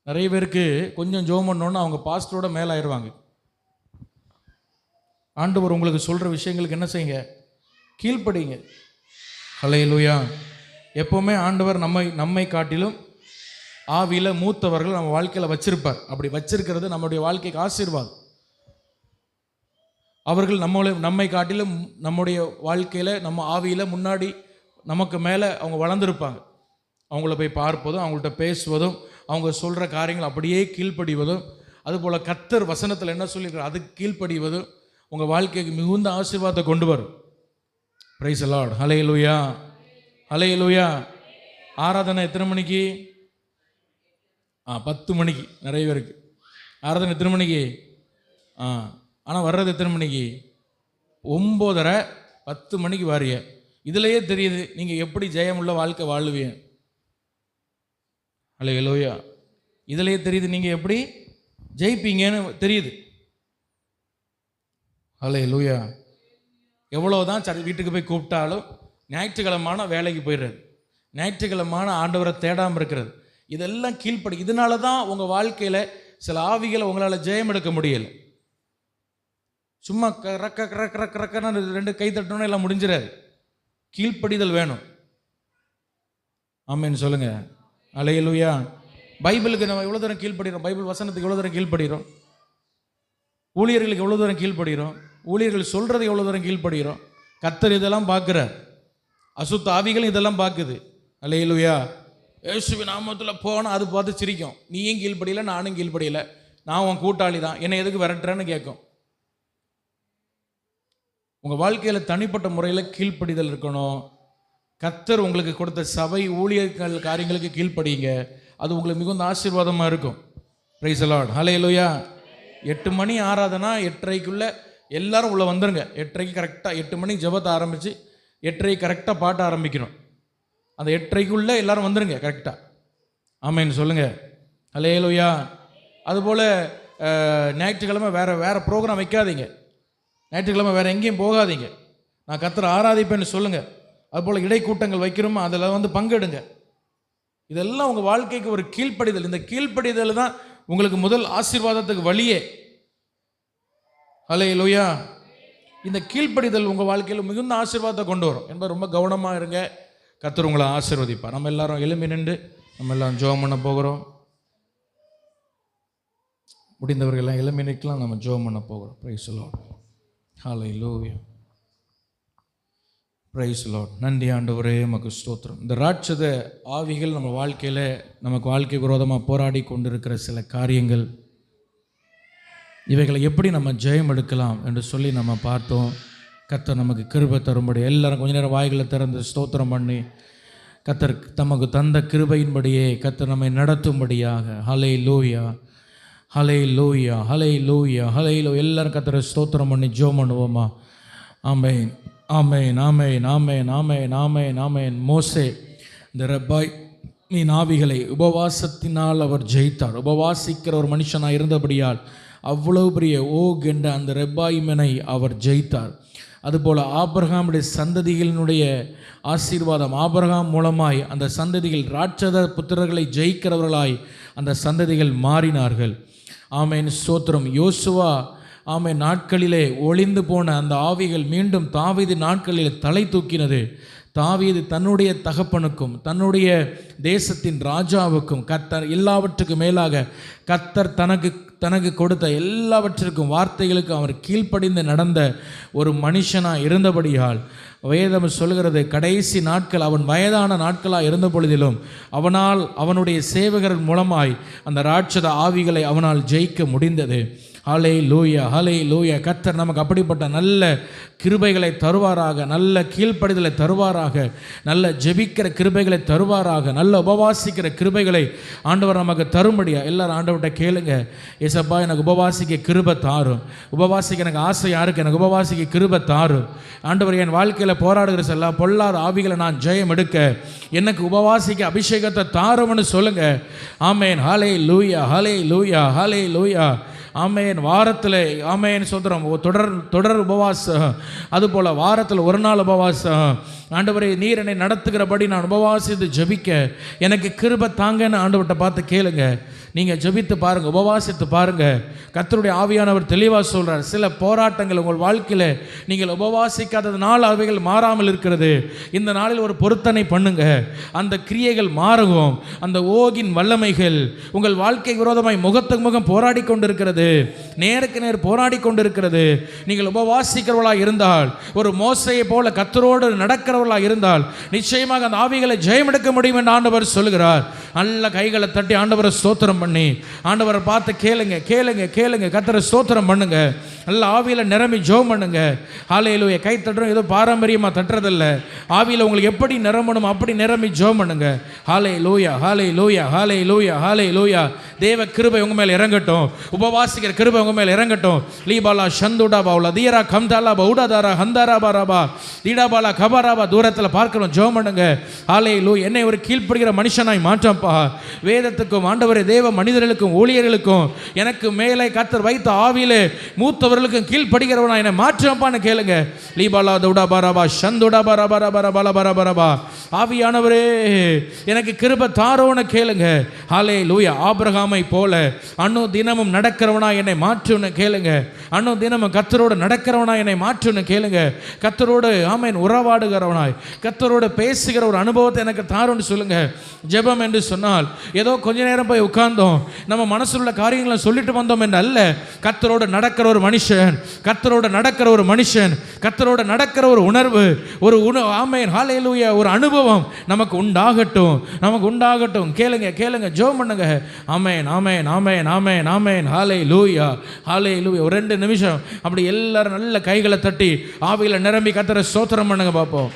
நிறைய பேருக்கு கொஞ்சம் ஜெபம் பண்ணோன்னா அவங்க பாஸ்டரோட மேலே ஆயிடுவாங்க. ஆண்டவர் உங்களுக்கு சொல்கிற விஷயங்களுக்கு என்ன செய்யுங்க? கீழ்ப்படியுங்க. ஹல்லேலூயா. எப்போவுமே ஆண்டவர் நம்மை காட்டிலும் ஆவியில் மூத்தவர்கள் நம்ம வாழ்க்கையில் வச்சிருப்பார். அப்படி வச்சிருக்கிறது நம்முடைய வாழ்க்கைக்கு ஆசீர்வாதம். அவர்கள் நம்மை காட்டிலும் நம்முடைய வாழ்க்கையில் நம்ம ஆவியில் முன்னாடி நமக்கு மேலே அவங்க வளர்ந்துருப்பாங்க. அவங்கள போய் பார்ப்பதும், அவங்கள்ட்ட பேசுவதும், அவங்க சொல்கிற காரியங்கள் அப்படியே கீழ்ப்படிவதும், அதுபோல் கர்த்தர் வசனத்தில் என்ன சொல்லியிருக்கார் அதுக்கு கீழ்ப்படிவதும் உங்கள் வாழ்க்கைக்கு மிகுந்த ஆசீர்வாதத்தை கொண்டு வரும். Praise the Lord. Hallelujah. Hallelujah. ஆராதனை எத்தனை மணிக்கு? 10 மணிக்கு. நிறைய பேருக்கு ஆராதனை எத்தனை மணிக்கு? ஆனால் வர்றது எத்தனை மணிக்கு? 9:30 10 மணிக்கு வாரிய. இதிலேயே தெரியுது நீங்கள் எப்படி ஜெயமுள்ள வாழ்க்கை வாழுவீங்க. அல்லேலூயா. இதிலேயே தெரியுது நீங்கள் எப்படி ஜெயிப்பீங்கன்னு தெரியுது. அல்லேலூயா. எவ்வளோதான் சரி வீட்டுக்கு போய் கூப்பிட்டாலும் ஞாயிற்றுக்கிழமான வேலைக்கு போயிடுறது, ஞாயிற்றுக்கிழமான ஆண்டவரை தேடாமல் இருக்கிறது, இதெல்லாம் கீழ்ப்படி. இதனால தான் உங்கள் வாழ்க்கையில் சில ஆவிகளை உங்களால் ஜெயம் எடுக்க முடியலை. சும்மா ரக்கன்னு 2 கை தட்டணும்னு எல்லாம் முடிஞ்சிடாது. கீழ்ப்படிதல் வேணும். ஆமென் சொல்லுங்க. அல்லேலூயா. பைபிளுக்கு நம்ம எவ்வளோ தூரம் கீழ்ப்படுகிறோம், பைபிள் வசனத்துக்கு எவ்வளோ தூரம் கீழ்ப்படுகிறோம், ஊழியர்களுக்கு எவ்வளோ தூரம் கீழ்ப்படுகிறோம், ஊழியர்கள் சொல்கிறது எவ்வளோ தூரம் கீழ்ப்படுகிறோம். கர்த்தர் இதெல்லாம் பார்க்குறார், அசுத்த ஆவிகளும் இதெல்லாம் பார்க்குது. அல்லேலூயா. இயேசுவின் நாமத்தில் போனால் அது பார்த்து சிரிக்கும். நீயும் கீழ்ப்படியலை, நானும் கீழ்ப்படியலை, நான் உன் கூட்டாளி தான், என்னை எதுக்கு விரட்டுறேன்னு கேட்கும். உங்கள் வாழ்க்கையில் தனிப்பட்ட முறையில் கீழ்ப்படிதல் இருக்கணும். கர்த்தர் உங்களுக்கு கொடுத்த சபை ஊழியர்கள் காரியங்களுக்கு கீழ்ப்படிங்க, அது உங்களுக்கு மிகுந்த ஆசீர்வாதமாக இருக்கும். Praise the Lord. ஹல்லேலூயா. 8 மணி ஆராதனா, 8:30க்குள்ளே எல்லாரும் உள்ளே வந்துருங்க. 8:30க்கு கரெக்டாக 8 மணிக்கு ஜெபத்தை ஆரம்பித்து 8:30க்கு கரெக்டாக பாட்ட ஆரம்பிக்கணும். அந்த 8:30க்குள்ளே எல்லாரும் வந்துருங்க கரெக்டாக. ஆமென் சொல்லுங்கள். ஹல்லேலூயா. அதுபோல் ஞாயிற்றுக்கிழமை வேறு ப்ரோக்ராம் வைக்காதீங்க. ஞாயிற்றுக்கிழமை வேறு எங்கேயும் போகாதீங்க. நான் கர்த்தரை ஆராதிப்பேன்னு சொல்லுங்கள். அதுபோல் இடைக்கூட்டங்கள் வைக்கிறோமா, அதில் வந்து பங்கெடுங்க. இதெல்லாம் உங்கள் வாழ்க்கைக்கு ஒரு கீழ்ப்படிதல். இந்த கீழ்ப்படிதல் தான் உங்களுக்கு முதல் ஆசீர்வாதத்துக்கு வழியே. ஹல்லேலூயா. இந்த கீழ்ப்படிதல் உங்கள் வாழ்க்கையில் மிகுந்த ஆசீர்வாதத்தை கொண்டு வரும் என்பது ரொம்ப கவனமாக இருங்க. கர்த்தர் உங்களை ஆசீர்வதிப்பார். நம்ம எல்லாரும் எழும்பி நின்று நம்ம எல்லாம் ஜெபம் பண்ண போகிறோம். முடிந்தவர்கள் எல்லாம் எழும்பி நிற்கலாம். நம்ம ஜெபம் பண்ண போகிறோம். Price the Lord. Hallelujah. Price the Lord. நன்றி ஆண்டவரே, உமக்கு ஸ்தோத்திரம். இந்த ராட்சத ஆவிகள் நம்ம வாழ்க்கையில் நமக்கு வாழ்க்கை விரோதமாக போராடி கொண்டிருக்கிற சில காரியங்கள், இவைகளை எப்படி நம்ம ஜெயம் எடுக்கலாம் என்று சொல்லி நம்ம பார்த்தோம். கர்த்தர் நமக்கு கிருபை தரும்படி எல்லாரும் கொஞ்ச நேரம் வாய்களை திறந்து ஸ்தோத்திரம் பண்ணி கர்த்தர் தமக்கு தந்த கிருபையின்படியே கர்த்தர் நம்மை நடத்தும்படியாக. ஹல்லேலூயா, ஹல்லேலூயா, ஹல்லேலூயா, ஹல்லேலூயா. எல்லாரும் கர்த்தரை ஸ்தோத்திரம் பண்ணி ஜெபம் பண்ணுவோமா? ஆமென், ஆமென், ஆமென், ஆமென், ஆமென், ஆமென், ஆமென். மோசே இந்த ரப்பாய் மீன் ஆவிகளை உபவாசத்தினால் அவர் ஜெயித்தார். உபவாசிக்கிற ஒரு மனுஷனாக இருந்தபடியால் அவ்வளவு பெரிய ஓக் என்ற அந்த ரெப்பாயிமனை அவர் ஜெயித்தார். அதுபோல் ஆபிரகாமுடைய சந்ததிகளினுடைய ஆசீர்வாதம், ஆபிரகாம் மூலமாய் அந்த சந்ததிகள் ராட்சத புத்திரர்களை ஜெயிக்கிறவர்களாய் அந்த சந்ததிகள் மாறினார்கள். ஆமென் ஸ்தோத்திரம். யோசுவா ஆமென் நாட்களிலே ஒளிந்து போன அந்த ஆவிகள் மீண்டும் தாவீது நாட்களிலே தலை தூக்கினது. தாவீது தன்னுடைய தகப்பனுக்கும் தன்னுடைய தேசத்தின் ராஜாவுக்கும் கர்த்தர் எல்லாவற்றுக்கும் மேலாக கர்த்தர் தனக்கு கொடுத்த எல்லாவற்றிற்கும் வார்த்தைகளுக்கும் அவர் கீழ்ப்படிந்து நடந்த ஒரு மனுஷனாக இருந்தபடியால் வேதம் சொல்கிறது, கடைசி நாட்கள் அவன் வயதான நாட்களாக இருந்த பொழுதிலும் அவனுடைய சேவகர் மூலமாய் அந்த ராட்சத ஆவிகளை அவனால் ஜெயிக்க முடிந்தது. ஹல்லேலூயா, ஹல்லேலூயா. கர்த்தர் நமக்கு அப்படிப்பட்ட நல்ல கிருபைகளை தருவாராக, நல்ல கீழ்ப்படிதலை தருவாராக, நல்ல ஜெபிக்கிற கிருபைகளை தருவாராக, நல்ல உபவாசிக்கிற கிருபைகளை ஆண்டவர் நமக்கு தரும்படியா. எல்லாரும் ஆண்டவர்கிட்ட கேளுங்க, ஏசப்பா எனக்கு உபவாசிக்க கிருபை தாரும், உபவாசிக்க எனக்கு ஆசையாக இருக்குது, எனக்கு உபவாசிக்க கிருபை தாரும். ஆண்டவர் என் வாழ்க்கையில் போராடுகிற எல்லா பொல்லாத ஆவிகளை நான் ஜெயம் எடுக்க எனக்கு உபவாசிக்க அபிஷேகத்தை தாரும்னு சொல்லுங்க. ஆமென். ஹல்லேலூயா, ஹல்லேலூயா, ஹல்லேலூயா. ஆமென். வாரத்தில் ஆமென் சொல்கிறோம் தொடர் உபவாசம், அதுபோல் வாரத்தில் ஒரு நாள் உபவாசம். ஆண்டவரே நீர் என்னை நடத்துகிறபடி நான் உபவாசித்து ஜெபிக்க எனக்கு கிருபை தாங்கன்னு ஆண்டவர்கிட்ட பார்த்து கேளுங்க. நீங்கள் ஜெபித்து பாருங்கள், உபவாசித்து பாருங்கள். கர்த்தருடைய ஆவியானவர் தெளிவாக சொல்கிறார், சில போராட்டங்கள் உங்கள் வாழ்க்கையில் நீங்கள் உபவாசிக்காததுனால் அவைகள் மாறாமல் இருக்கிறது. இந்த நாளில் ஒரு பொருத்தனை பண்ணுங்க, அந்த கிரியைகள் மாறும். அந்த ஓகின் வல்லமைகள் உங்கள் வாழ்க்கை விரோதமாய் முகத்துக்கு முகம் போராடி கொண்டிருக்கிறது, நேருக்கு நேர் போராடி கொண்டிருக்கிறது. நீங்கள் உபவாசிக்கிறவர்களாக இருந்தால், ஒரு மோசையை போல கர்த்தரோடு நடக்கிறவர்களாக இருந்தால் நிச்சயமாக அந்த ஆவிகளை ஜெயம் எடுக்க முடியும் என்று ஆண்டவர் சொல்கிறார். நல்ல கைகளை தட்டி ஆண்டவரை ஸ்தோத்திரம் பண்ணி ஆண்டவரை பார்த்து கேளுங்க கேளுங்க கேளுங்க. கர்த்தரை ஸ்தோத்திரம் பண்ணுங்க. நல்ல ஆவியில் நிரம்பி ஜெபம் பண்ணுங்க. ஹல்லேலூயா. கை தட்டுறோம் ஏதோ பாரம்பரியமாக தட்டுறதில்ல. ஆவியில் உங்களுக்கு எப்படி நிரம்பணும் அப்படி நிரம்பி ஜெபம் பண்ணுங்க. ஹல்லேலூயா ஹல்லேலூயா ஹல்லேலூயா ஹல்லேலூயா. தேவ கிருபை உங்க மேல இறங்கட்டும். உபவாசிக்கிற கிருபை உங்க மேல இறங்கட்டும். லீபாலா சந்துடா பாவுலா தீரா கம்தாலா பவுடாதாரா ஹந்தாரா பாராபா தீடாபாலா கபாராபா. தூரத்தில் பார்க்கணும், ஜெபம் பண்ணுங்க. ஹல்லேலூயா. என்னை ஒரு கீழ்ப்படுகிற மனுஷனாய் மாற்றப்பா. வேதத்துக்கும் ஆண்டவரே தேவ மனிதர்களுக்கும் ஊழியர்களுக்கும் எனக்கு மேலே கர்த்தர் வைத்த ஆவியிலே மூத்தவர்களுக்கும் கீழ்ப்படுகிறவனா என்னை மாற்றப்பான்னு கேளுங்க. லீபாலா தௌடா பாராபா சந்துடா பாராபா பாரா பாரா. ஆவியானவரே எனக்கு கிருபை தாரோன்னு கேளுங்க. ஹல்லேலூயா. ஆபிரகாமை போல அன்னு தினமும் நடக்கிறவனா என்னை மாற்றுன்னு கேளுங்க. அன்னு தினமும் கர்த்தரோடு நடக்கிறவனா என்னை மாற்றுன்னு கேளுங்க. கர்த்தரோடு ஆமென் உறவாடுகிறவனாய் கர்த்தரோடு பேசுகிற ஒரு அனுபவத்தை எனக்கு தாரோன்னு சொல்லுங்க. ஜெபம் என்று சொன்னால் ஏதோ கொஞ்ச நேரம் போய் உட்கார்ந்தோம் நம்ம மனசில் உள்ள காரியங்களை சொல்லிட்டு வந்தோம் என்று அல்ல. கர்த்தரோடு நடக்கிற ஒரு மனுஷன், கர்த்தரோடு நடக்கிற ஒரு மனுஷன், கர்த்தரோடு நடக்கிற ஒரு உணர்வு, ஒரு ஆமென் ஹல்லேலூயா, ஒரு அனுபவம் நமக்கு உண்டாகட்டும், நமக்கு உண்டாகட்டும். கேளுங்க கேளுங்க, ஜெபம் பண்ணுங்க. ஆமென் ஆமென் ஆமென் ஆமென் ஆமென் ஹல்லேலூயா ஹல்லேலூயா. ஒரு 2 நிமிஷம் அப்படி எல்லாரும் நல்ல கைகளை தட்டி ஆவியில் நிரம்பி கர்த்தரை ஸ்தோத்திரம் பண்ணுங்க பார்ப்போம்.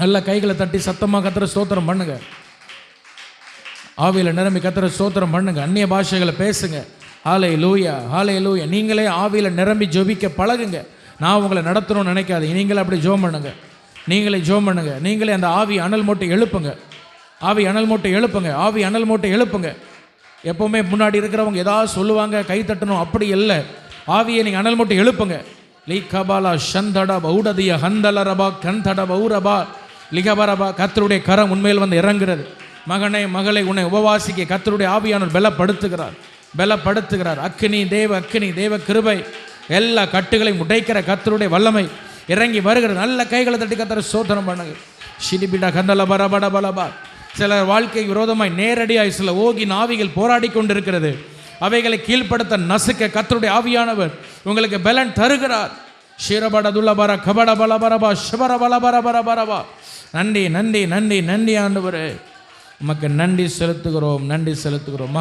நல்ல கைகளை தட்டி சத்தமாக கர்த்தரை ஸ்தோத்திரம் பண்ணுங்க. ஆவியில் நிரம்பி கர்த்தரை ஸ்தோத்திரம் பண்ணுங்க. அந்நிய பாஷைகளை பேசுங்க. ஹல்லேலூயா ஹல்லேலூயா. நீங்களே ஆவியில் நிரம்பி ஜெபிக்க பழகுங்க. நான் உங்களை நடத்தணும்னு நினைக்காதீங்க. நீங்களே அப்படி ஜெபம் பண்ணுங்க. நீங்களே ஜெபம் பண்ணுங்க. நீங்களே அந்த ஆவி அனல் மூட்டை எழுப்புங்க. ஆவி அனல் மூட்டை எழுப்புங்க. ஆவி அனல் மூட்டை எழுப்புங்க. எப்போவுமே முன்னாடி இருக்கிறவங்க ஏதாவது சொல்லுவாங்க கை தட்டணும் அப்படி இல்லை. ஆவியை நீங்கள் அனல் மூட்டை எழுப்புங்க. லீகபாலா சந்தடா பௌடதிய ஹந்தலரபா கந்தட பௌரபா லிகபரபா. கர்த்தருடைய கரம் உண்மையில் வந்து இறங்குறது. மகனே மகளை உன்னை உபவாசிக்க கர்த்தருடைய ஆவியானவர் பலப்படுத்துகிறார், பலப்படுத்துகிறார். அக்கினி தேவ அக்கினி தேவ கிருபை எல்லா கட்டுகளையும் உடைக்கிற கர்த்தருடைய வல்லமை இறங்கி வருகிற. நல்ல கைகளை தட்டி கர்த்தரை ஸ்தோத்திரம் பண்ணுங்க. ஷிலிபிடா கந்தல பரபட பலபா. சில வாழ்க்கை விரோதமாய் நேரடியாய் சில ஓகின் ஆவிகள் போராடி கொண்டிருக்கிறது. அவைகளை கீழ்ப்படுத்த நசுக்க கர்த்தருடைய ஆவியானவர் உங்களுக்கு பலன் தருகிறார். ஷிரபடதுல்லபர கபட பலபரபா ஷபர பலபரபரபரபா. நன்றி நன்றி நன்றி நன்றி ஆண்டவரே, உமக்கு நன்றி செலுத்துகிறோம், நன்றி செலுத்துகிறோம்.